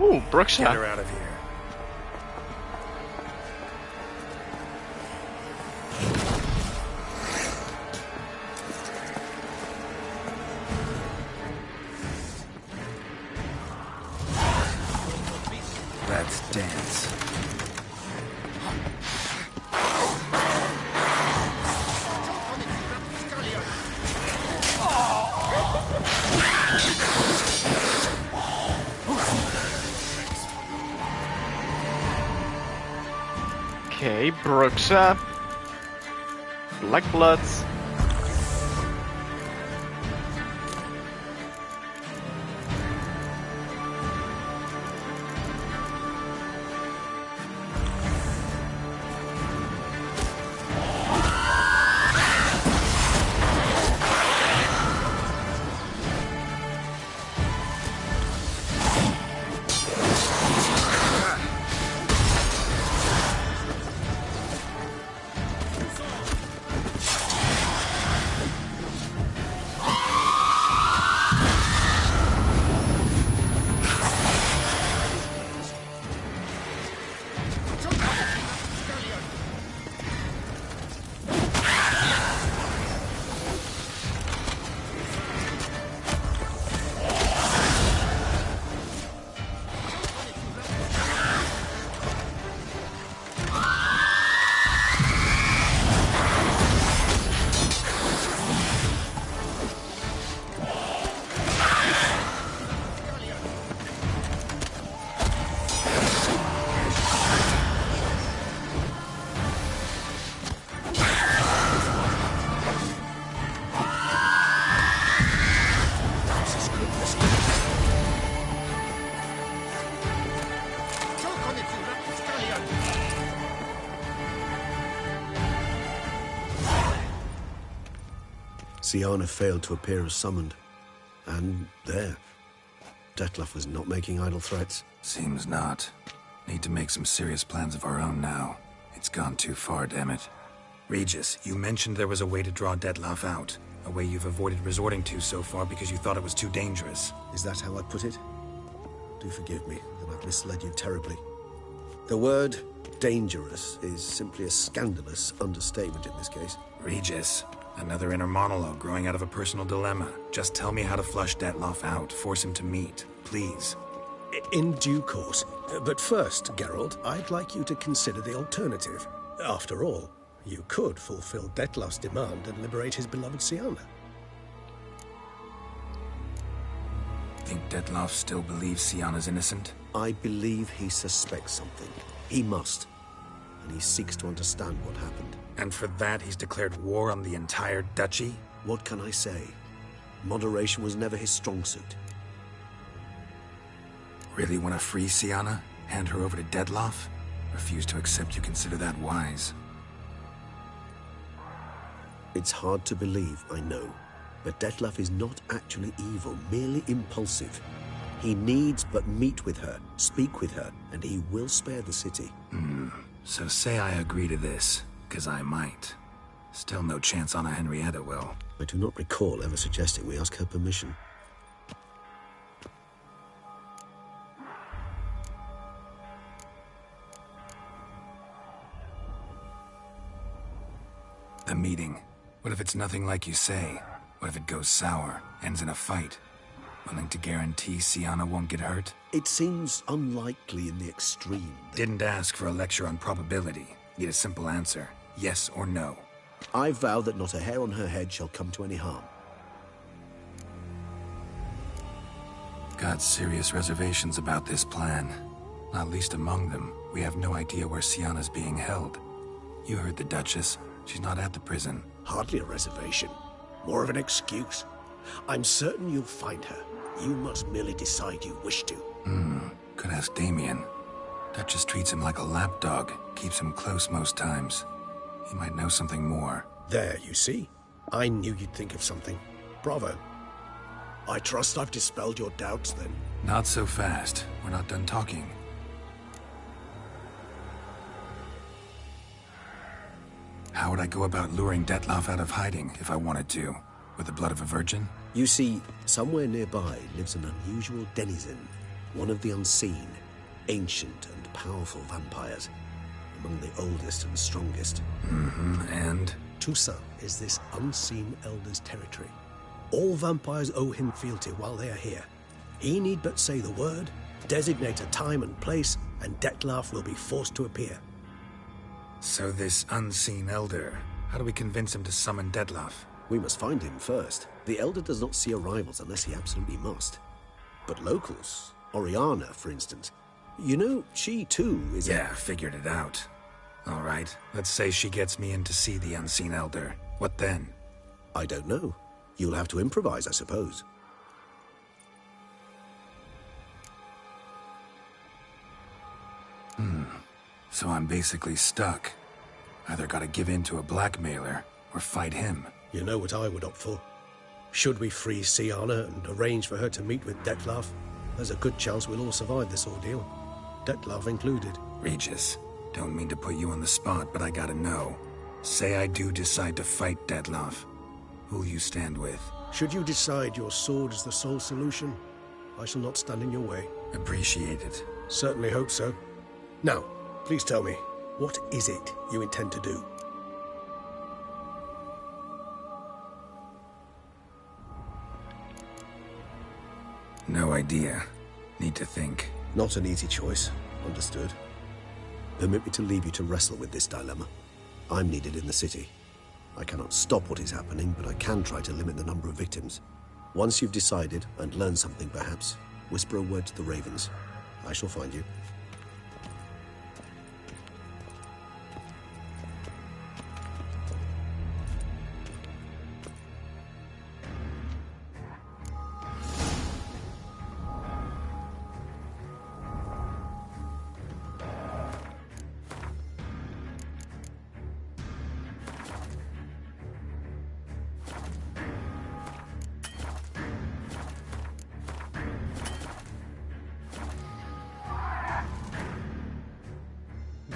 Ooh, Brooks. Get her out of here. Let's dance. Okay, Brooks. Black Bloods. Siana failed to appear as summoned. And there. Detlaf was not making idle threats. Seems not. Need to make some serious plans of our own now. It's gone too far, damn it. Regis, you mentioned there was a way to draw Dettlaff out. A way you've avoided resorting to so far because you thought it was too dangerous. Is that how I put it? Do forgive me that I've misled you terribly. The word dangerous is simply a scandalous understatement in this case. Regis, another inner monologue growing out of a personal dilemma. Just tell me how to flush Dettlaff out, force him to meet, please. In due course. But first, Geralt, I'd like you to consider the alternative. After all, you could fulfill Dettlaff's demand and liberate his beloved Siana. Think Dettlaff still believes Siana's innocent? I believe he suspects something. He must. And he seeks to understand what happened. And for that, he's declared war on the entire duchy? What can I say? Moderation was never his strong suit. Really want to free Siana? Hand her over to Dettlaff? Refuse to accept you consider that wise. It's hard to believe, I know. But Dettlaff is not actually evil, merely impulsive. He needs but meet with her, speak with her, and he will spare the city. So say I agree to this, 'cause I might. Still no chance Anna Henrietta will. I do not recall ever suggesting we ask her permission. The meeting. What if it's nothing like you say? What if it goes sour, ends in a fight? Willing to guarantee Siana won't get hurt? It seems unlikely in the extreme. Didn't ask for a lecture on probability. Need a simple answer. Yes or no. I vow that not a hair on her head shall come to any harm. Got serious reservations about this plan. Not least among them, we have no idea where Siana's being held. You heard the Duchess. She's not at the prison. Hardly a reservation. More of an excuse. I'm certain you'll find her. You must merely decide you wish to. Could ask Damien. Duchess treats him like a lapdog. Keeps him close most times. He might know something more. There, you see? I knew you'd think of something. Bravo. I trust I've dispelled your doubts, then. Not so fast. We're not done talking. How would I go about luring Dettlaff out of hiding if I wanted to? With the blood of a virgin? You see, somewhere nearby lives an unusual denizen. One of the unseen, ancient and powerful vampires. Among the oldest and strongest. And? Toussaint is this unseen elder's territory. All vampires owe him fealty while they are here. He need but say the word, designate a time and place, and Dettlaff will be forced to appear. So this unseen elder, how do we convince him to summon Dettlaff? We must find him first. The elder does not see arrivals unless he absolutely must. But locals, Oriana, for instance, you know, she too is Yeah, figured it out. All right, let's say she gets me in to see the unseen elder. What then? I don't know. You'll have to improvise, I suppose. So I'm basically stuck. Either gotta give in to a blackmailer, or fight him. You know what I would opt for. Should we free Siana and arrange for her to meet with Dettlaff, there's a good chance we'll all survive this ordeal. Dettlaff included. Regis, don't mean to put you on the spot, but I gotta know. Say I do decide to fight Dettlaff. Who'll you stand with? Should you decide your sword is the sole solution, I shall not stand in your way. Appreciate it. Certainly hope so. Now, please tell me, what is it you intend to do? No idea. Need to think. Not an easy choice. Understood. Permit me to leave you to wrestle with this dilemma. I'm needed in the city. I cannot stop what is happening, but I can try to limit the number of victims. Once you've decided, and learned something perhaps, whisper a word to the ravens. I shall find you.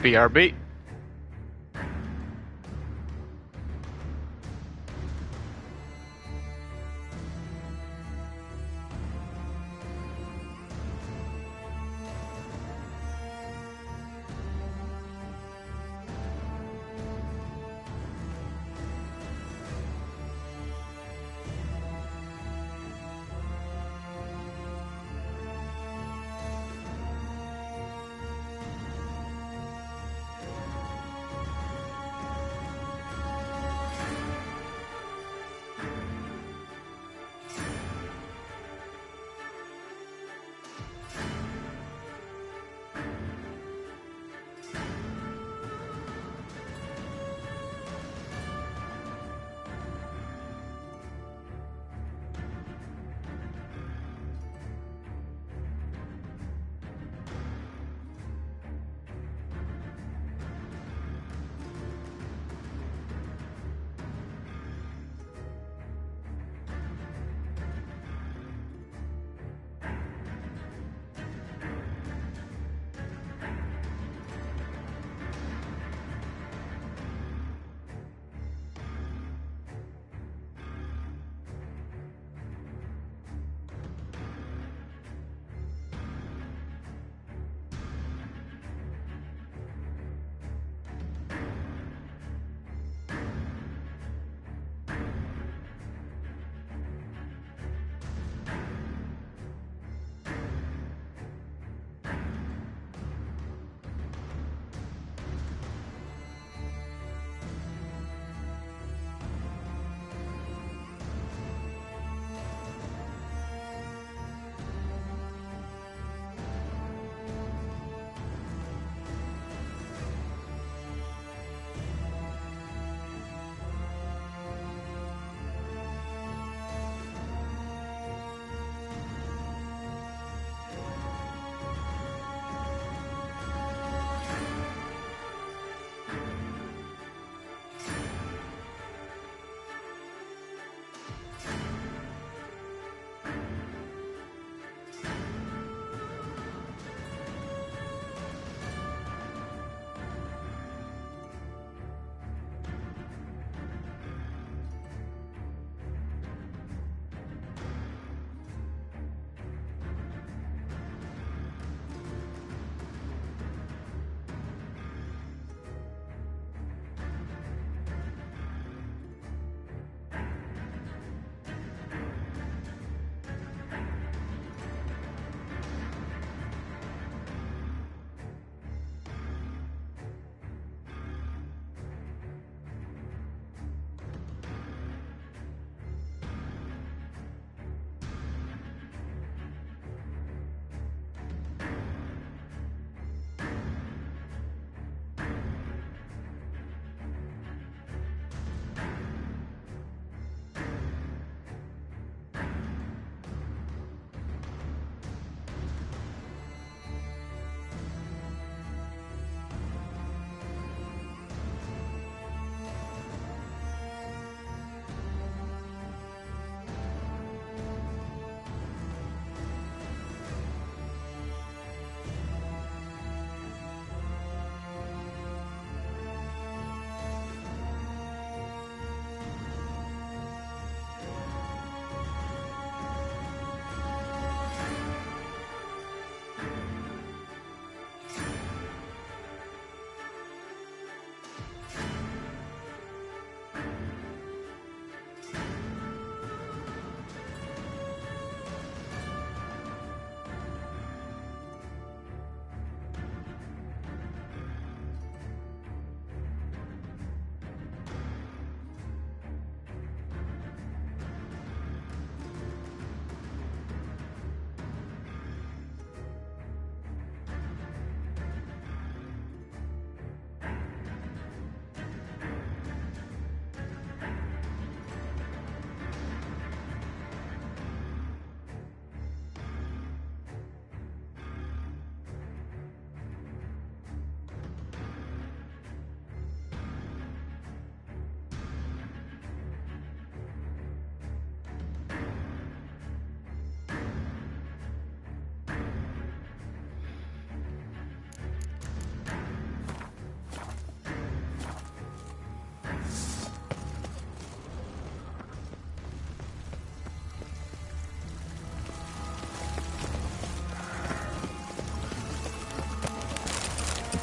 BRB.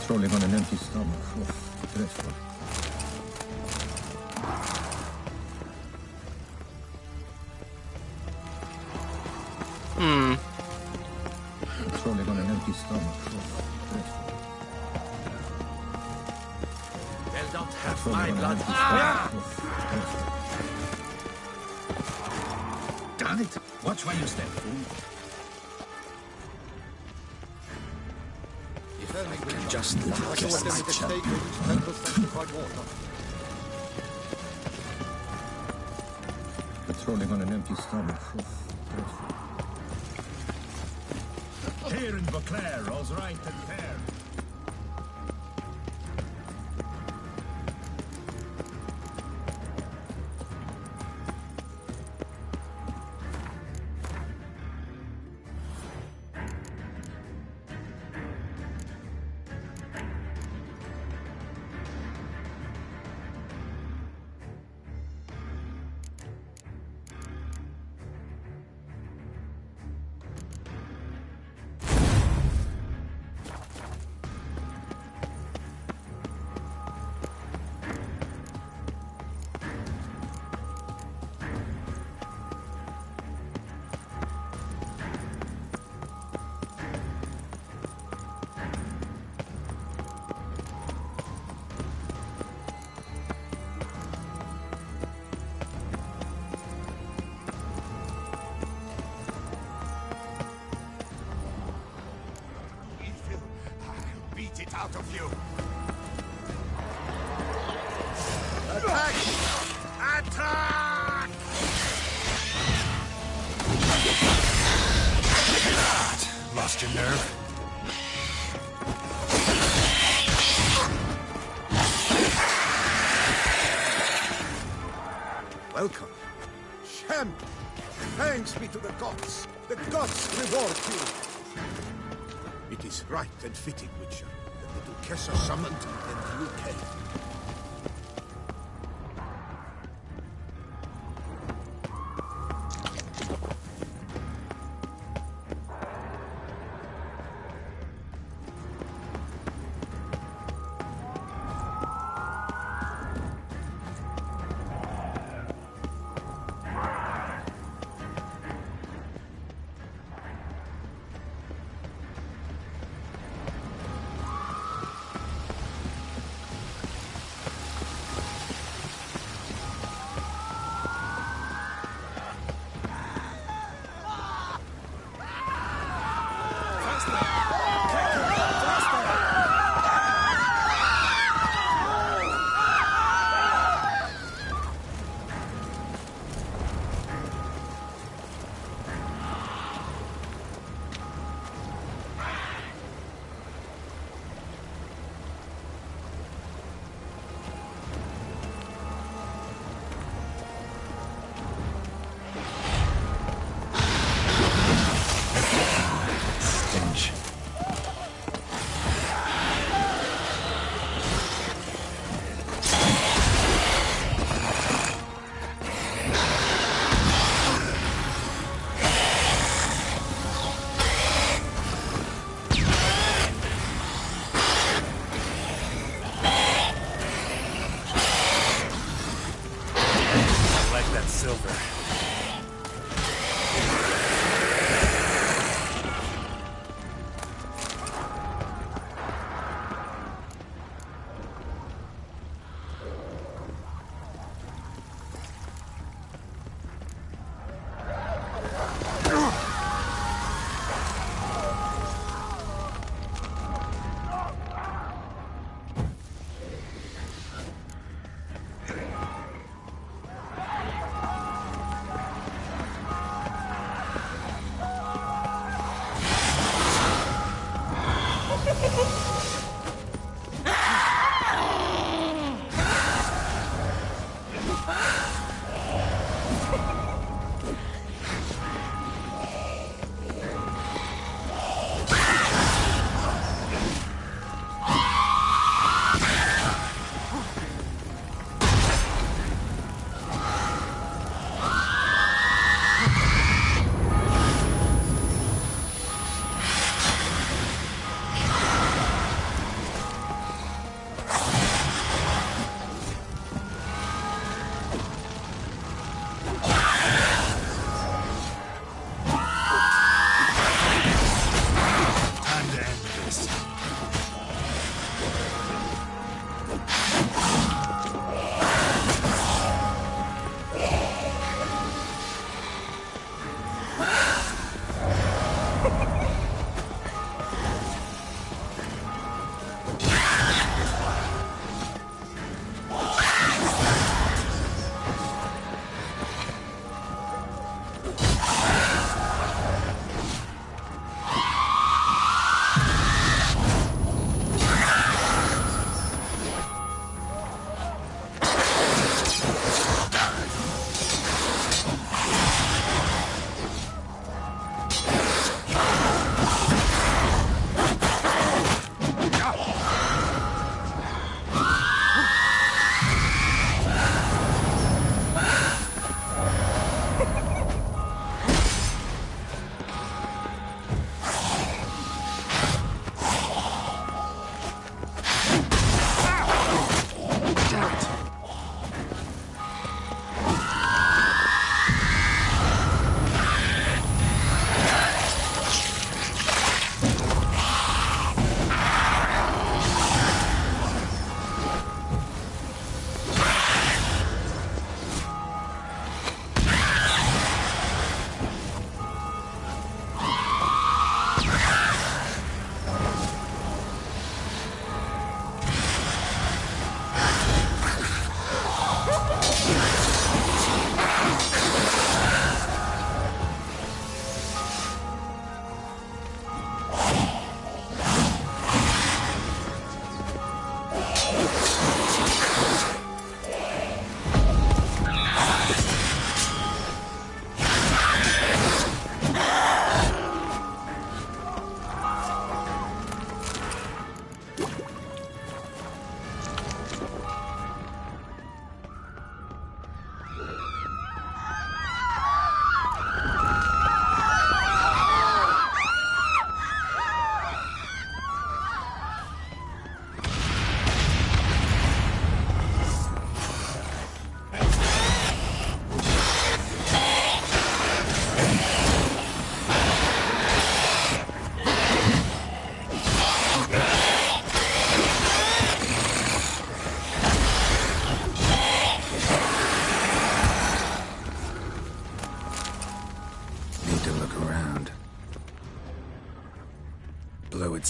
Patrolling on an empty stomach. Oh, dreadful. Patrolling on an empty stomach. Oh, dreadful. They'll not have Patrolling my on an blood. empty Ah! stomach. Oh, dreadful. Damn it! Watch where you step, fool. If only we could just guess my chap. Patrolling on an empty stomach. Oh, dreadful. Here in Beauclair, all's right and fair. Out of you! Attack! Attack! God, lost your nerve? Welcome. Champ! Thanks be to the gods. The gods reward you. It is right and fitting, Witcher, that the Duchessa summoned and you came. Silver.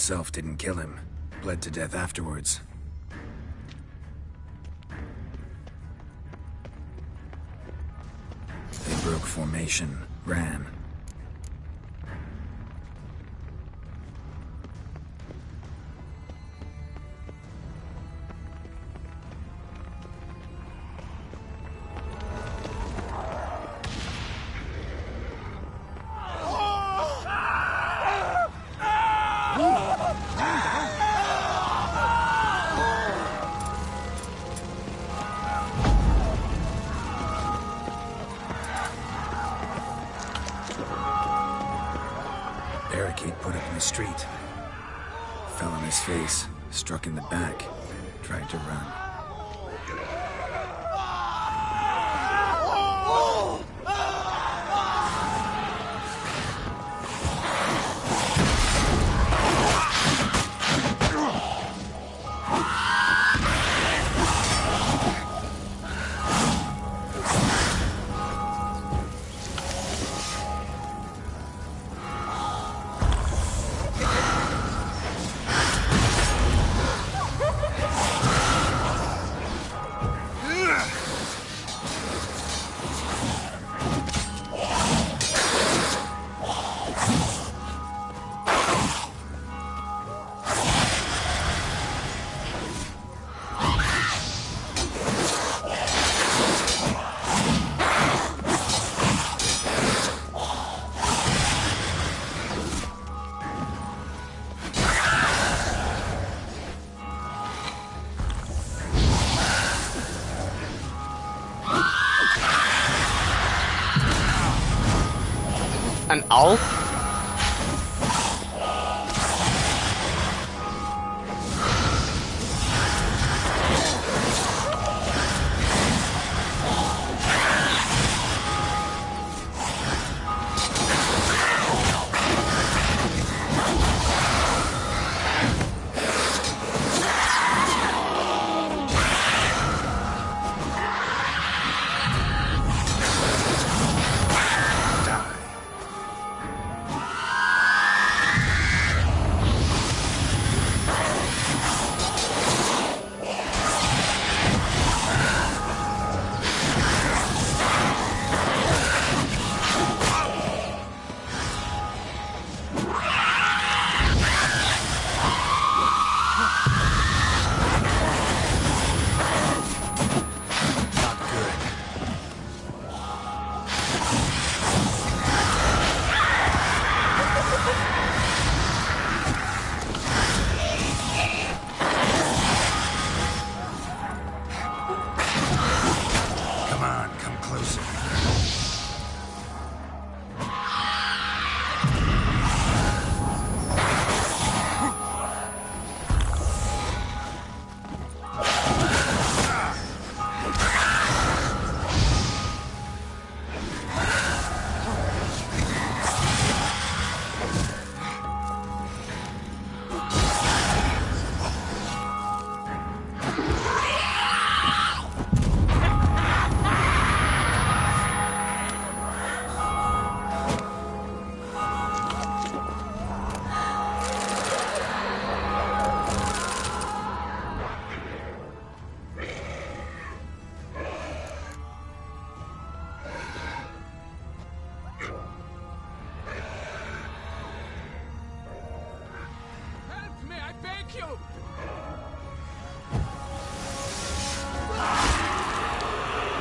itself didn't kill him. Bled to death afterwards. They broke formation, ran. Barricade put up in the street. Fell on his face, struck in the back, tried to run. An owl?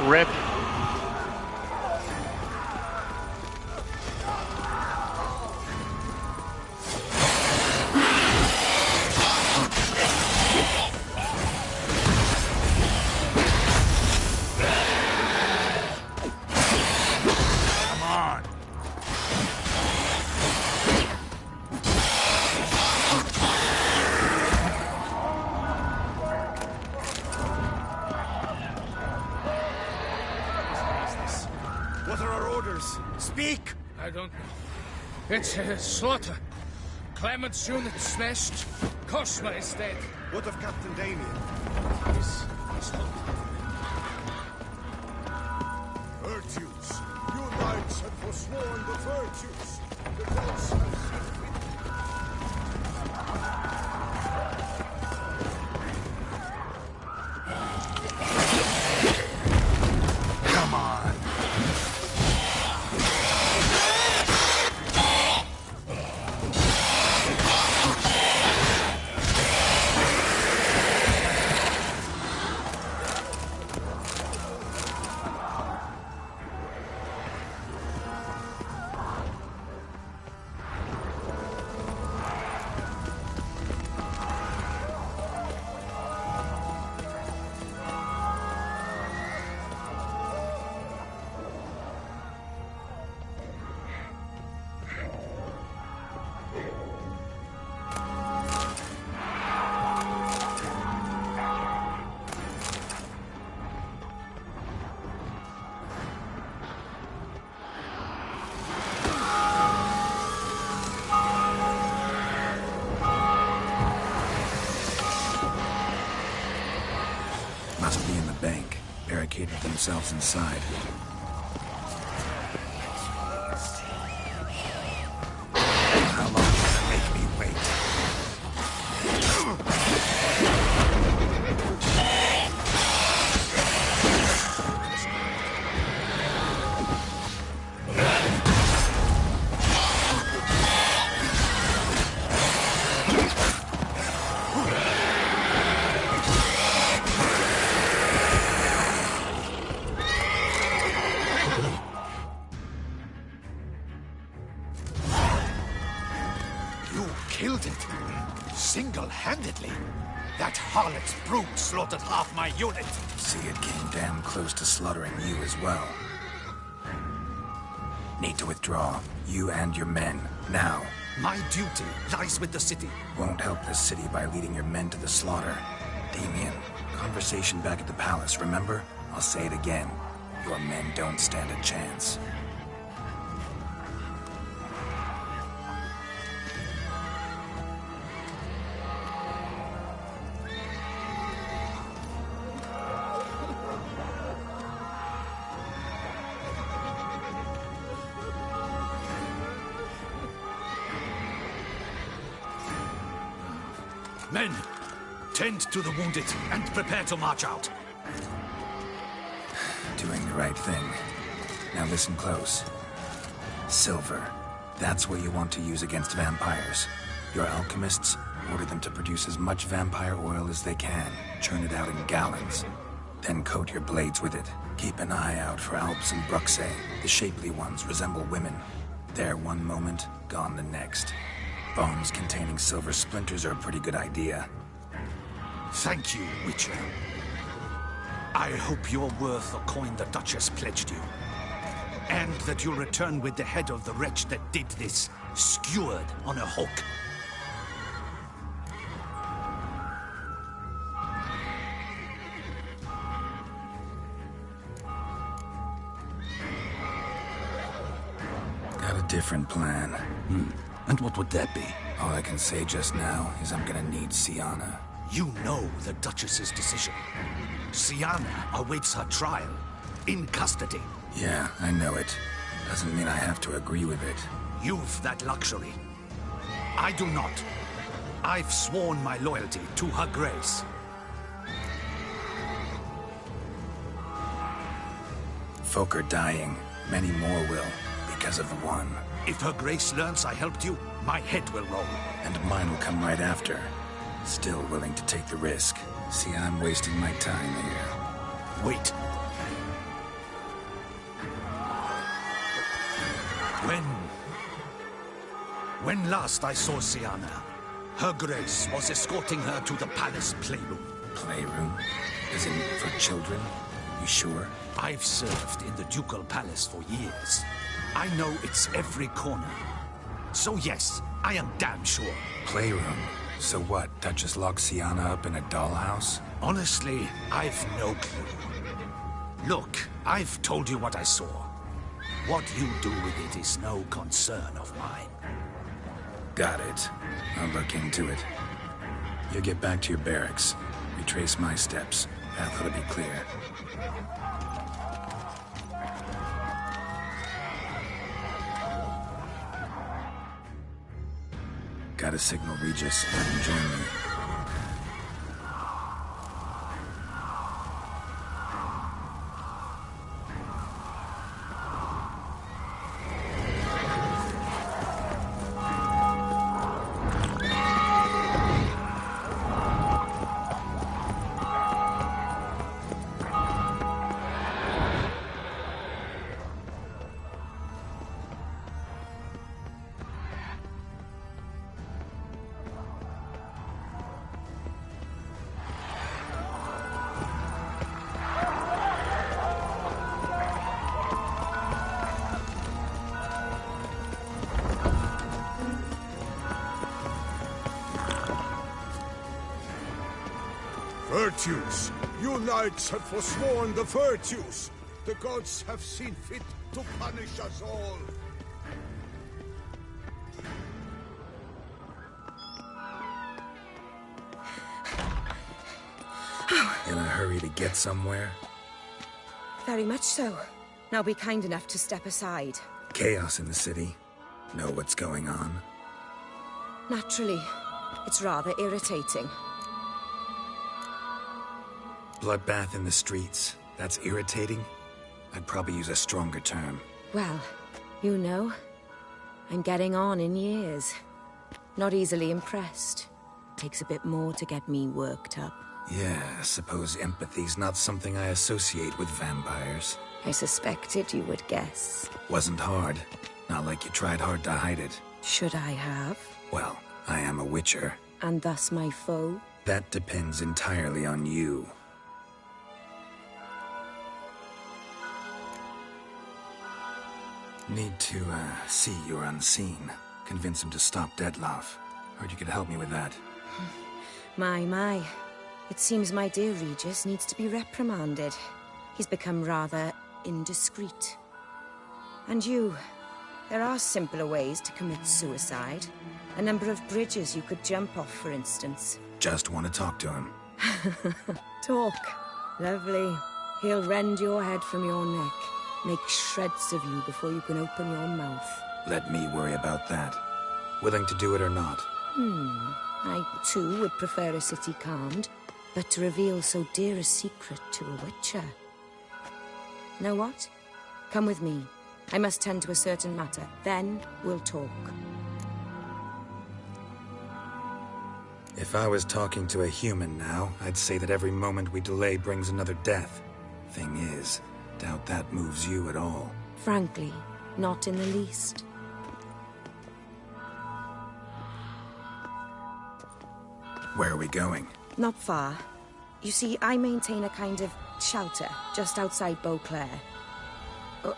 Rip. Come on. What are our orders? Speak! I don't know. It's slaughter. Clement's unit smashed. Cosma is dead. What of Captain Damien? He's home. Virtues. You knights have forsworn the virtues. The gods have barricaded themselves inside. How long will it make me wait? Killed it. Single-handedly. That harlot's brood slaughtered half my unit. See, it came damn close to slaughtering you as well. Need to withdraw. You and your men. Now. My duty lies with the city. Won't help the city by leading your men to the slaughter. Damien, conversation back at the palace, remember? I'll say it again. Your men don't stand a chance. Men, tend to the wounded and prepare to march out. Doing the right thing. Now listen close. Silver. That's what you want to use against vampires. Your alchemists, order them to produce as much vampire oil as they can. Churn it out in gallons. Then coat your blades with it. Keep an eye out for Alps and Bruxae. The shapely ones resemble women. There one moment, gone the next. Bombs containing silver splinters are a pretty good idea. Thank you, Witcher. I hope you're worth the coin the Duchess pledged you. And that you'll return with the head of the wretch that did this, skewered on a hook. Got a different plan. And what would that be? All I can say just now is I'm gonna need Sienna. You know the Duchess's decision. Sienna awaits her trial. In custody. Yeah, I know it. Doesn't mean I have to agree with it. You've that luxury. I do not. I've sworn my loyalty to her grace. Folk are dying. Many more will, because of the one. If her grace learns I helped you, my head will roll. And mine will come right after. Still willing to take the risk. See, I'm wasting my time here. Wait. When last I saw Sienna, her grace was escorting her to the palace playroom. Playroom? As in for children? You sure? I've served in the ducal palace for years. I know its every corner. So yes, I am damn sure. Playroom? So what, Duchess locked Sienna up in a dollhouse? Honestly, I've no clue. Look, I've told you what I saw. What you do with it is no concern of mine. Got it. I'll look into it. You get back to your barracks. Retrace my steps. Path ought to be clear. Gotta signal Regis. Let him join me. Virtues! You knights have forsworn the virtues! The gods have seen fit to punish us all! In a hurry to get somewhere? Very much so. Now be kind enough to step aside. Chaos in the city. Know what's going on? Naturally. It's rather irritating. Bloodbath in the streets. That's irritating? I'd probably use a stronger term. Well, you know, I'm getting on in years. Not easily impressed. Takes a bit more to get me worked up. Yeah, I suppose empathy's not something I associate with vampires. I suspected you would guess. Wasn't hard. Not like you tried hard to hide it. Should I have? Well, I am a witcher. And thus my foe? That depends entirely on you. Need to, see you're unseen. Convince him to stop Detloff. Heard you could help me with that. My. It seems my dear Regis needs to be reprimanded. He's become rather indiscreet. And you, there are simpler ways to commit suicide. A number of bridges you could jump off, for instance. Just want to talk to him. Talk. Lovely. He'll rend your head from your neck. Make shreds of you before you can open your mouth. Let me worry about that. Willing to do it or not? I, too, would prefer a city calmed, but to reveal so dear a secret to a witcher. Know what? Come with me. I must tend to a certain matter. Then we'll talk. If I was talking to a human now, I'd say that every moment we delay brings another death. Thing is, doubt that moves you at all. Frankly, not in the least. Where are we going? Not far. You see, I maintain a kind of shelter just outside Beauclair.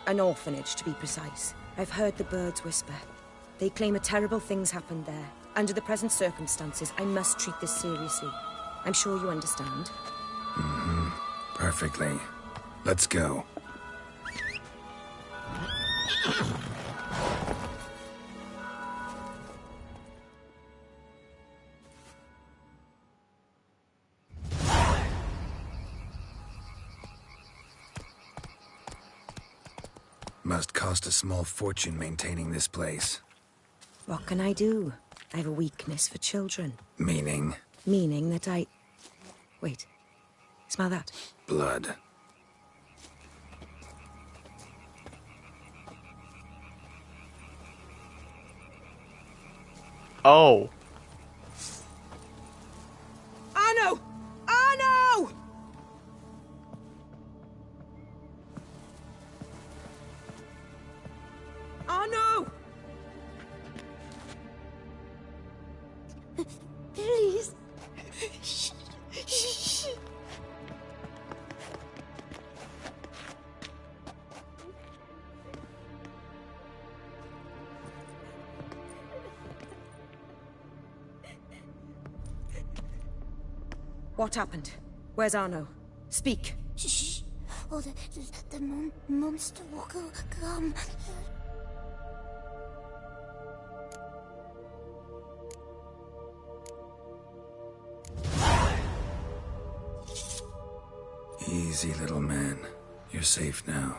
An orphanage, to be precise. I've heard the birds whisper. They claim a terrible thing's happened there. Under the present circumstances, I must treat this seriously. I'm sure you understand. Perfectly. Let's go. Must cost a small fortune maintaining this place. What can I do? I have a weakness for children. Meaning? Meaning that I... Wait. Smell that? Blood. Oh. Arno! Arno! Arno! Please. Shh. What happened? Where's Arno? Speak. Shh. Oh, the monster will come. Easy, little man. You're safe now.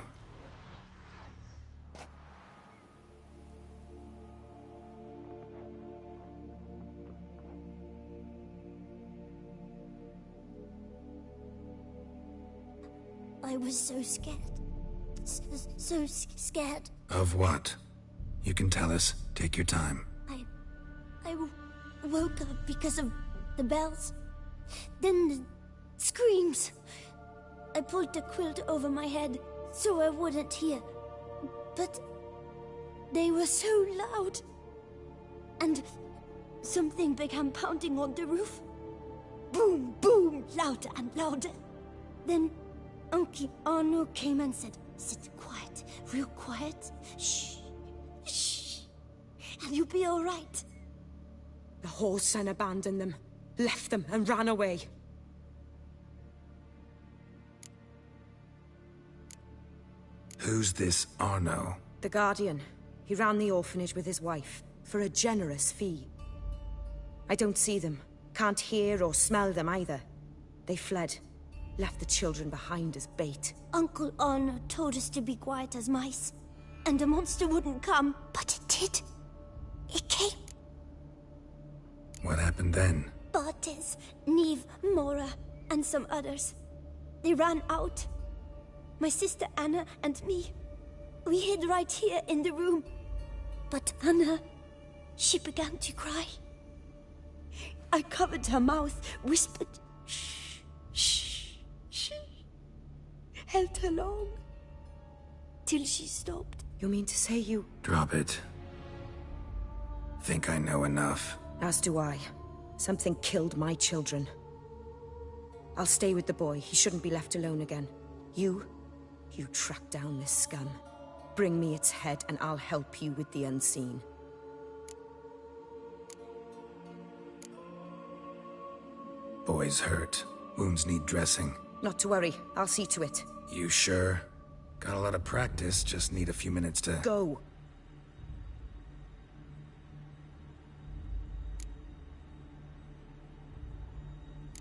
I was so scared. So scared. Of what? You can tell us. Take your time. I woke up because of the bells. Then the screams. I pulled the quilt over my head so I wouldn't hear. But they were so loud. And something began pounding on the roof. Boom, boom, louder and louder. Then Uncle Arno came and said, "Sit quiet, real quiet. Shh, shh, and you'll be all right." The whole son abandoned them, left them and ran away. Who's this Arno? The Guardian. He ran the orphanage with his wife, for a generous fee. I don't see them, can't hear or smell them either. They fled. Left the children behind as bait. Uncle Honor told us to be quiet as mice. And the monster wouldn't come, but it did. It came. What happened then? Bartes, Neve, Mora, and some others. They ran out. My sister Anna and me, we hid right here in the room. But Anna, she began to cry. I covered her mouth, whispered, shh, shh, shh. Held her long, till she stopped. You mean to say you... Drop it. Think I know enough. As do I. Something killed my children. I'll stay with the boy. He shouldn't be left alone again. You track down this scum. Bring me its head and I'll help you with the unseen. Boy's hurt. Wounds need dressing. Not to worry. I'll see to it. You sure? Got a lot of practice, just need a few minutes to... Go!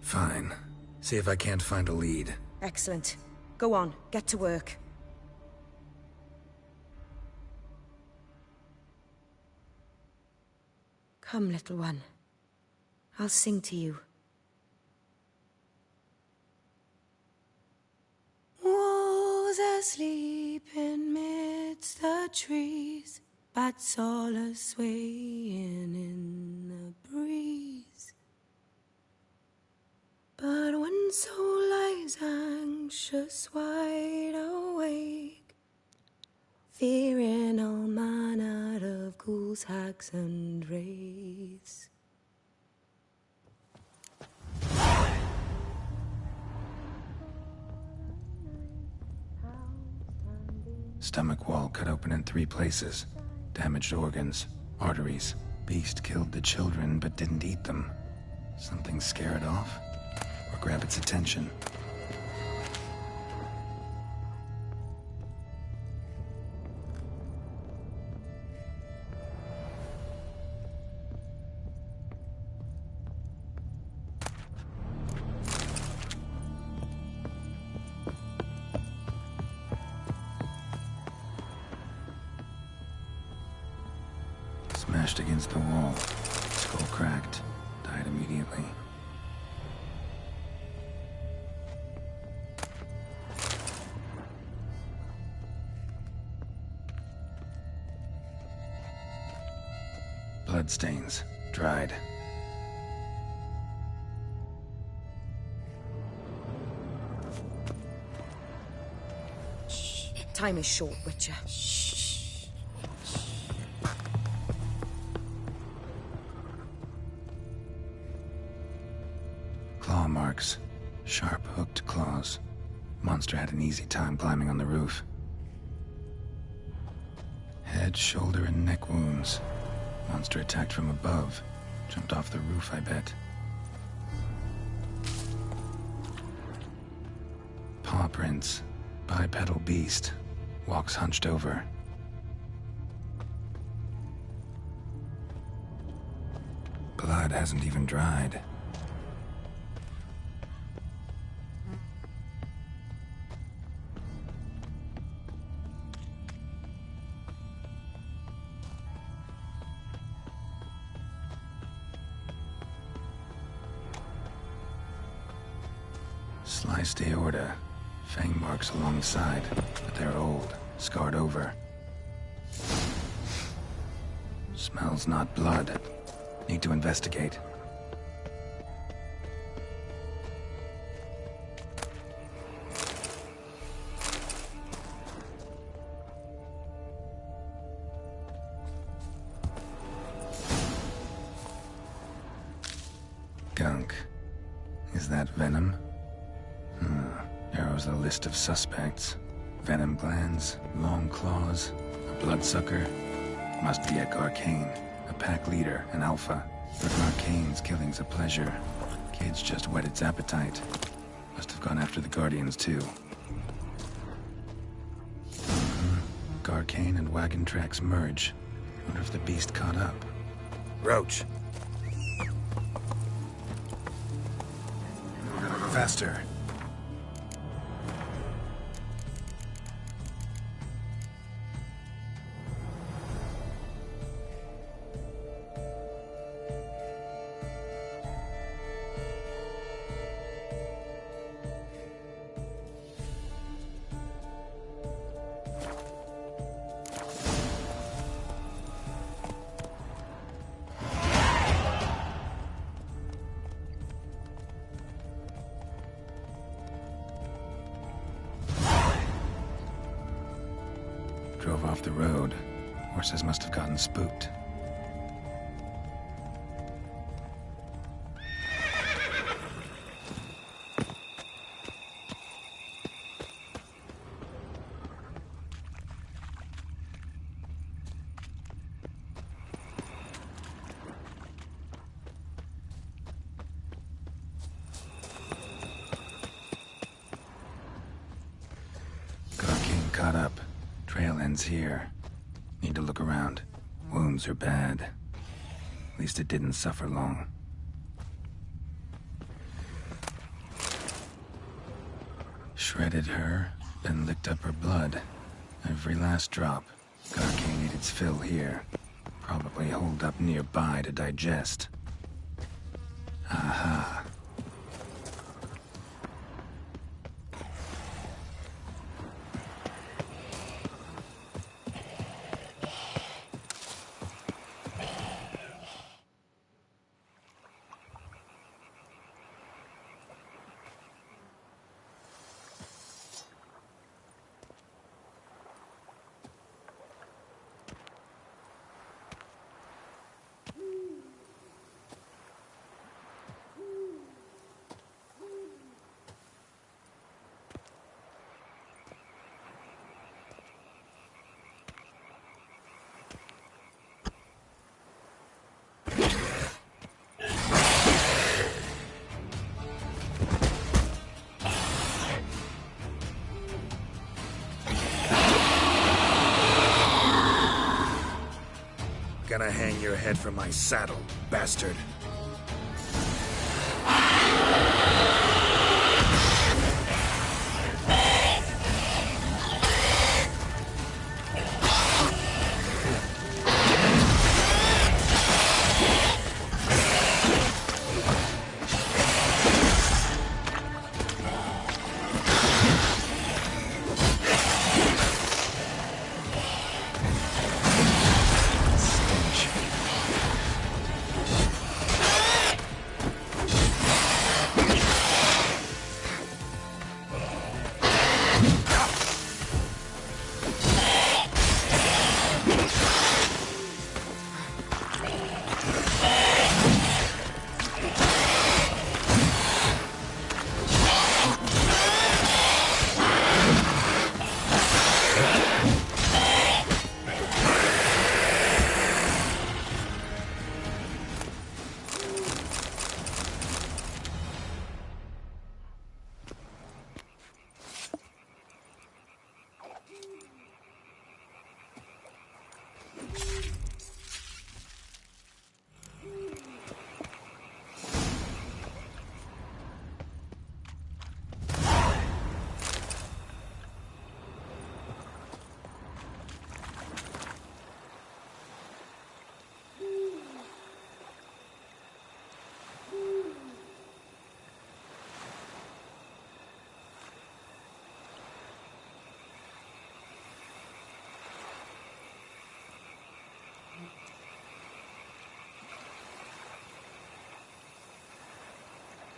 Fine. See if I can't find a lead. Excellent. Go on, get to work. Come, little one. I'll sing to you. Wolves asleep in midst the trees, bats all a-swaying in the breeze. But one soul lies anxious, wide awake, fearing all manner of ghouls, hags, and wraiths. Stomach wall cut open in 3 places. Damaged organs, arteries. Beast killed the children but didn't eat them. Something scare it off? Or grab its attention? Smashed against the wall. Skull cracked. Died immediately. Bloodstains. Dried. Shh. Time is short, Witcher. Claw marks. Sharp, hooked claws. Monster had an easy time climbing on the roof. Head, shoulder, and neck wounds. Monster attacked from above. Jumped off the roof, I bet. Paw prints. Bipedal beast. Walks hunched over. Blood hasn't even dried. Sliced aorta. Fang marks alongside, but they're old, scarred over. Smells not blood. Need to investigate. Gunk. Is that venom? Narrows the list of suspects. Venom glands, long claws, a bloodsucker. Must be Ek Arcane, a pack leader, an alpha. But Arcane's killing's a pleasure. Kid's just whet its appetite. Must have gone after the Guardians too. Garcane and wagon tracks merge. Wonder if the beast caught up. Roach. Faster. Drove off the road. Horses must have gotten spooked. Caught up. Trail ends here. Need to look around. Wounds are bad. At least it didn't suffer long. Shredded her, then licked up her blood. Every last drop. Garke needed its fill here. Probably holed up nearby to digest. Aha. Gonna hang your head from my saddle, bastard.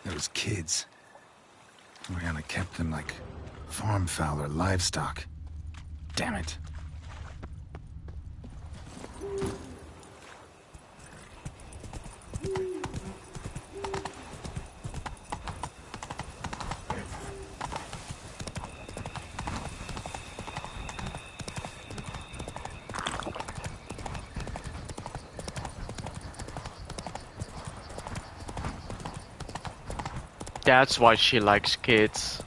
Those kids. Oriana kept them like farm fowl or livestock. Damn it. That's why she likes kids.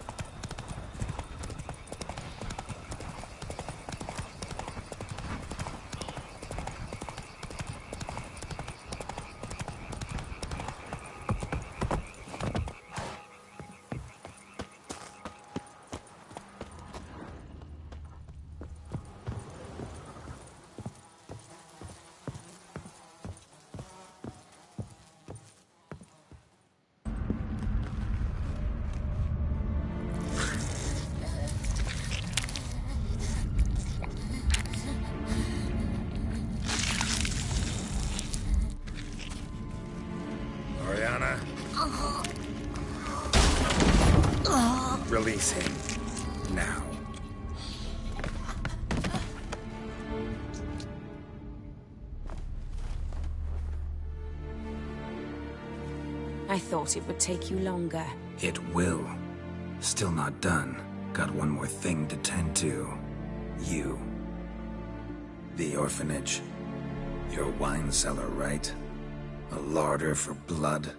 Oriana? Release him. Now. thought it would take you longer. It will. Still not done. Got one more thing to tend to. You. The orphanage. Your wine cellar, right? A larder for blood.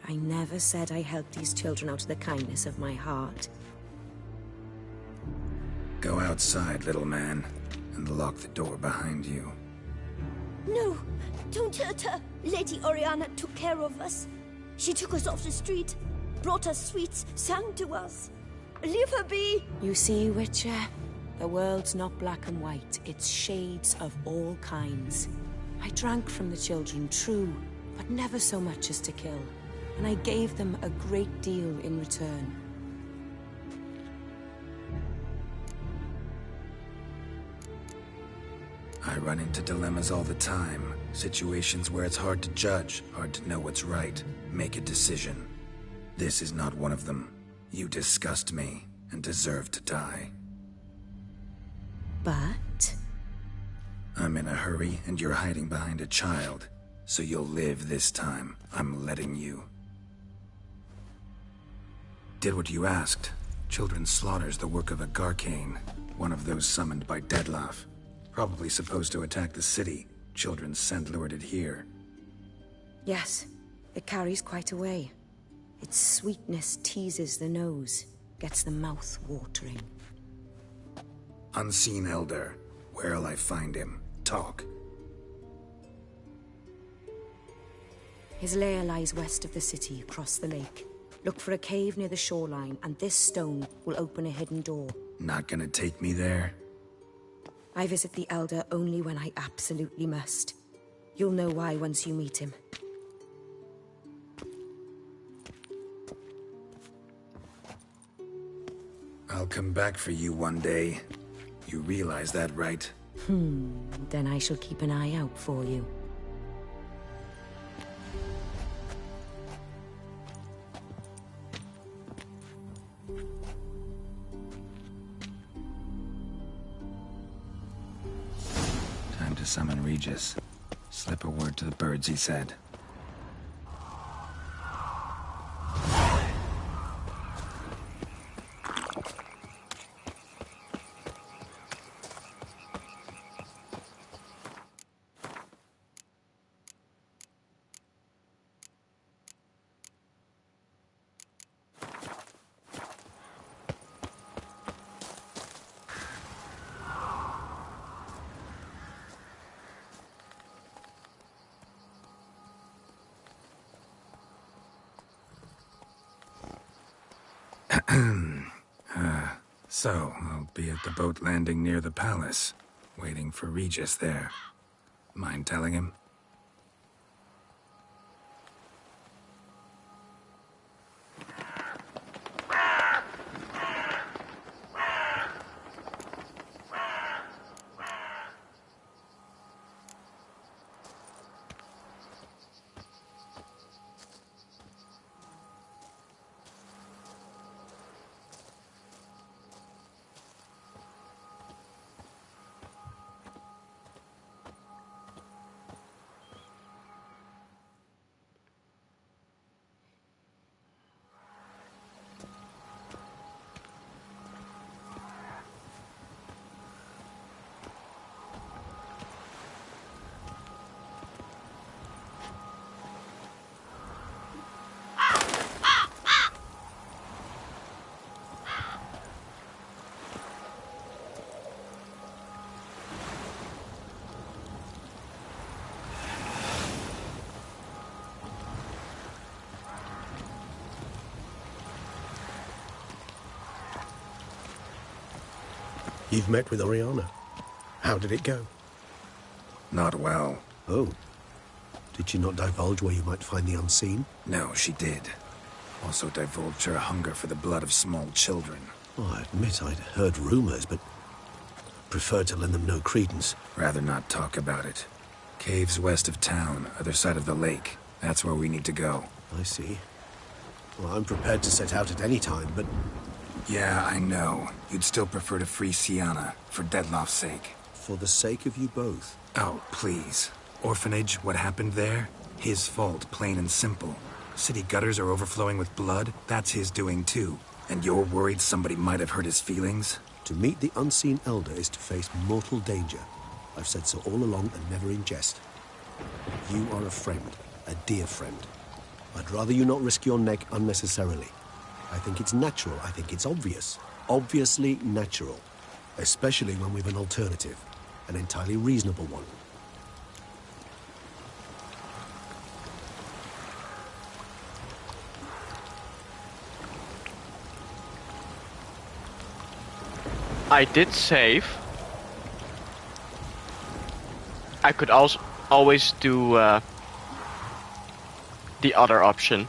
I never said I helped these children out of the kindness of my heart. Go outside, little man, and lock the door behind you. No, don't hurt her. Lady Oriana took care of us. She took us off the street, brought us sweets, sang to us. Leave her be. You see, Witcher? The world's not black and white. It's shades of all kinds. I drank from the children, true, but never so much as to kill. And I gave them a great deal in return. I run into dilemmas all the time. Situations where it's hard to judge, hard to know what's right, make a decision. This is not one of them. You disgust me, and deserve to die. But? I'm in a hurry, and you're hiding behind a child. So you'll live this time. I'm letting you. Did what you asked. Children's slaughter's the work of a Garcane, one of those summoned by Dettlaff. Probably supposed to attack the city. Children's scent lured it here. Yes, it carries quite a way. Its sweetness teases the nose, gets the mouth watering. Unseen Elder. Where'll I find him? Talk. His lair lies west of the city, across the lake. Look for a cave near the shoreline, and this stone will open a hidden door. Not gonna take me there? I visit the Elder only when I absolutely must. You'll know why once you meet him. I'll come back for you one day. You realize that, right? Then I shall keep an eye out for you. Time to summon Regis. Slip a word to the birds, he said. So, I'll be at the boat landing near the palace, waiting for Regis there. Mind telling him? You've met with Oriana. How did it go? Not well. Oh. Did she not divulge where you might find the unseen? No, she did. Also divulged her hunger for the blood of small children. Oh, I admit I'd heard rumors, but preferred to lend them no credence. Rather not talk about it. Caves west of town, other side of the lake. That's where we need to go. I see. Well, I'm prepared to set out at any time, but... Yeah, I know. You'd still prefer to free Sienna, for Dettlaff's sake. For the sake of you both. Oh, please. Orphanage, what happened there? His fault, plain and simple. City gutters are overflowing with blood. That's his doing too. And you're worried somebody might have hurt his feelings? To meet the unseen elder is to face mortal danger. I've said so all along and never in jest. You are a friend, a dear friend. I'd rather you not risk your neck unnecessarily. I think it's natural, I think it's obvious. Obviously natural. Especially when we've an alternative. An entirely reasonable one. I did save. I could also always do the other option.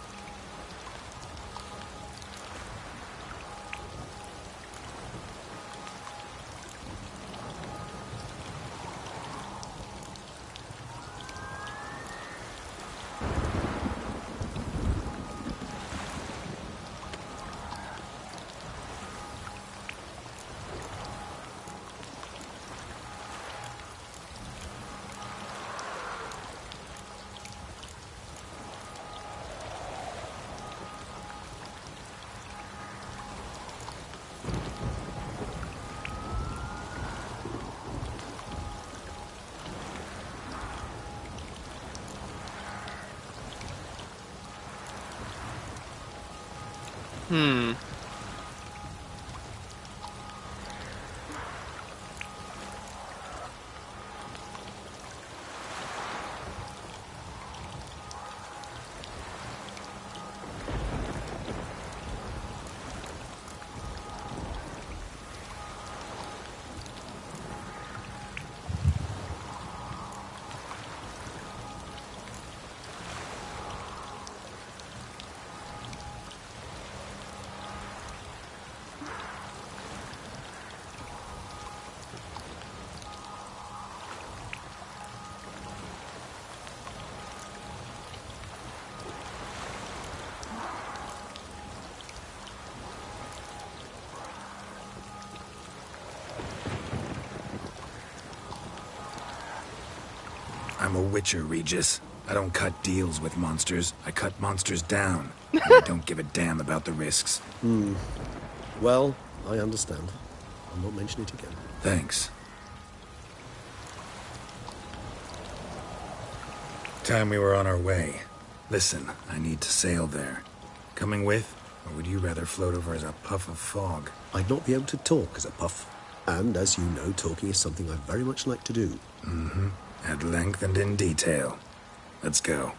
I'm a witcher, Regis. I don't cut deals with monsters. I cut monsters down. And I don't give a damn about the risks. Well, I understand. I'll not mention it again. Thanks. Time we were on our way. Listen, I need to sail there. Coming with? Or would you rather float over as a puff of fog? I'd not be able to talk as a puff. And, as you know, talking is something I very much like to do. Mm-hmm. At length and in detail. Let's go.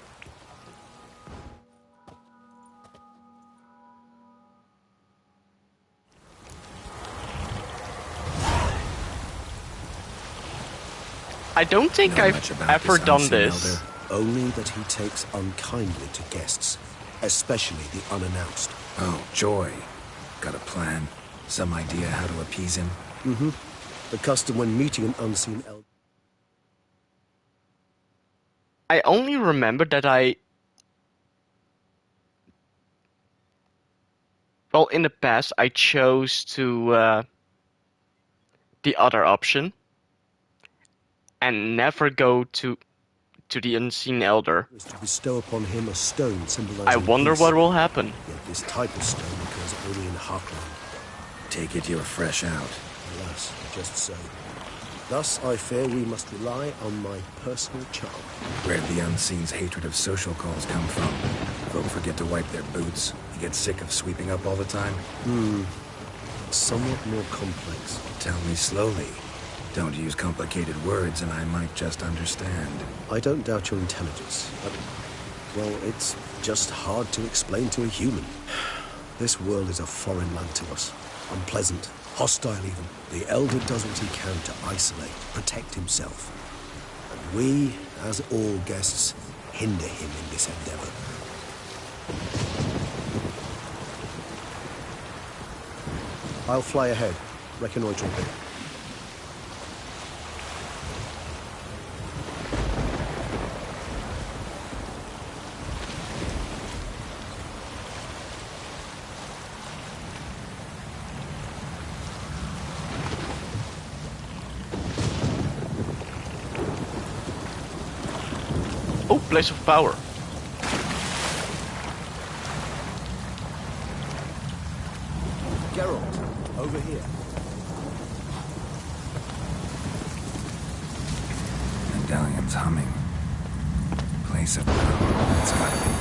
I don't think I've ever done this. Elder, only that he takes unkindly to guests, especially the unannounced. Oh, joy. Got a plan? Some idea how to appease him? Mm-hmm. The custom when meeting an unseen elder. I only remember that well, in the past, I chose to the other option and never go to the unseen elder. Is to bestow upon him a stone symbolizing I wonder peace. what will happen. Yet this type of stone occurs only in Heartland. Take it you're fresh out. Alas, just so. Thus, I fear we must rely on my personal charm. Where'd the Unseen's hatred of social calls come from? Folk forget to wipe their boots. You get sick of sweeping up all the time? Somewhat more complex. Tell me slowly. Don't use complicated words and I might just understand. I don't doubt your intelligence, but, well, it's just hard to explain to a human. This world is a foreign land to us. Unpleasant. Hostile even. The Elder does what he can to isolate, protect himself. And we, as all guests, hinder him in this endeavor. I'll fly ahead, reconnoitering him. Oh, place of power. Geralt, over here. Medallion's humming. Place of power. It's gotta be.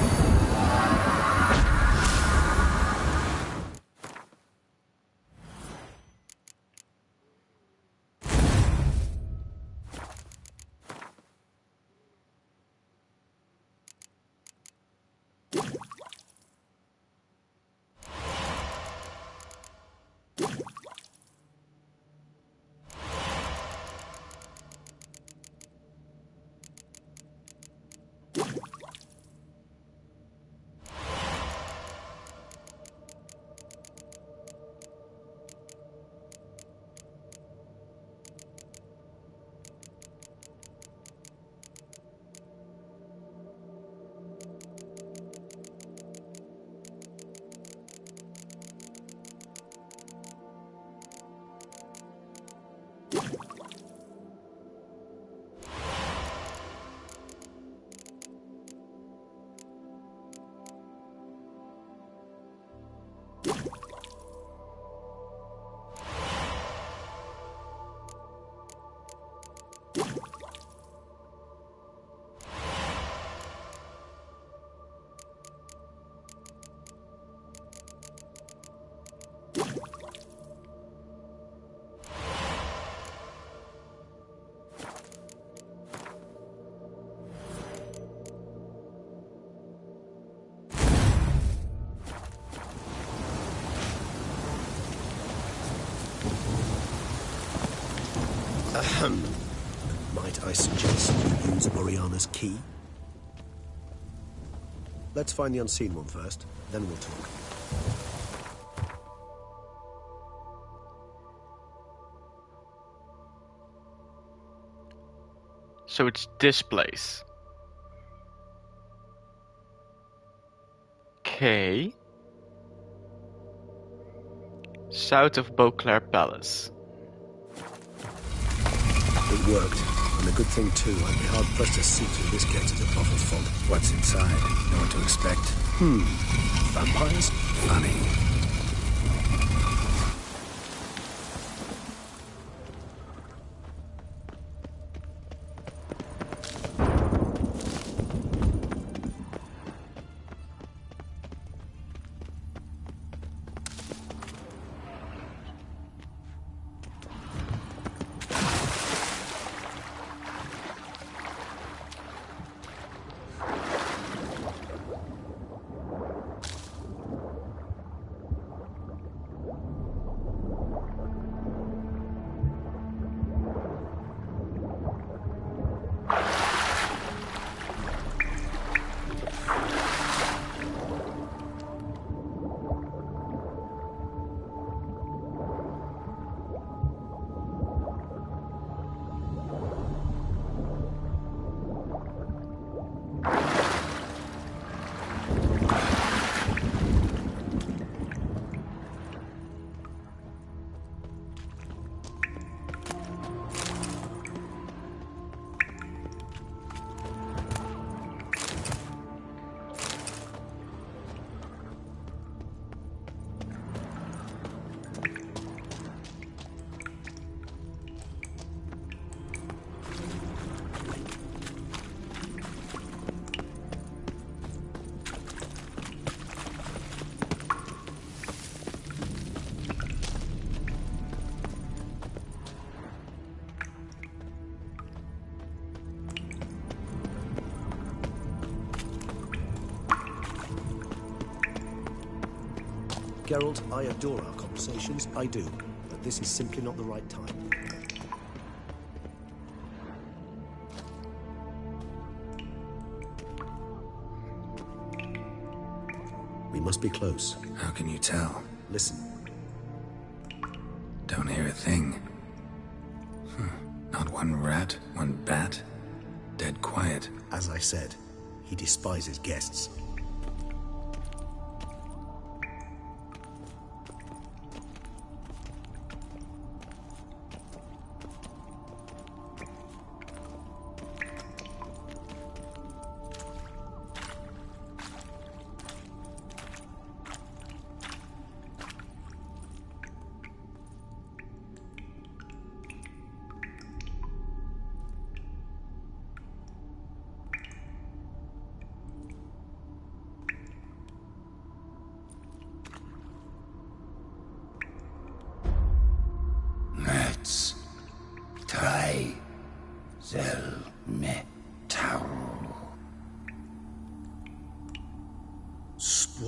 Might I suggest you use Oriana's key? Let's find the unseen one first, then we'll talk. So it's this place. Okay. South of Beauclair Palace. It worked. And a good thing too. I'd be hard-pressed to see through this gate as a prophet fog. What's inside? Know what to expect? Vampires? Funny. Geralt, I adore our conversations, I do. But this is simply not the right time. We must be close. How can you tell? Listen. Don't hear a thing. Not one rat, one bat. Dead quiet. As I said, he despises guests.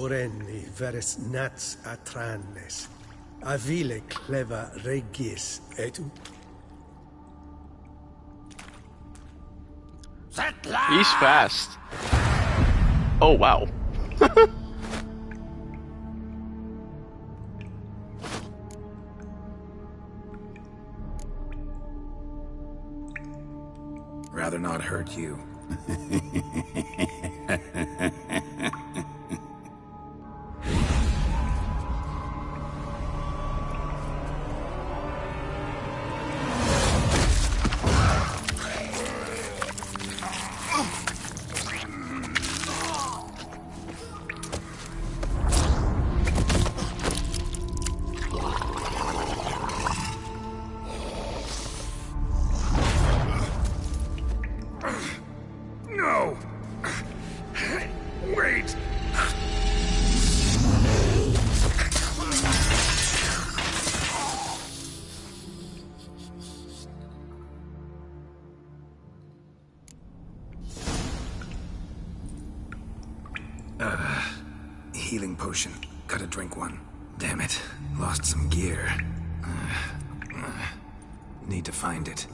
sorenni veres nats atrannes. Avile cleva regis et... He's fast. Oh, wow. Rather not hurt you. No! Wait! Healing potion. Gotta drink one. Damn it. Lost some gear. Need to find it.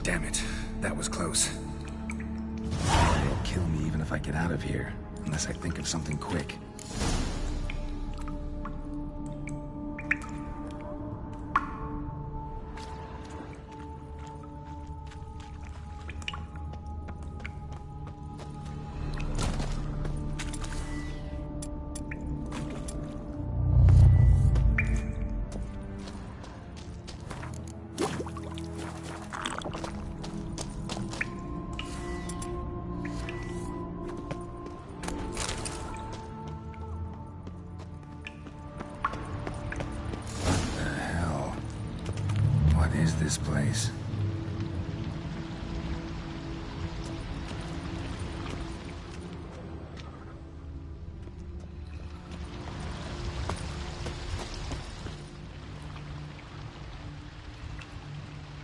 Damn it. That was close. They'll kill me even if I get out of here, unless I think of something quick. This place.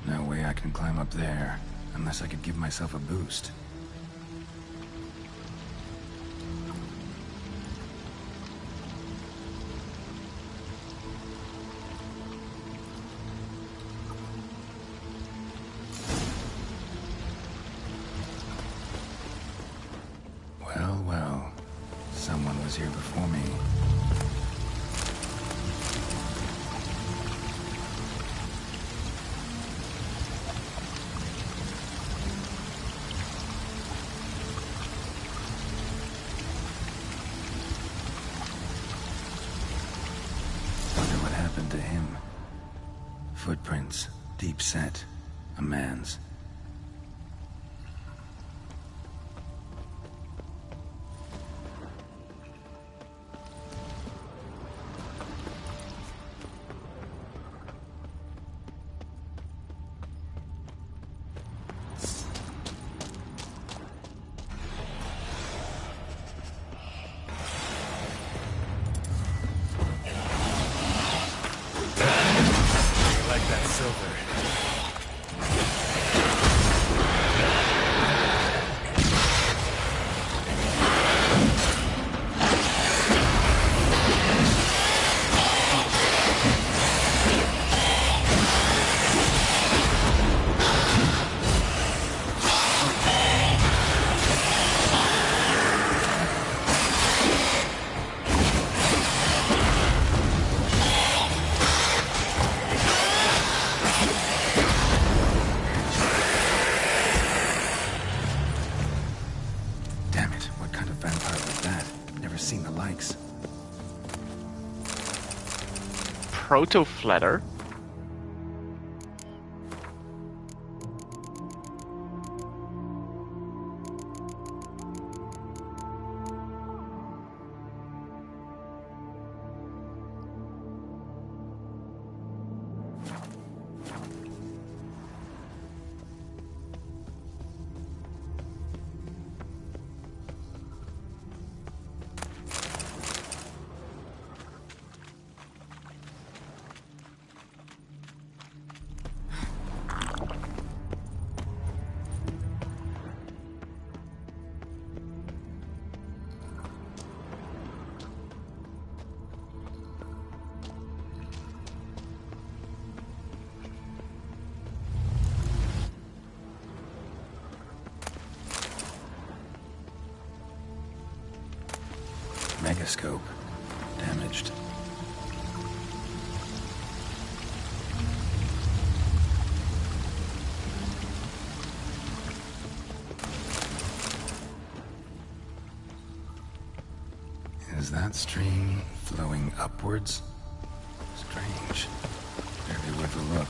No way I can climb up there, unless I could give myself a boost. Well, someone was here before me. Wonder what happened to him. Footprints, deep set, a man's. it's over. Proto-flatter? Megascope. Damaged. Is that stream flowing upwards? Strange. Barely worth a look.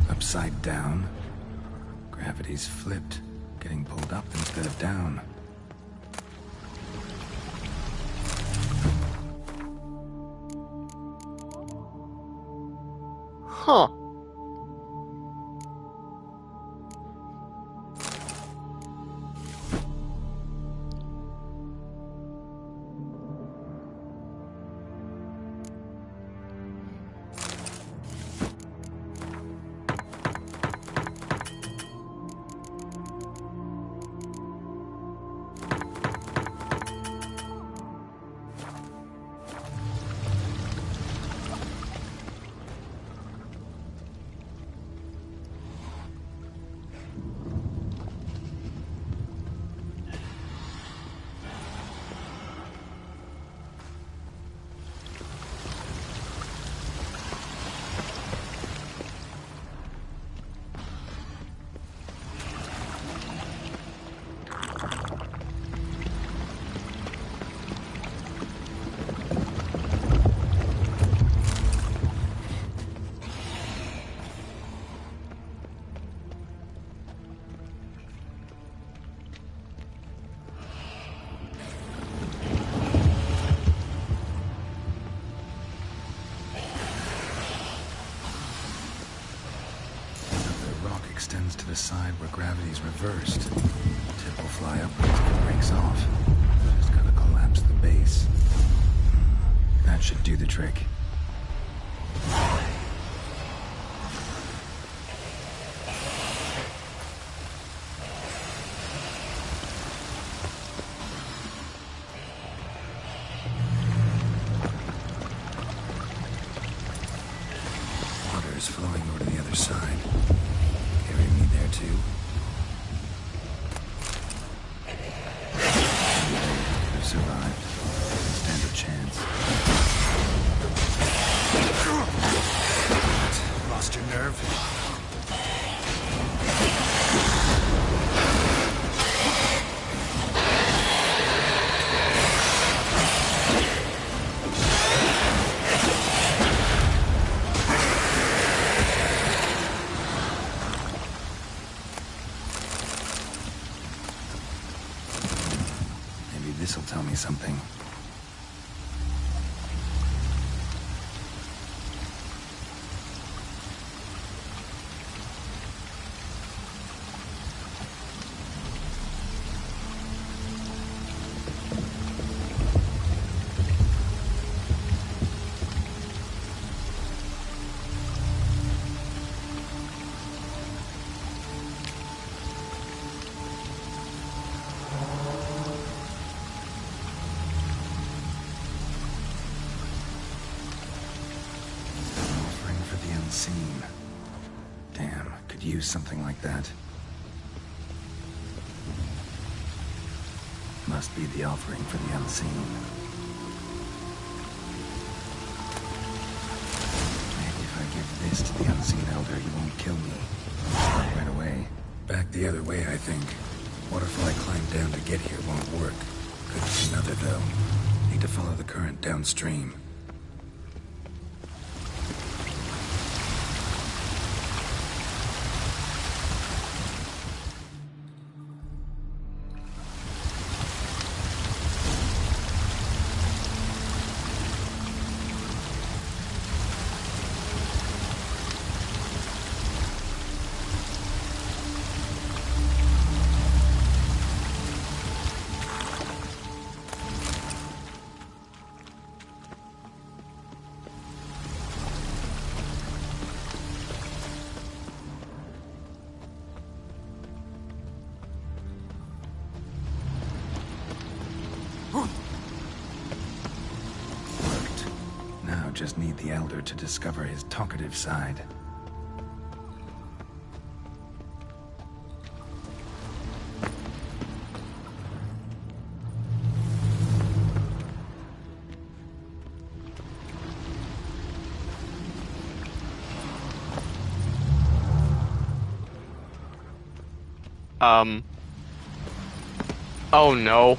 Upside down. Gravity's flipped, getting pulled up instead of down. Huh. Extends to the side where gravity's reversed. Tip will fly upwards if it breaks off. Just gotta collapse the base. That should do the trick. Water's flowing over to the other side. Carry me there too. me something. Unseen. Damn, could use something like that. Must be the offering for the unseen. Maybe if I give this to the unseen elder, he won't kill me. Right away. Back the other way, I think. Waterfall I climbed down to get here won't work. Could be another, though. Need to follow the current downstream. Just need the elder to discover his talkative side. Oh no.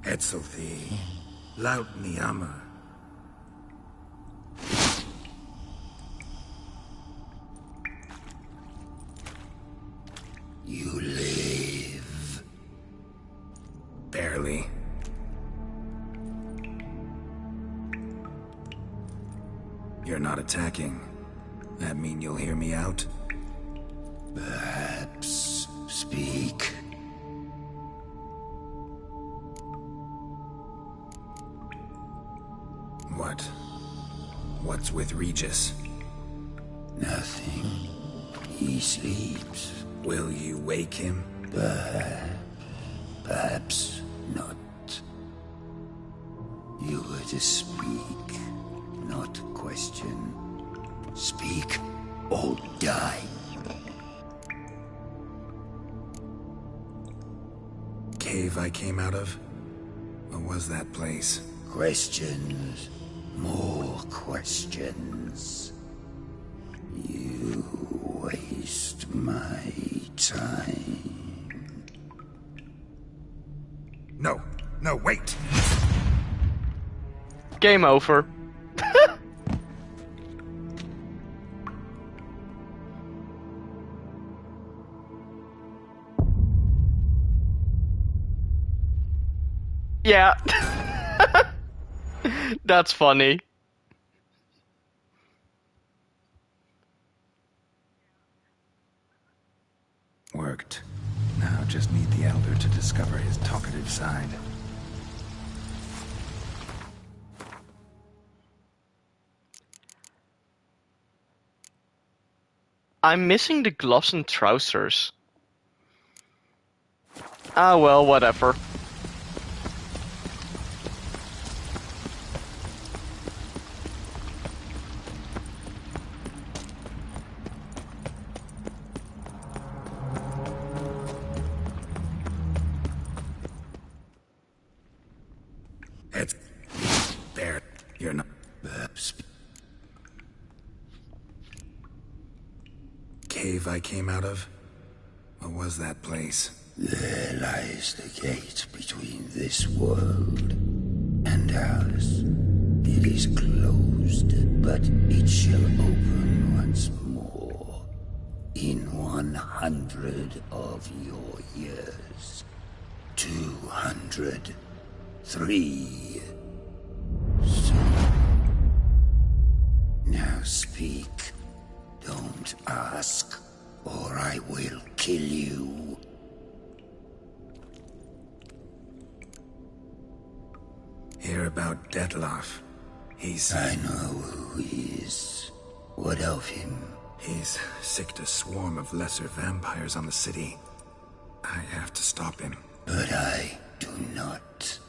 Etzelthi, laut Niyama. You live. Barely. You're not attacking. That mean you'll hear me out? Perhaps speak. What? What's with Regis? Nothing. He sleeps. Will you wake him? Perhaps not. You were to speak, not question. Speak or die. Cave I came out of? What was that place? Questions. More questions. You waste my time. No, wait! Game over. Yeah. That's funny. Worked. Now just need the Elder to discover his talkative side. I'm missing the gloves and trousers. Ah, well, whatever. It's there. You're not. Cave I came out of? What was that place? There lies the gate between this world and ours. It is closed, but it shall open once more. In 100 of your years. 200. 3. Soon. Now speak. Don't ask, or I will kill you. Hear about Detloff. I know who he is. What of him? He's sicked a swarm of lesser vampires on the city. I have to stop him. But I do not.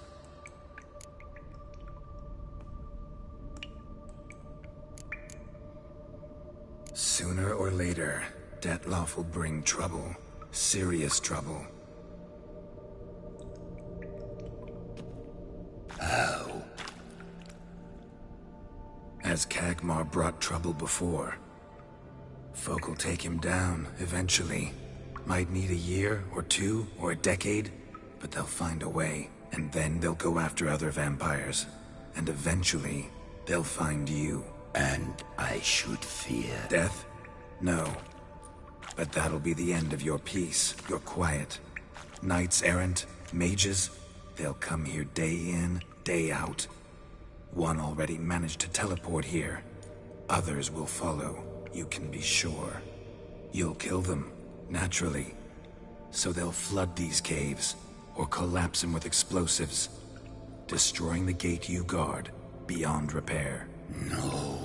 Sooner or later, Detloff will bring trouble. Serious trouble. How? As Kagmar brought trouble before. Folk will take him down, eventually. Might need a year, or 2, or a decade, but they'll find a way. And then they'll go after other vampires. And eventually, they'll find you. And I should fear death? No. But that'll be the end of your peace, your quiet. Knights errant, mages, they'll come here day in, day out. One already managed to teleport here. Others will follow, you can be sure. You'll kill them, naturally. So they'll flood these caves, or collapse them with explosives, destroying the gate you guard beyond repair. No.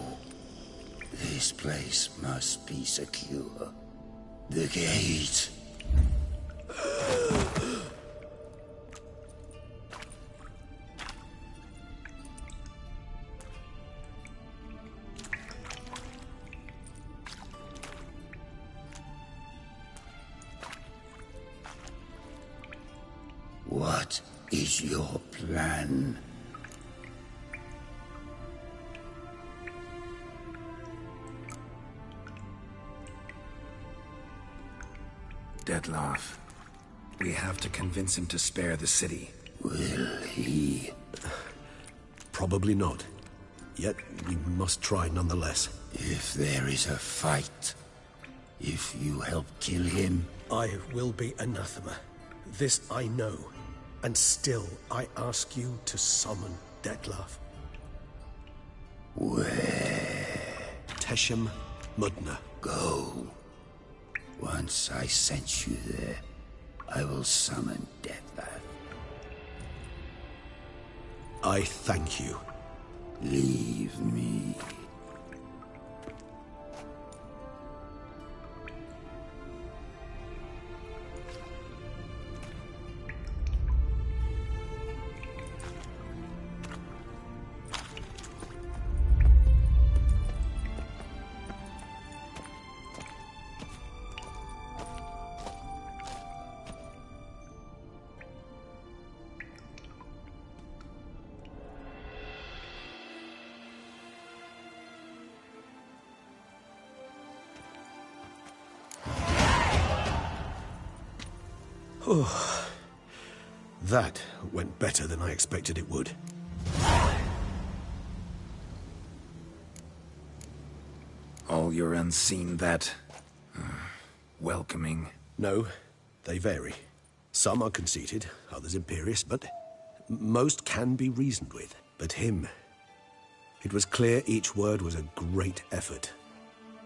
This place must be secure. The gate. What is your plan? Detloff. We have to convince him to spare the city. Will he? Probably not. Yet we must try nonetheless. If there is a fight, if you help kill him... I will be anathema. This I know. And still, I ask you to summon Detloff. Where? Teshem Mudna. Go. Once I sent you there, I will summon Detloff. I thank you. Leave me. Oh, that went better than I expected it would. All your unseen that... welcoming. No, they vary. Some are conceited, others imperious, but Most can be reasoned with, but him... It was clear each word was a great effort.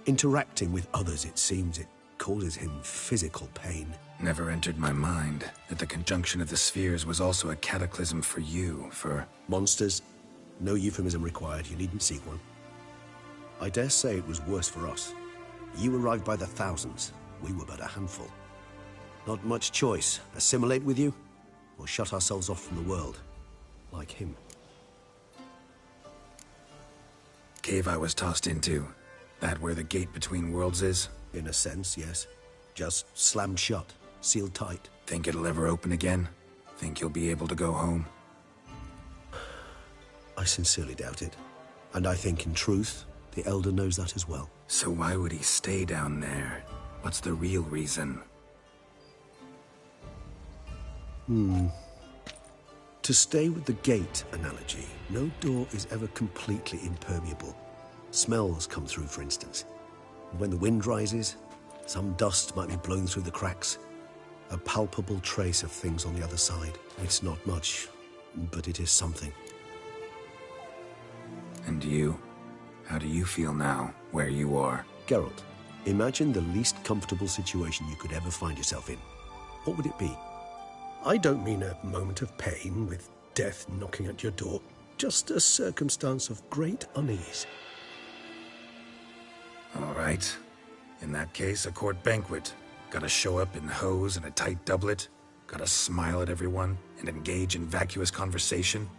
Interacting with others, it seems, it causes him physical pain. Never entered my mind that the conjunction of the spheres was also a cataclysm for you, for... Monsters. No euphemism required, you needn't seek one. I dare say it was worse for us. You arrived by the thousands, we were but a handful. Not much choice, assimilate with you, or shut ourselves off from the world, like him. Cave I was tossed into. That where the gate between worlds is? In a sense, yes. Just slammed shut, sealed tight. Think it'll ever open again? Think you'll be able to go home? I sincerely doubt it. And I think, in truth, the Elder knows that as well. So why would he stay down there? What's the real reason? To stay with the gate analogy, no door is ever completely impermeable. Smells come through, for instance. When the wind rises, some dust might be blown through the cracks. A palpable trace of things on the other side. It's not much, but it is something. And you? How do you feel now, where you are? Geralt, imagine the least comfortable situation you could ever find yourself in. What would it be? I don't mean a moment of pain with death knocking at your door. Just a circumstance of great unease. All right. In that case, a court banquet. Gotta show up in hose and a tight doublet. Gotta smile at everyone and engage in vacuous conversation.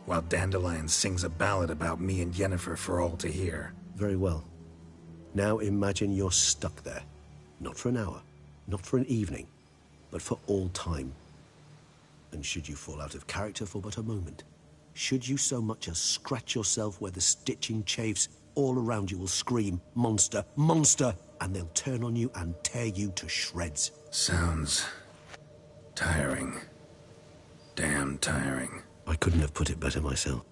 While Dandelion sings a ballad about me and Yennefer for all to hear. Very well. Now imagine you're stuck there. Not for an hour, not for an evening, but for all time. And should you fall out of character for but a moment, should you so much as scratch yourself where the stitching chafes, all around you will scream, "Monster! Monster!" and they'll turn on you and tear you to shreds. Sounds... tiring. Damn tiring. I couldn't have put it better myself.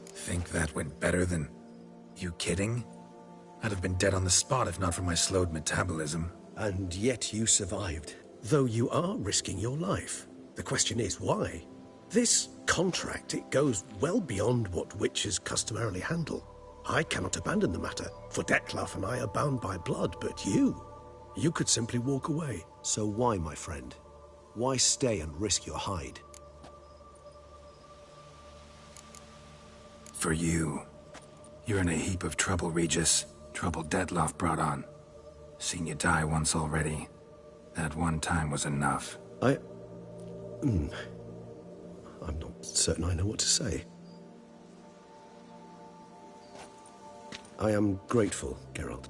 Think that went better than... You kidding? I'd have been dead on the spot if not for my slowed metabolism. And yet you survived. Though you are risking your life. The question is, why? This contract, it goes well beyond what witches customarily handle. I cannot abandon the matter, for Dettlaff and I are bound by blood, but you could simply walk away. So why, my friend? Why stay and risk your hide? For you. You're in a heap of trouble, Regis. Trouble Dettlaff brought on. Seen you die once already. That one time was enough. I'm not certain I know what to say. I am grateful, Geralt.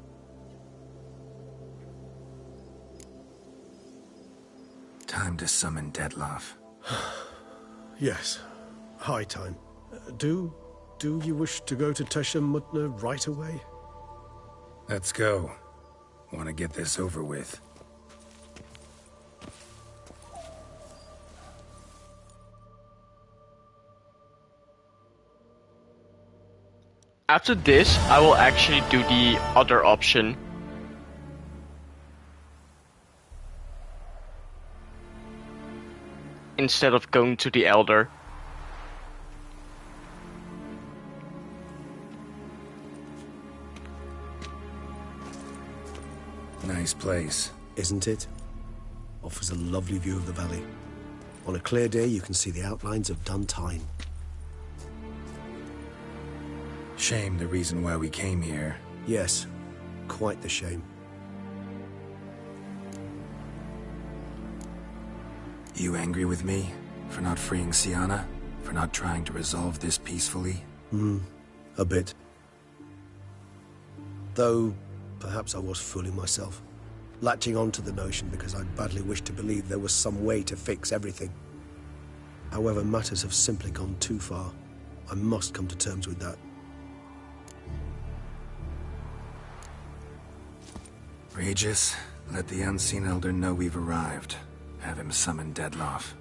Time to summon Dettlaff. Yes, high time. Do you wish to go to Tesha Mutna right away? Let's go. Want to get this over with. After this, I will actually do the other option. Instead of going to the Elder. Nice place. Isn't it? Offers a lovely view of the valley. On a clear day, you can see the outlines of Duntine. Shame the reason why we came here. Yes, quite the shame. You angry with me? For not freeing Sienna? For not trying to resolve this peacefully? A bit. Though, perhaps I was fooling myself. Latching on to the notion because I badly wished to believe there was some way to fix everything. However, matters have simply gone too far. I must come to terms with that. Regis, let the Unseen Elder know we've arrived. Have him summon Dettlaff.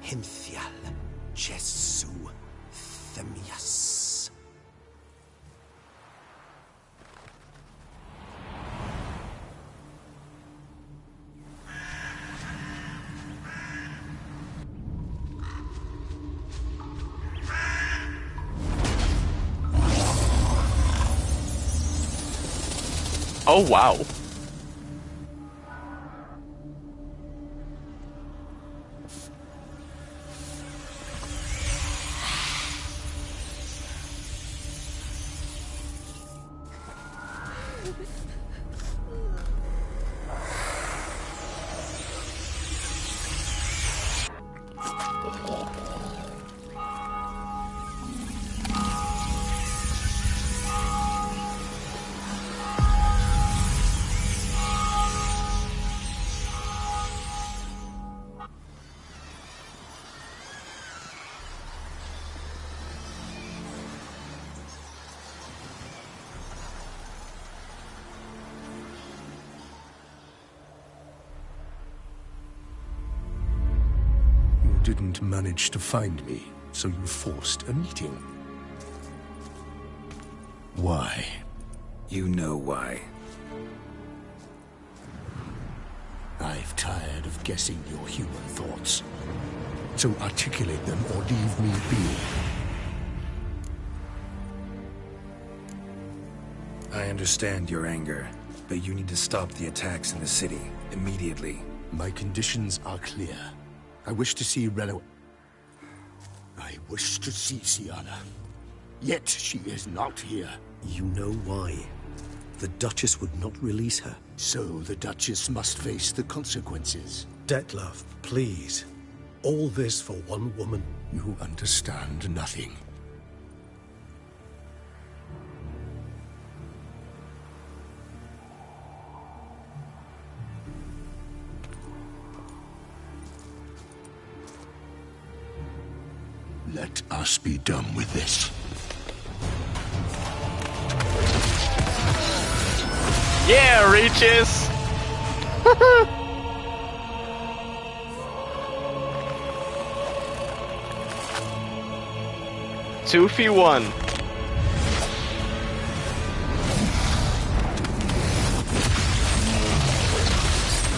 Hinthial, Jesu Themius. Oh wow. You didn't manage to find me, so you forced a meeting. Why? You know why. I've tired of guessing your human thoughts. So articulate them or leave me be. I understand your anger, but you need to stop the attacks in the city immediately. My conditions are clear. I wish to see Relo. I wish to see Siana. Yet she is not here. You know why. The Duchess would not release her. So the Duchess must face the consequences. Detlef, please. All this for one woman? You understand nothing. Let us be done with this. Yeah, Regis! 2v1.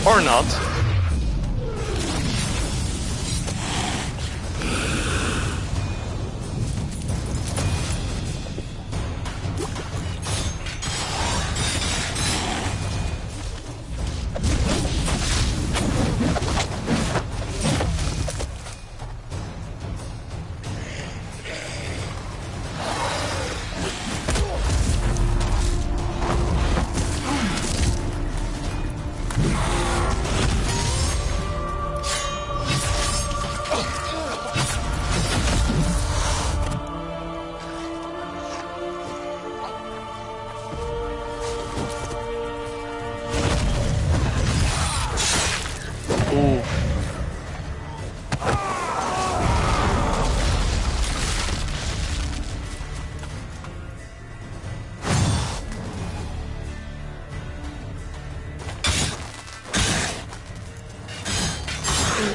Or not.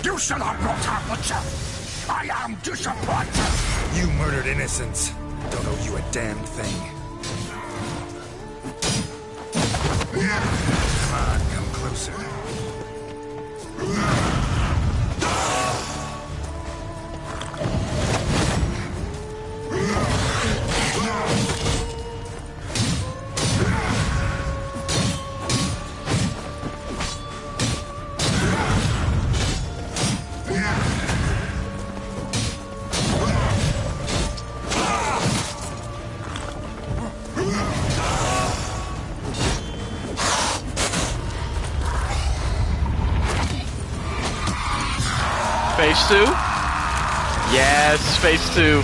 You shall not brought our butcher! I am disappointed! You murdered innocents. Don't owe you a damned thing. Come on, come closer. Phase 2? Yes, phase 2.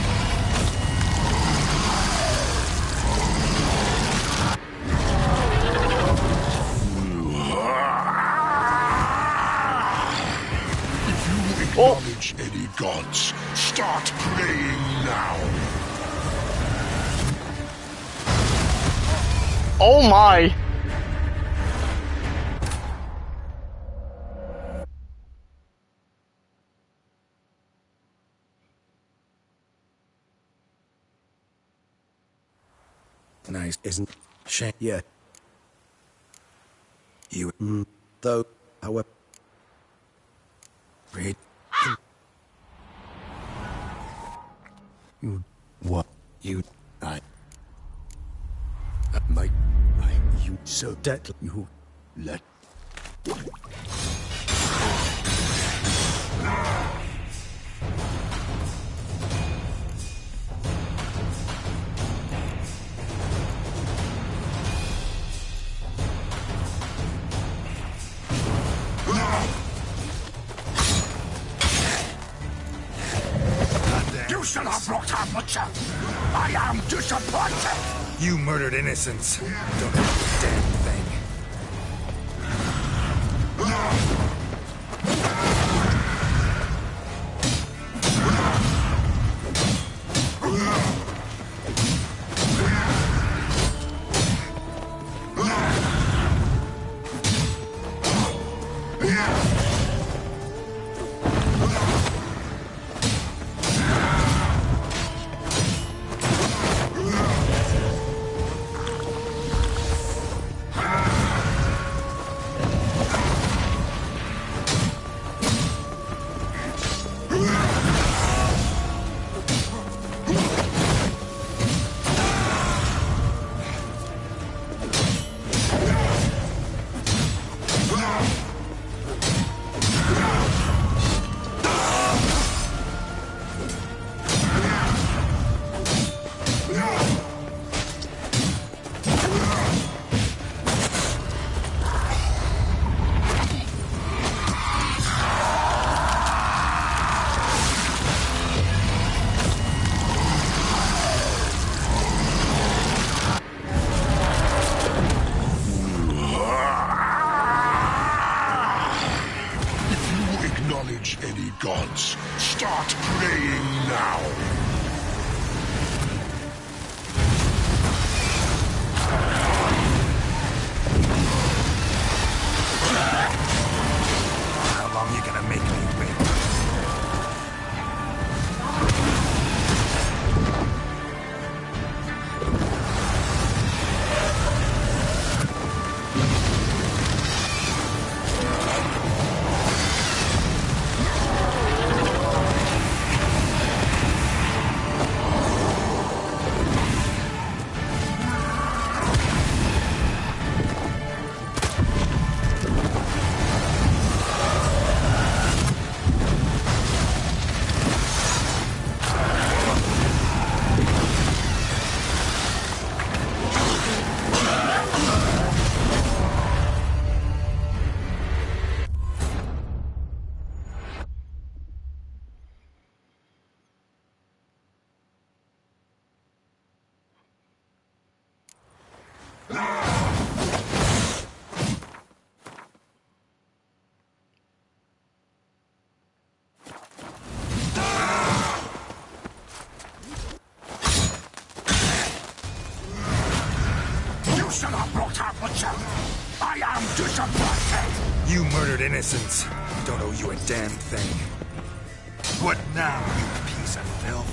If you acknowledge any gods, start praying now. Oh my! nice, isn't shame. Yeah. You... Though, however... Read. You... What? You... You so deadly. You... Let... You shall have brought her butcher. I am disappointed. You murdered innocents. Don't do a damn thing. Any gods, start praying now. How long you gonna make me wait? You shall have brought her butcher. I am disappointed. You murdered innocents. Don't owe you a damn thing. What now, you piece of filth?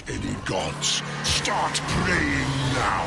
Any gods, start praying now.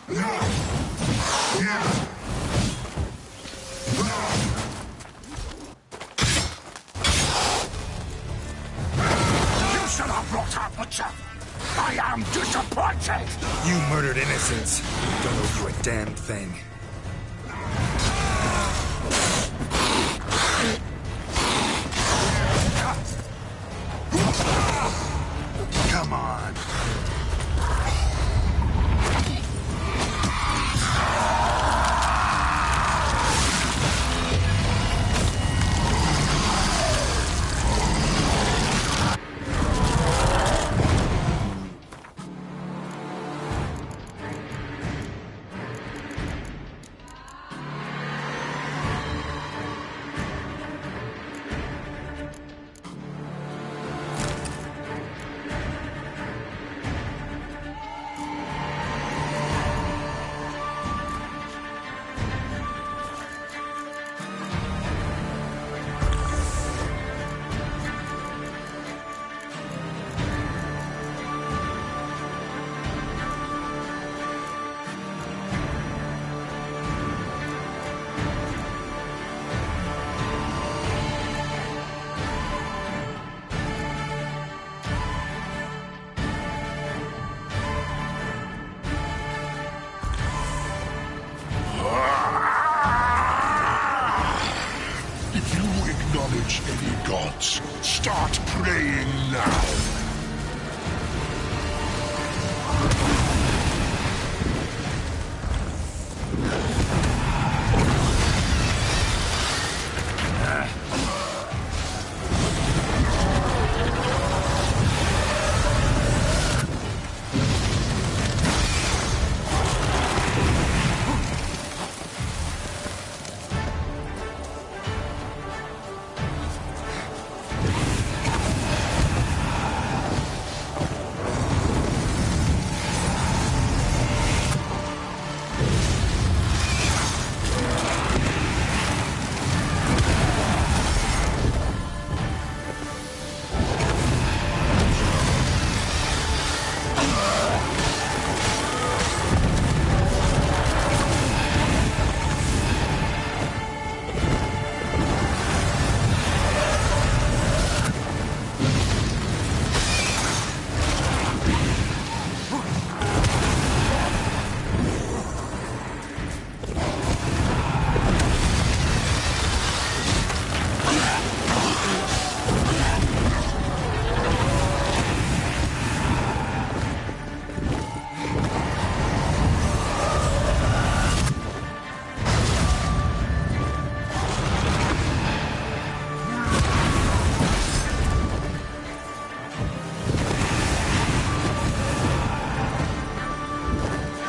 You should have brought up Butcher. I am disappointed. You murdered innocents. Don't owe you a damn thing. Come on. If you acknowledge any gods, start praying now.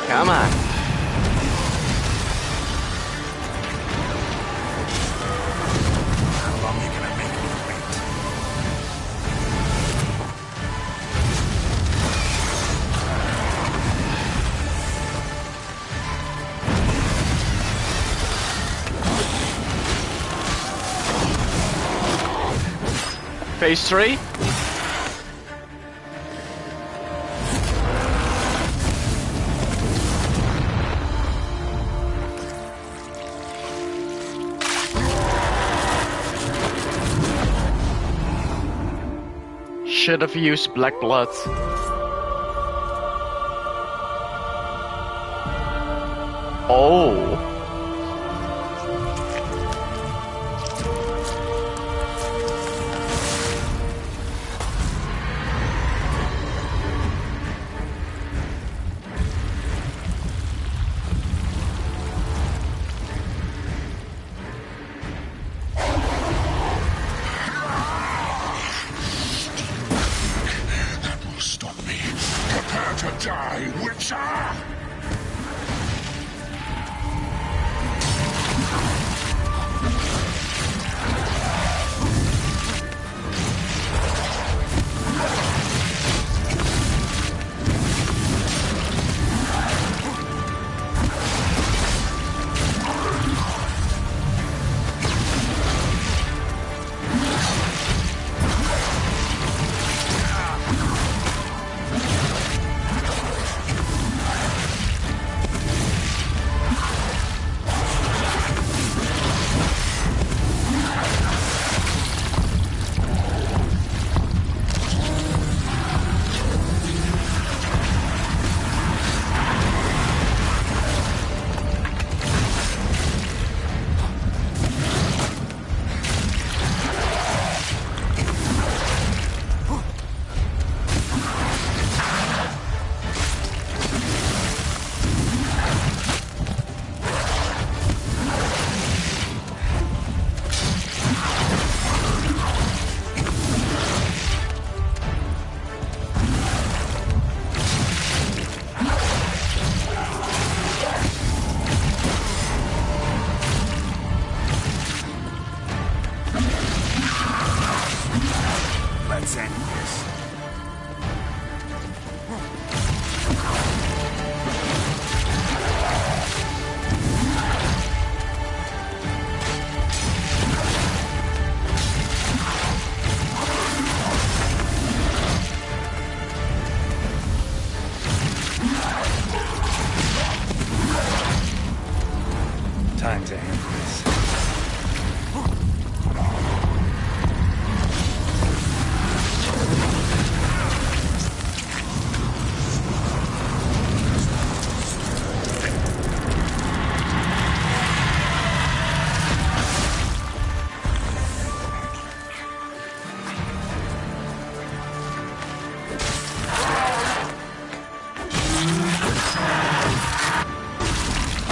Come on. How long are you gonna make me wait? Phase 3? Should have used black blood. Oh. To die, Witcher!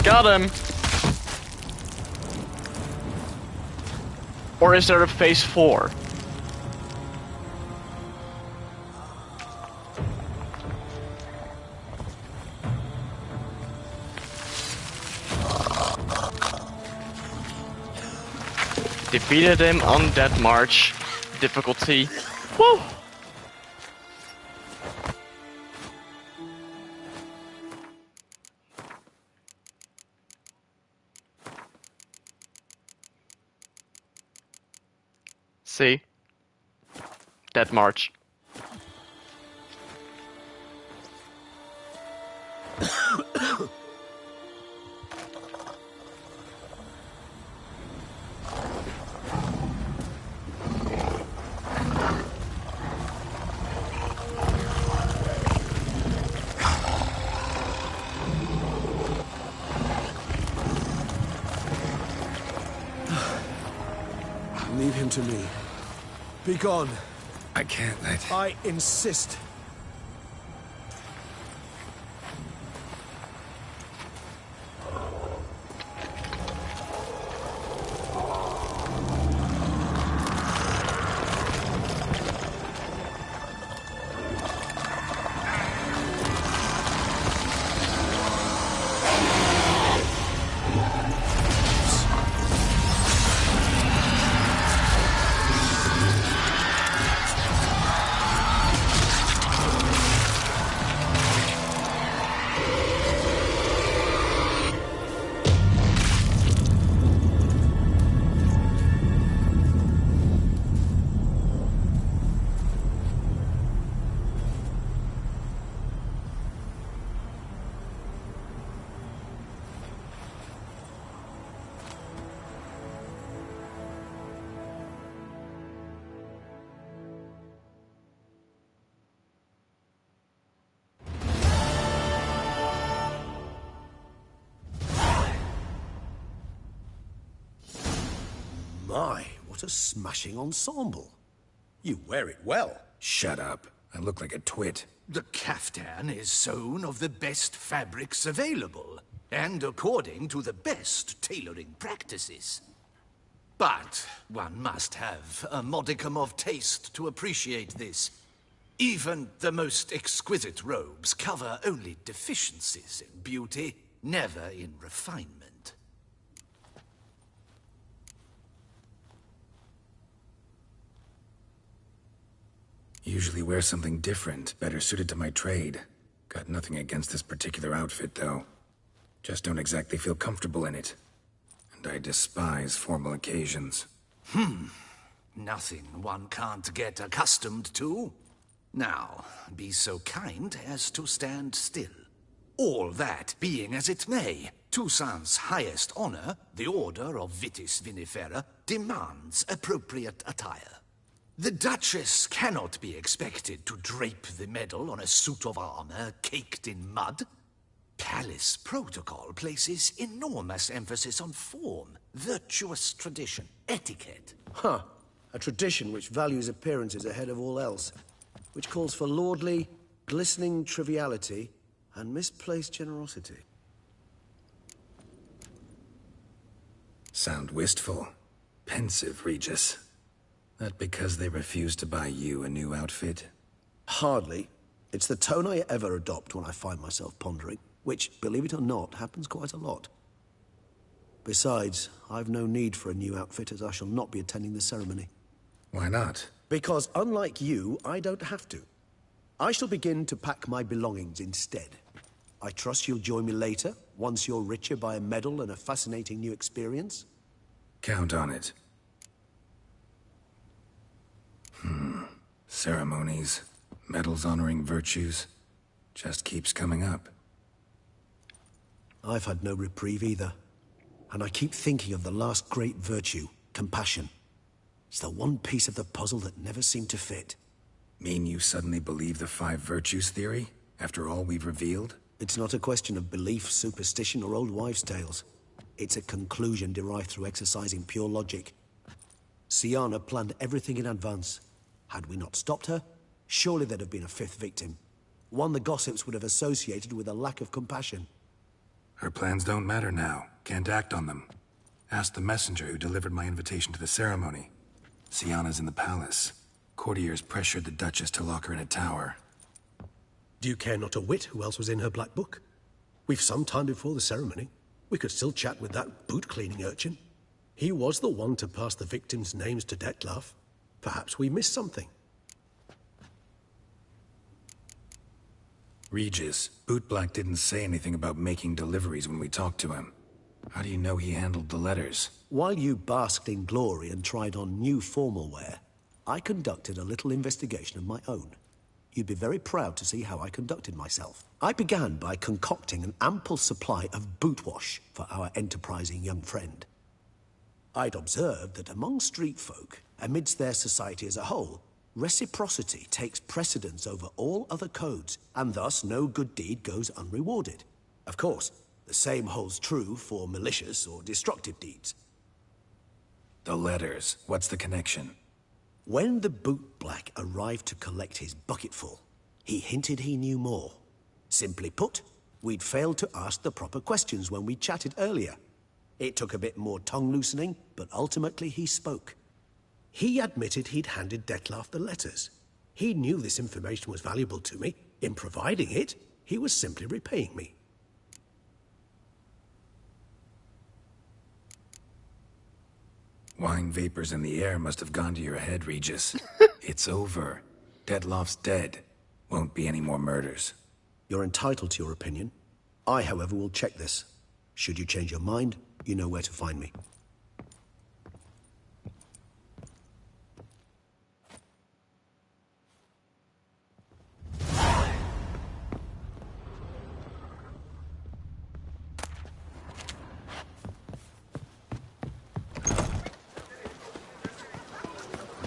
Got him! Or is there a phase 4? Defeated him on that march. Difficulty. Woo! See? That march. Leave him to me. Be gone. I can't let... I insist. My, what a smashing ensemble. You wear it well. Shut up. I look like a twit. The caftan is sewn of the best fabrics available, and according to the best tailoring practices. But one must have a modicum of taste to appreciate this. Even the most exquisite robes cover only deficiencies in beauty, never in refinement. Usually wear something different, better suited to my trade. Got nothing against this particular outfit, though. Just don't exactly feel comfortable in it. And I despise formal occasions. Nothing one can't get accustomed to. Now, be so kind as to stand still. All that being as it may, Toussaint's highest honor, the Order of Vitis Vinifera, demands appropriate attire. The Duchess cannot be expected to drape the medal on a suit of armor caked in mud. Palace protocol places enormous emphasis on form, virtuous tradition, etiquette. Huh. A tradition which values appearances ahead of all else. Which calls for lordly, glistening triviality and misplaced generosity. Sound wistful. Pensive, Regis. That because they refuse to buy you a new outfit? Hardly. It's the tone I ever adopt when I find myself pondering, which, believe it or not, happens quite a lot. Besides, I've no need for a new outfit as I shall not be attending the ceremony. Why not? Because unlike you, I don't have to. I shall begin to pack my belongings instead. I trust you'll join me later, once you're richer by a medal and a fascinating new experience? Count on it. Ceremonies, medals honoring virtues, just keeps coming up. I've had no reprieve either. And I keep thinking of the last great virtue, compassion. It's the one piece of the puzzle that never seemed to fit. Mean you suddenly believe the 5 virtues theory, after all we've revealed? It's not a question of belief, superstition, or old wives' tales. It's a conclusion derived through exercising pure logic. Siana planned everything in advance. Had we not stopped her, surely there'd have been a 5th victim. One the gossips would have associated with a lack of compassion. Her plans don't matter now. Can't act on them. Ask the messenger who delivered my invitation to the ceremony. Sienna's in the palace. Courtiers pressured the Duchess to lock her in a tower. Do you care not a whit who else was in her black book? We've some time before the ceremony. We could still chat with that boot-cleaning urchin. He was the one to pass the victims' names to Detlef. Perhaps we missed something. Regis, Bootblack didn't say anything about making deliveries when we talked to him. How do you know he handled the letters? While you basked in glory and tried on new formal wear, I conducted a little investigation of my own. You'd be very proud to see how I conducted myself. I began by concocting an ample supply of boot wash for our enterprising young friend. I'd observed that among street folk, amidst their society as a whole, reciprocity takes precedence over all other codes, and thus no good deed goes unrewarded. Of course, the same holds true for malicious or destructive deeds. The letters. What's the connection? When the bootblack arrived to collect his bucketful, he hinted he knew more. Simply put, we'd failed to ask the proper questions when we chatted earlier. It took a bit more tongue-loosening, but ultimately he spoke. He admitted he'd handed Detlef the letters. He knew this information was valuable to me. In providing it, he was simply repaying me. Wine vapors in the air must have gone to your head, Regis. It's over. Detlef's dead. Won't be any more murders. You're entitled to your opinion. I, however, will check this. Should you change your mind, you know where to find me.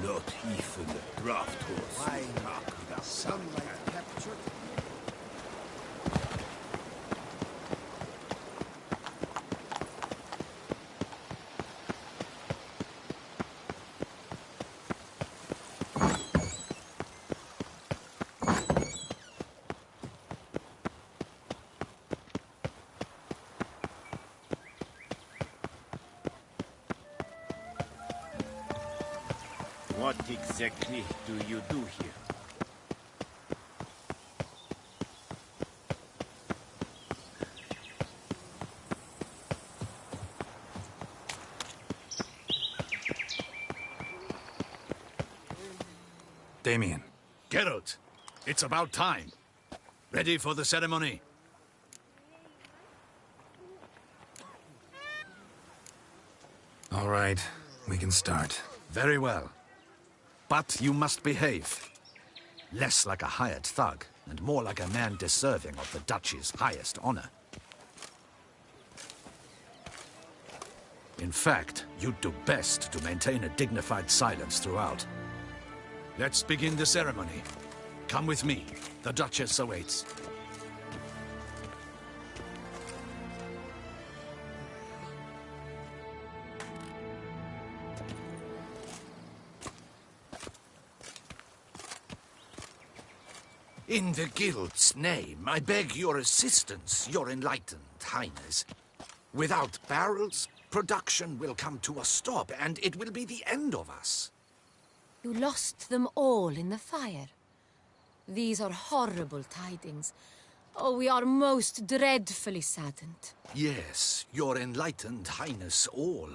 Not even a draft horse. Why not the sunlight captured? What exactly do you do here? Damien. Geralt, it's about time. Ready for the ceremony? All right, we can start. Very well. But you must behave. Less like a hired thug, and more like a man deserving of the Duchy's highest honor. In fact, you'd do best to maintain a dignified silence throughout. Let's begin the ceremony. Come with me. The Duchess awaits. In the Guild's name, I beg your assistance, your enlightened highness. Without barrels, production will come to a stop, and it will be the end of us. You lost them all in the fire. These are horrible tidings. Oh, we are most dreadfully saddened. Yes, your enlightened highness all.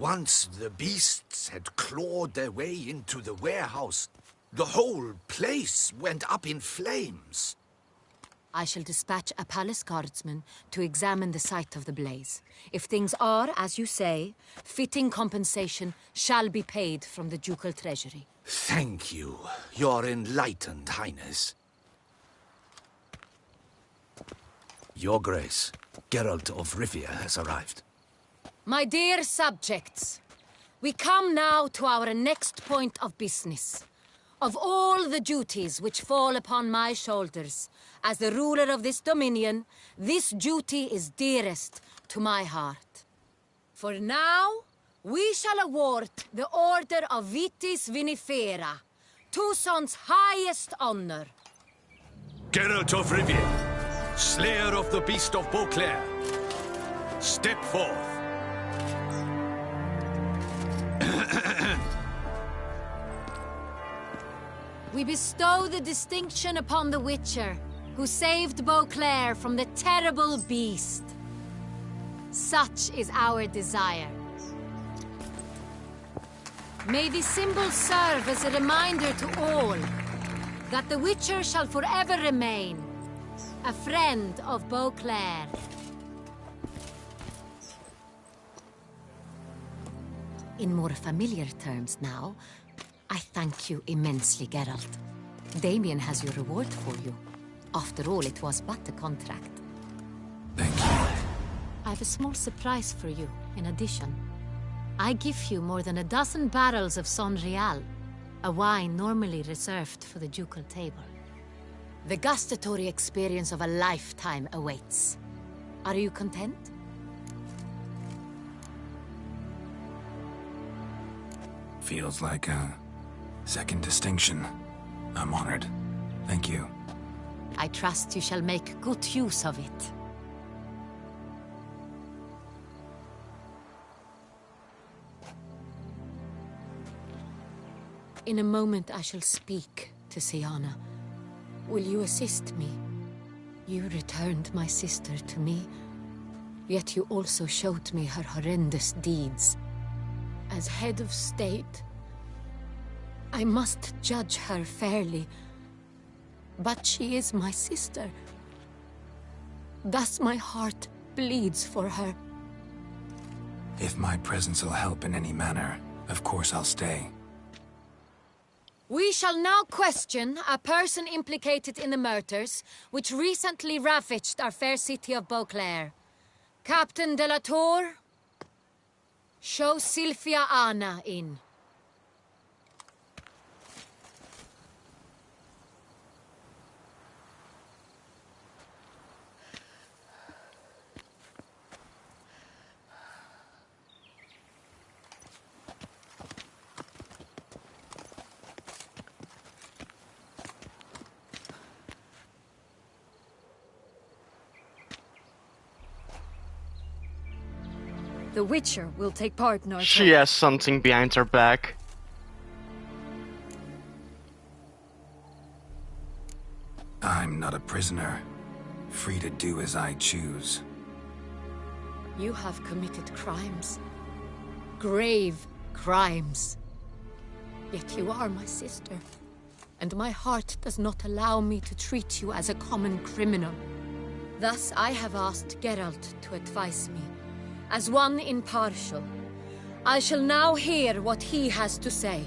Once the beasts had clawed their way into the warehouse, the whole place went up in flames. I shall dispatch a palace guardsman to examine the site of the blaze. If things are, as you say, fitting compensation shall be paid from the ducal treasury. Thank you, your enlightened highness. Your Grace, Geralt of Rivia has arrived. My dear subjects, we come now to our next point of business. Of all the duties which fall upon my shoulders, as the ruler of this dominion, this duty is dearest to my heart. For now, we shall award the Order of Vitis Vinifera, Tucson's highest honor. Geralt of Rivia, slayer of the beast of Beauclair, Step forth. We bestow the distinction upon the Witcher, who saved Beauclair from the terrible beast. Such is our desire. May the symbol serve as a reminder to all that the Witcher shall forever remain a friend of Beauclair. In more familiar terms now, I thank you immensely, Geralt. Damien has your reward for you. After all, it was but a contract. Thank you. I have a small surprise for you, in addition. I give you more than a dozen barrels of Sonreal, a wine normally reserved for the ducal table. The gustatory experience of a lifetime awaits. Are you content? Feels like a second distinction. I'm honored. Thank you. I trust you shall make good use of it. In a moment I shall speak to Siana. Will you assist me? You returned my sister to me, yet you also showed me her horrendous deeds. As head of state, I must judge her fairly. But she is my sister. Thus my heart bleeds for her. If my presence will help in any manner, of course I'll stay. We shall now question a person implicated in the murders which recently ravaged our fair city of Beauclair. Captain de la Tour, show Sylvia Anna in. The Witcher will take part in our She has something behind her back. I'm not a prisoner, free to do as I choose. You have committed crimes. Grave crimes. Yet you are my sister. And my heart does not allow me to treat you as a common criminal. Thus I have asked Geralt to advise me. As one impartial, I shall now hear what he has to say.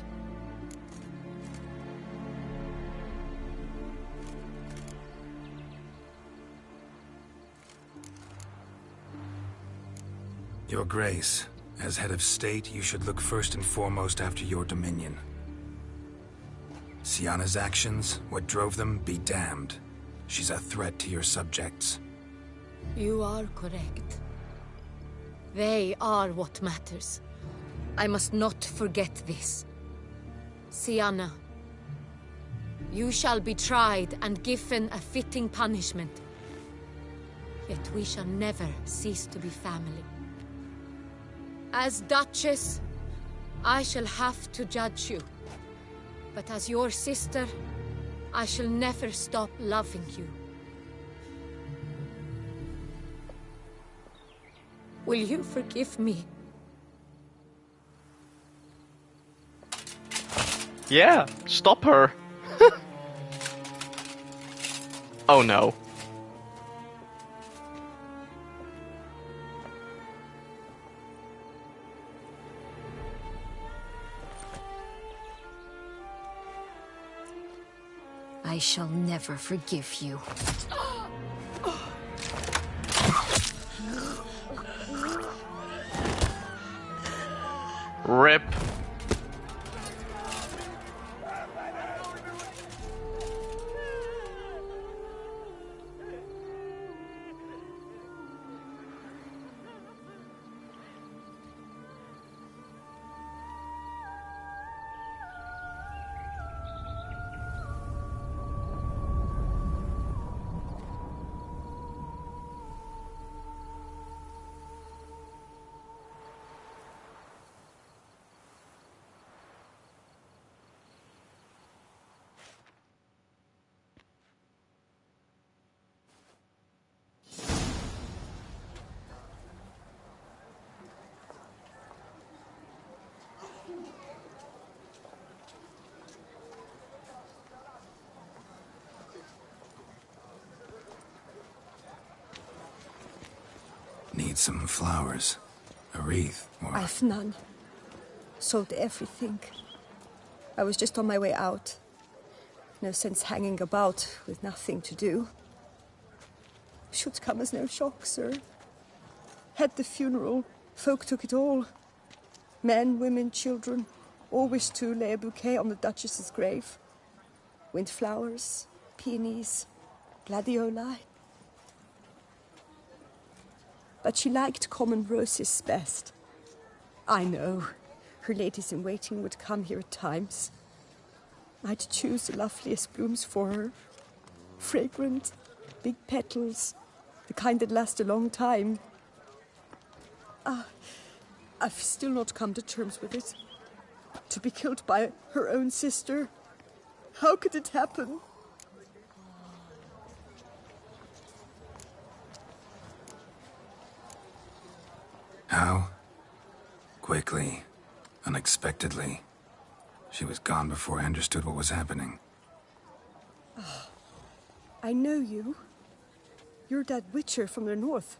Your Grace, as head of state, you should look first and foremost after your dominion. Siana's actions, what drove them, be damned. She's a threat to your subjects. You are correct. They are what matters. I must not forget this. Siana, you shall be tried and given a fitting punishment. Yet we shall never cease to be family. As Duchess, I shall have to judge you. But as your sister, I shall never stop loving you. Will you forgive me? Yeah, stop her. Oh no. I shall never forgive you. Rip. need some flowers. A wreath, or... I've none. Sold everything. I was just on my way out. No sense hanging about with nothing to do. Should come as no shock, sir. Had the funeral. Folk took it all. Men, women, children, all wished to lay a bouquet on the Duchess's grave. Windflowers, peonies, gladioli. But she liked common roses best. I know. Her ladies-in-waiting would come here at times. I'd choose the loveliest blooms for her. Fragrant, big petals, the kind that last a long time. I've still not come to terms with it. To be killed by her own sister. How could it happen? How? Quickly. Unexpectedly. She was gone before I understood what was happening. Oh, I know you. You're that witcher from the north.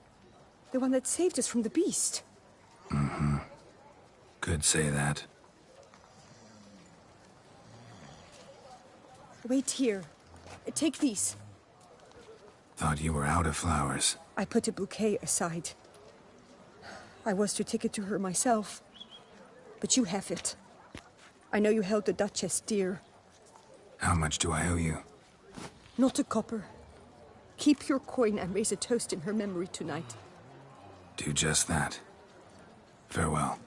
The one that saved us from the beast. Mm-hmm. Could say that. Wait here. Take these. Thought you were out of flowers. I put a bouquet aside. I was to take it to her myself. But you have it. I know you held the Duchess dear. How much do I owe you? Not a copper. Keep your coin and raise a toast in her memory tonight. Do just that. Farewell.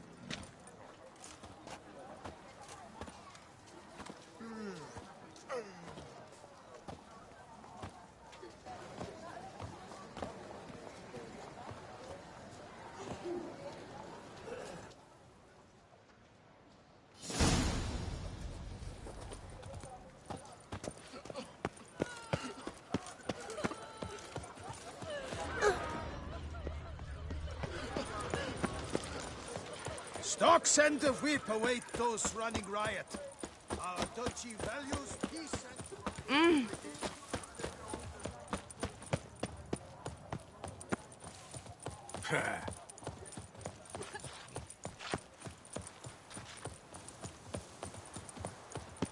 Stocks and the whip await those running riot. Our duchy values peace and...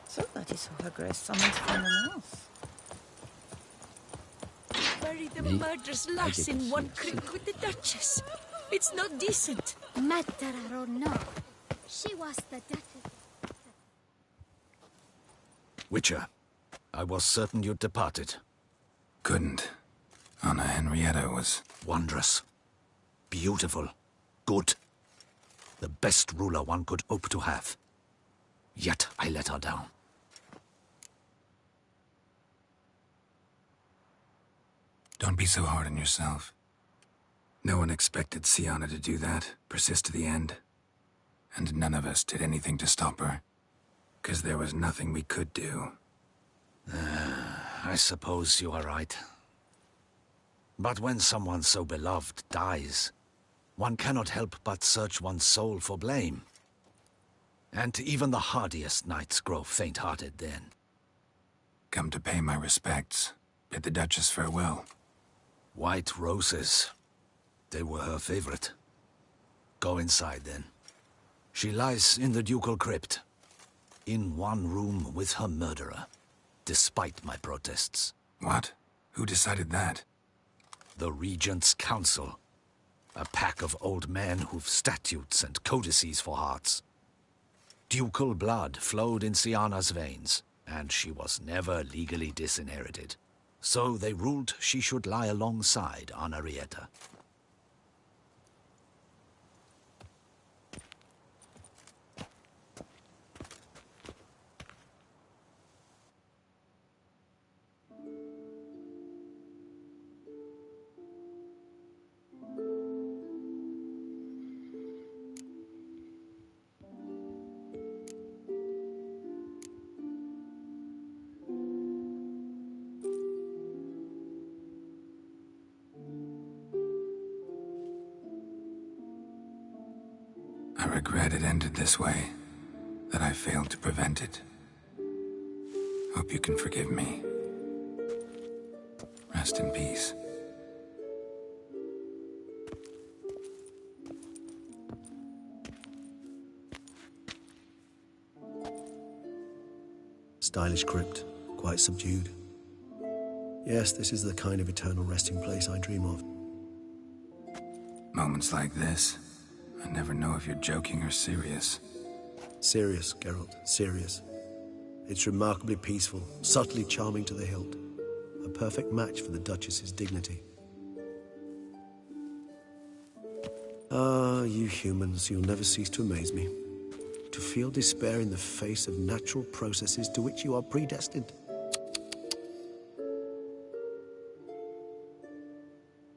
So that is who her grace summoned from the north. Bury the murderous lass in one crypt with the Duchess. It's not decent. Matter or no, she was the Duchess. Witcher, I was certain you'd departed. Couldn't. Anna Henrietta was... wondrous. Beautiful. Good. The best ruler one could hope to have. Yet I let her down. Don't be so hard on yourself. No one expected Sienna to do that, persist to the end. And none of us did anything to stop her. 'Cause there was nothing we could do. I suppose you are right. But when someone so beloved dies, one cannot help but search one's soul for blame. And even the hardiest knights grow faint-hearted then. Come to pay my respects. Bid the Duchess farewell. White roses. They were her favorite. Go inside, then. She lies in the ducal crypt. In one room with her murderer. Despite my protests. What? Who decided that? The Regent's Council. A pack of old men who've statutes and codices for hearts. Ducal blood flowed in Sienna's veins, and she was never legally disinherited. So they ruled she should lie alongside Henrietta. I regret it ended this way, that I failed to prevent it. Hope you can forgive me. Rest in peace. Stylish crypt, quite subdued. Yes, this is the kind of eternal resting place I dream of. Moments like this, I never know if you're joking or serious. Serious, Geralt, serious. It's remarkably peaceful, subtly charming to the hilt. A perfect match for the Duchess's dignity. Ah, you humans, you'll never cease to amaze me. To feel despair in the face of natural processes to which you are predestined.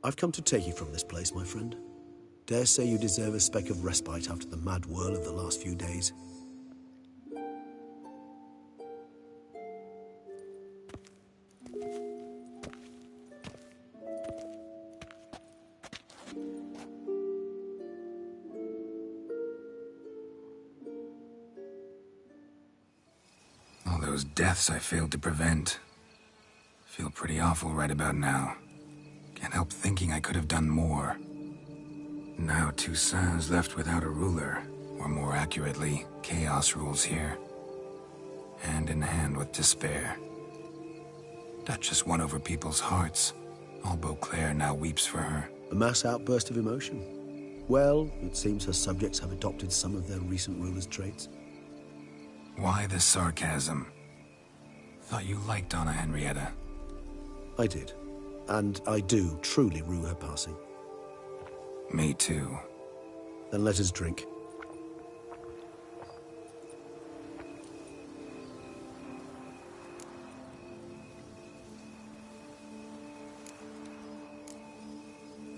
I've come to take you from this place, my friend. Dare say you deserve a speck of respite after the mad whirl of the last few days. All those deaths I failed to prevent. Feel pretty awful right about now. Can't help thinking I could have done more. Now Toussaint's left without a ruler, or more accurately, chaos rules here. Hand in hand with despair. Duchess won over people's hearts. All Beauclair now weeps for her. A mass outburst of emotion. Well, it seems her subjects have adopted some of their recent ruler's traits. Why the sarcasm? Thought you liked Donna Henrietta. I did. And I do truly rue her passing. Me too. Then let us drink.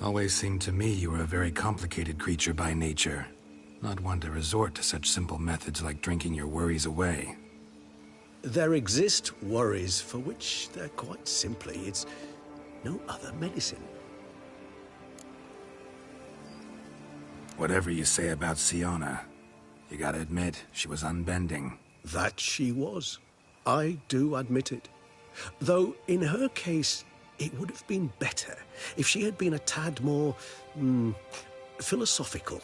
Always seemed to me you were a very complicated creature by nature. Not one to resort to such simple methods like drinking your worries away. There exist worries for which they're quite simply, it's no other medicine. Whatever you say about Siona, you gotta admit, she was unbending. That she was. I do admit it. Though, in her case, it would have been better if she had been a tad more, philosophical.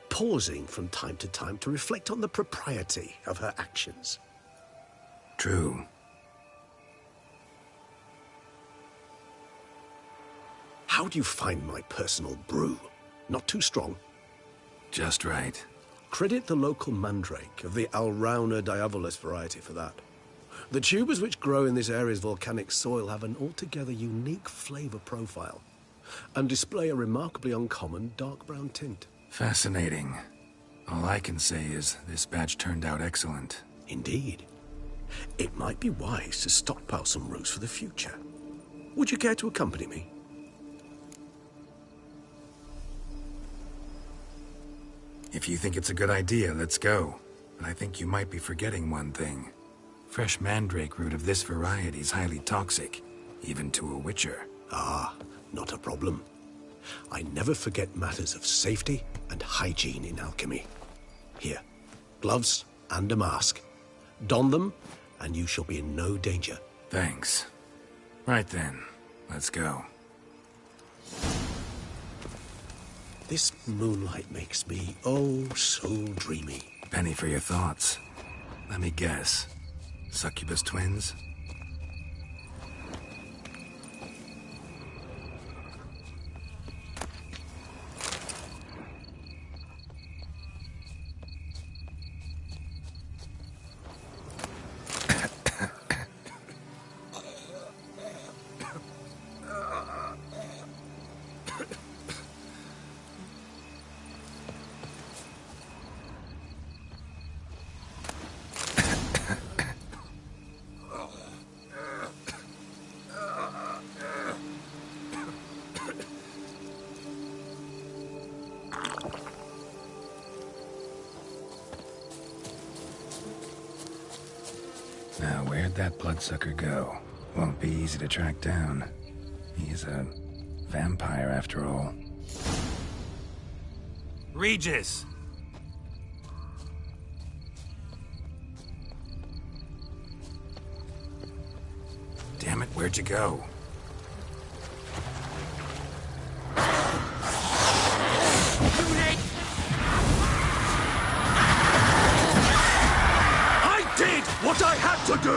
Pausing from time to time to reflect on the propriety of her actions. True. How do you find my personal brew? Not too strong? Just right. Credit the local mandrake of the Alrauna diabolus variety for that. The tubers which grow in this area's volcanic soil have an altogether unique flavor profile and display a remarkably uncommon dark brown tint. Fascinating. All I can say is this batch turned out excellent. Indeed. It might be wise to stockpile some roots for the future. Would you care to accompany me? If you think it's a good idea, let's go. But I think you might be forgetting one thing. Fresh mandrake root of this variety is highly toxic, even to a witcher. Ah, not a problem. I never forget matters of safety and hygiene in alchemy. Here, gloves and a mask. Don them, and you shall be in no danger. Thanks. Right then, let's go. This moonlight makes me, oh, so dreamy. Penny for your thoughts. Let me guess. Succubus twins? Now, where'd that bloodsucker go? Won't be easy to track down. He's a vampire, after all. Regis! Damn it, where'd you go? I did what I had to do!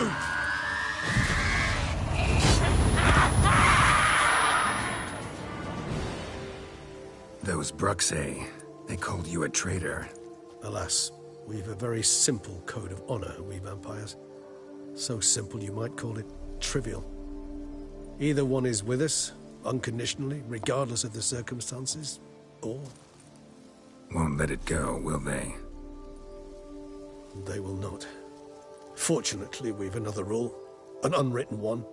Those Bruxay, they called you a traitor. Alas, we've a very simple code of honor, we vampires. So simple you might call it trivial. Either one is with us, unconditionally, regardless of the circumstances, or... Won't let it go, will they? They will not. Fortunately, we've another rule, an unwritten one,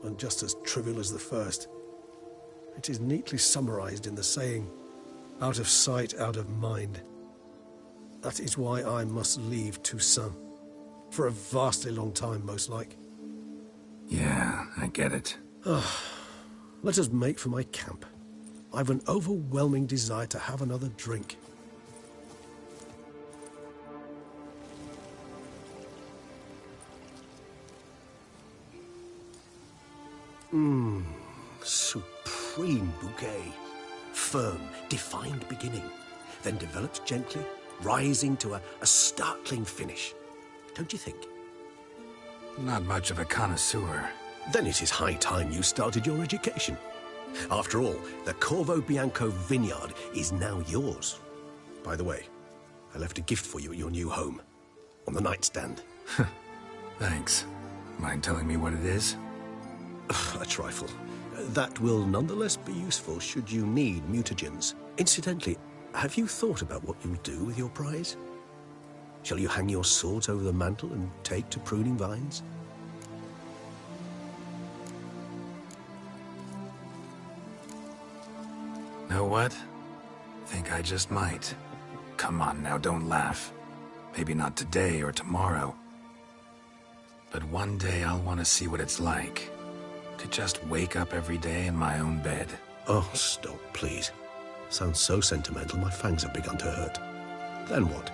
and just as trivial as the first. It is neatly summarized in the saying, out of sight, out of mind. That is why I must leave Toussaint. For a vastly long time, most like. Yeah, I get it. Let us make for my camp. I've an overwhelming desire to have another drink. Supreme bouquet. Firm, defined beginning, then develops gently, rising to a startling finish. Don't you think? Not much of a connoisseur. Then it is high time you started your education. After all, the Corvo Bianco vineyard is now yours. By the way, I left a gift for you at your new home. On the nightstand. Thanks. Mind telling me what it is? A trifle. That will nonetheless be useful should you need mutagens. Incidentally, have you thought about what you'll do with your prize? Shall you hang your swords over the mantle and take to pruning vines? Know what? Think I just might. Come on now, don't laugh. Maybe not today or tomorrow. But one day I'll want to see what it's like. To just wake up every day in my own bed. Oh, stop, please. Sounds so sentimental, my fangs have begun to hurt. Then what?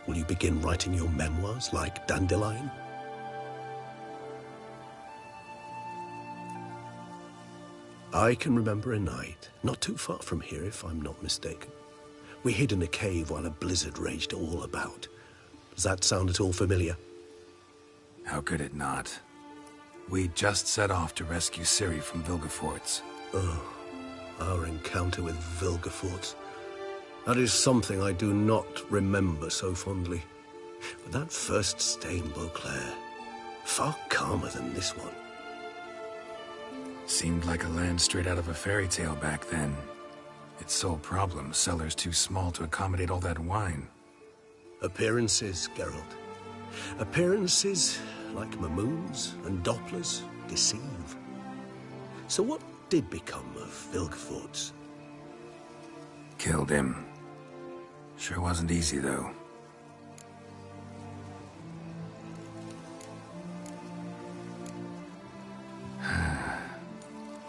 Will you begin writing your memoirs like Dandelion? I can remember a night, not too far from here if I'm not mistaken. We hid in a cave while a blizzard raged all about. Does that sound at all familiar? How could it not? We just set off to rescue Ciri from Vilgefortz. Oh, our encounter with Vilgefortz. That is something I do not remember so fondly. But that first stay in Beauclair, far calmer than this one. Seemed like a land straight out of a fairy tale back then. Its sole problem, cellars too small to accommodate all that wine. Appearances, Geralt. Appearances, like Mamoons and Dopplers, deceive. So what did become of Vilgefortz? Killed him. Sure wasn't easy, though.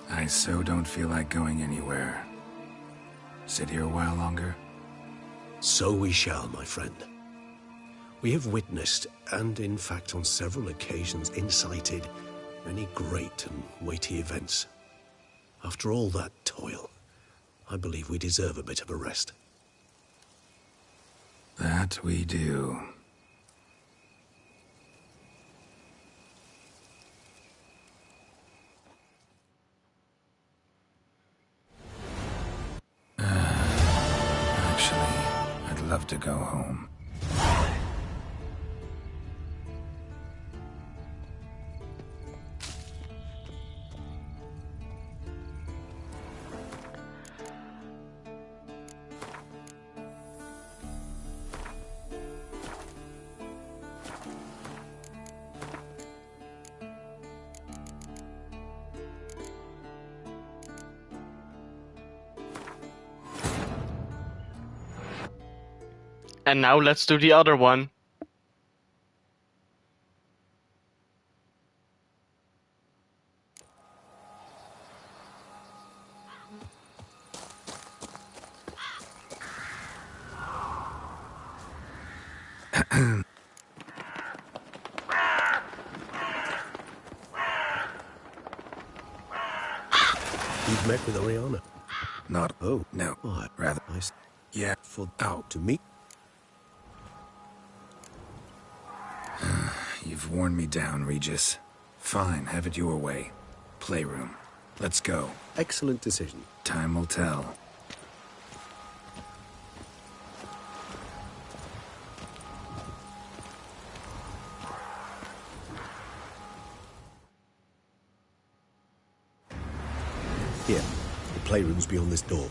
I so don't feel like going anywhere. Sit here a while longer? So we shall, my friend. We have witnessed, and in fact on several occasions incited, many great and weighty events. After all that toil, I believe we deserve a bit of a rest. That we do. Actually, I'd love to go home. And now let's do the other one. You've met with Oriana? Not. Oh. No. Oh, rather. Yeah. For to meet. You've worn me down, Regis. Fine, have it your way. Playroom. Let's go. Excellent decision. Time will tell. Here, the playroom's beyond this door.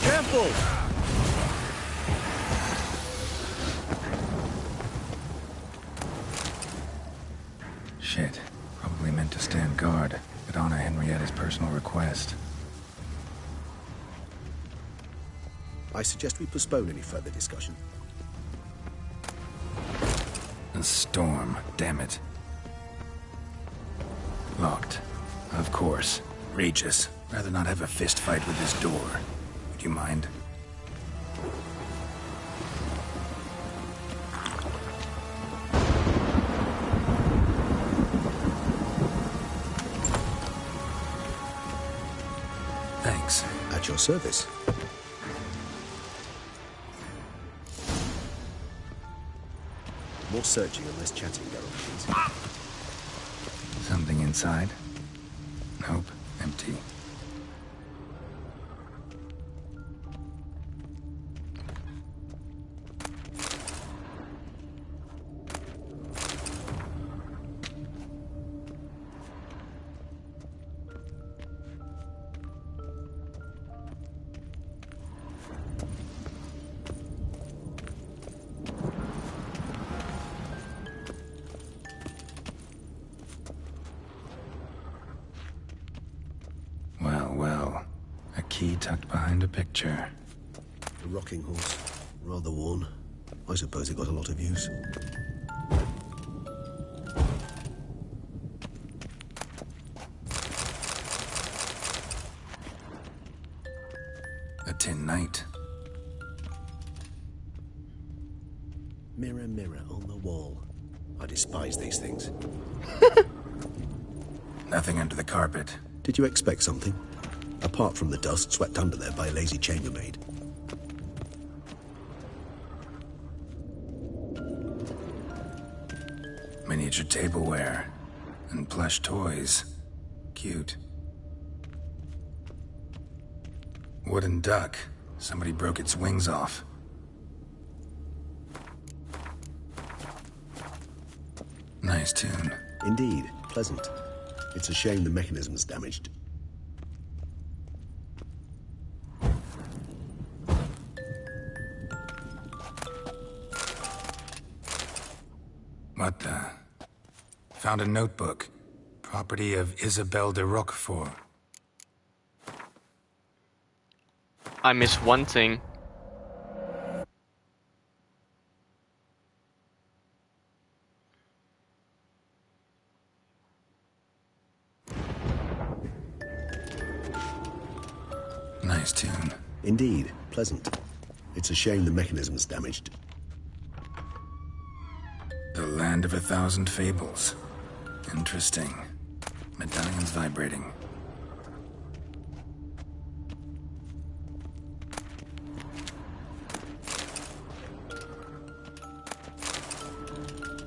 Careful! Shit. Probably meant to stand guard, but Anna Henrietta's personal request. I suggest we postpone any further discussion. A storm, damn it. Locked. Of course. Regis. Rather not have a fist fight with this door. Would you mind? Thanks. At your service. More searching and less chatting, Geralt, please. Something inside? Nope. Empty. Well. A key tucked behind a picture. A rocking horse. Rather worn. I suppose it got a lot of use. A tin knight. Mirror, mirror on the wall. I despise these things. Nothing under the carpet. Did you expect something? Apart from the dust swept under there by a lazy chambermaid. Miniature tableware. And plush toys. Cute. Wooden duck. Somebody broke its wings off. Nice tune. Indeed, pleasant. It's a shame the mechanism's damaged. What the? Found a notebook. Property of Isabelle de Roquefort. I miss one thing. Nice tune. Indeed, pleasant. It's a shame the mechanism's damaged. The land of 1,000 fables. Interesting. Medallion's vibrating.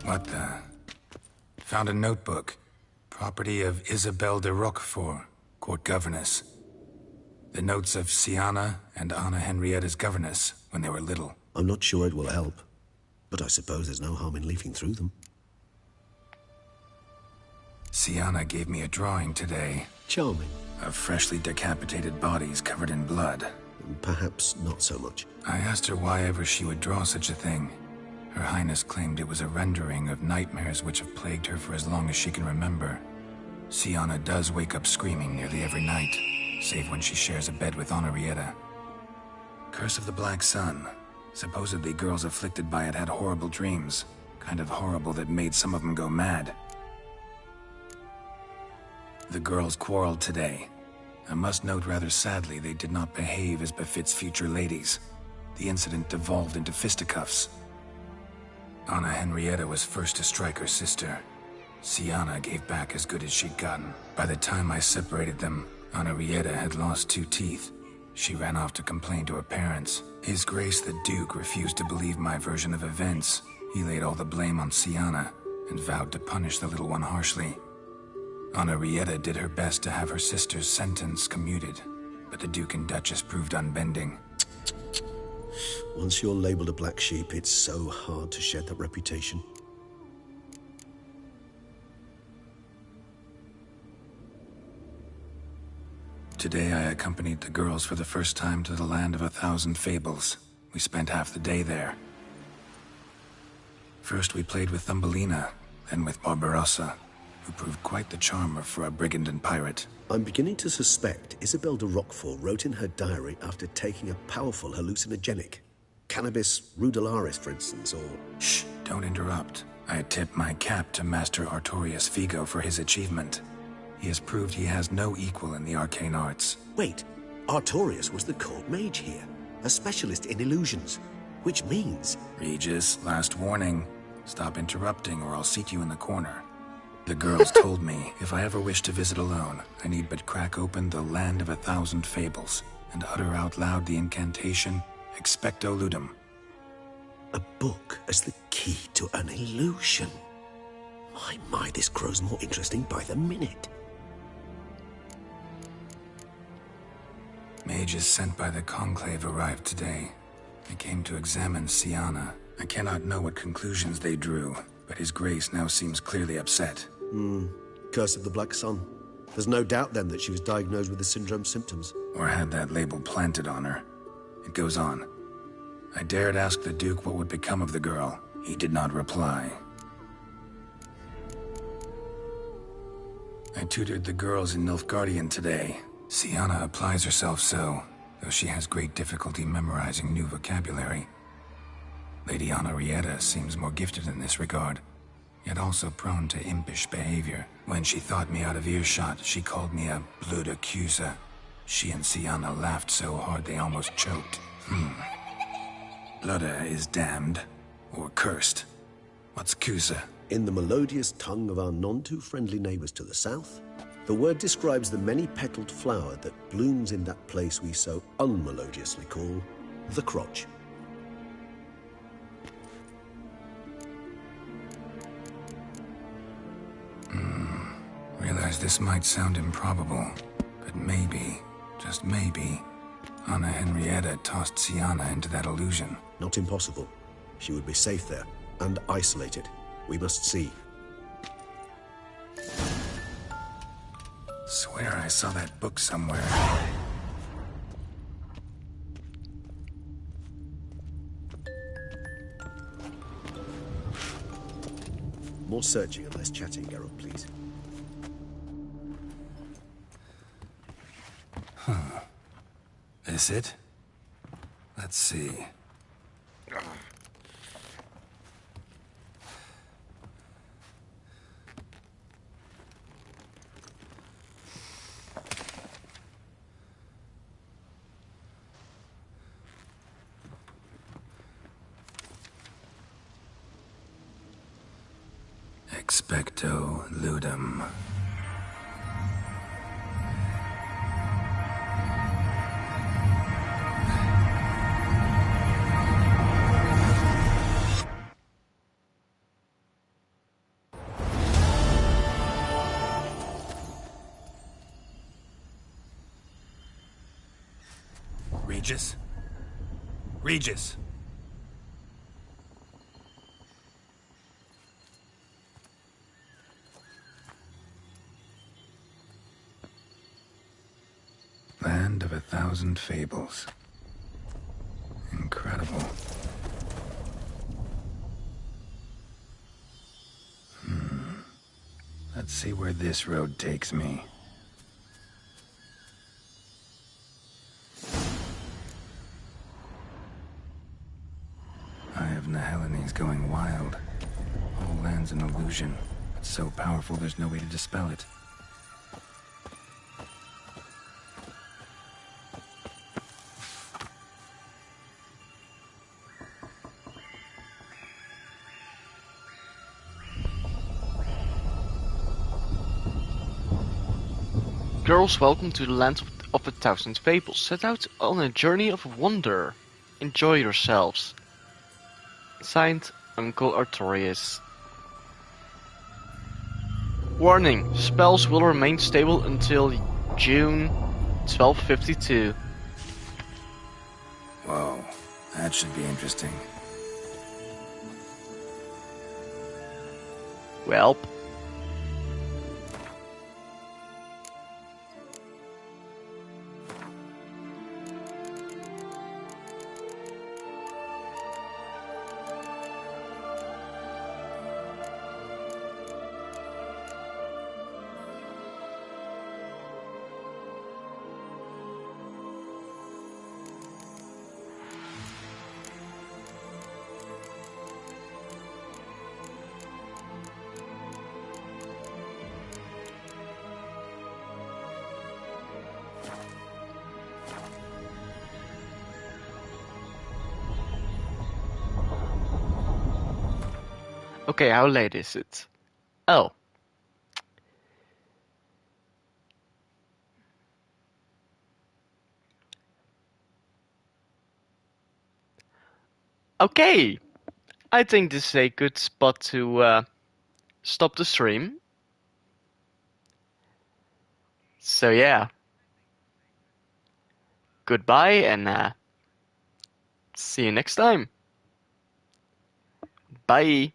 What the? Found a notebook. Property of Isabelle de Roquefort, court governess. The notes of Sienna and Anna Henrietta's governess when they were little. I'm not sure it will help, but I suppose there's no harm in leafing through them. Sienna gave me a drawing today. Charming. Of freshly decapitated bodies covered in blood. Perhaps not so much. I asked her why ever she would draw such a thing. Her Highness claimed it was a rendering of nightmares which have plagued her for as long as she can remember. Sienna does wake up screaming nearly every night, save when she shares a bed with Henrietta. Curse of the Black Sun. Supposedly girls afflicted by it had horrible dreams. Kind of horrible that made some of them go mad. The girls quarreled today. I must note rather sadly they did not behave as befits future ladies. The incident devolved into fisticuffs. Anna Henrietta was first to strike her sister. Sienna gave back as good as she'd gotten. By the time I separated them, Henrietta had lost 2 teeth. She ran off to complain to her parents. His Grace the Duke refused to believe my version of events. He laid all the blame on Sienna and vowed to punish the little one harshly. Henrietta did her best to have her sister's sentence commuted, but the Duke and Duchess proved unbending. Once you're labelled a black sheep, it's so hard to shed that reputation. Today I accompanied the girls for the first time to the land of 1,000 fables. We spent half the day there. First we played with Thumbelina, then with Barbarossa, who proved quite the charmer for a brigand and pirate. I'm beginning to suspect Isabel de Roquefort wrote in her diary after taking a powerful hallucinogenic. Cannabis rudelaris, for instance, or... Shh, don't interrupt. I tip my cap to Master Artorius Vigo for his achievement. He has proved he has no equal in the arcane arts. Wait, Artorius was the court mage here, a specialist in illusions, which means... Regis, last warning. Stop interrupting or I'll seat you in the corner. The girls told me if I ever wish to visit alone, I need but crack open the Land of 1,000 Fables and utter out loud the incantation, Expecto Ludum. A book as the key to an illusion. My, this grows more interesting by the minute. Mages sent by the Conclave arrived today. They came to examine Siana. I cannot know what conclusions they drew, but His Grace now seems clearly upset. Curse of the Black Sun. There's no doubt then that she was diagnosed with the syndrome symptoms. Or had that label planted on her. It goes on. I dared ask the Duke what would become of the girl. He did not reply. I tutored the girls in Nilfgaardian today. Siana applies herself so, though she has great difficulty memorizing new vocabulary. Lady Henrietta seems more gifted in this regard, yet also prone to impish behavior. When she thought me out of earshot, she called me a blood accuser. She and Siana laughed so hard they almost choked. Blooda is damned, or cursed. What's Cusa? In the melodious tongue of our none-too-friendly neighbours to the south, the word describes the many-petaled flower that blooms in that place we so unmelodiously call the crotch. Realize this might sound improbable, but maybe, just maybe, Anna Henrietta tossed Siana into that illusion. Not impossible. She would be safe there, and isolated. We must see. Swear I saw that book somewhere. More searching and less chatting, Geralt, please. Is it? Let's see. Expecto Ludum. Regis? Regis! Land of 1,000 Fables. Incredible. Let's see where this road takes me. Eye of Nehelene going wild. All land's an illusion. It's so powerful there's no way to dispel it. Girls, welcome to the land of 1,000 fables. Set out on a journey of wonder. Enjoy yourselves. Signed, Uncle Artorius. Warning, spells will remain stable until June 1252. Whoa, That should be interesting. Welp. Okay, how late is it? Oh. Okay. I think this is a good spot to stop the stream. So yeah. Goodbye and see you next time. Bye.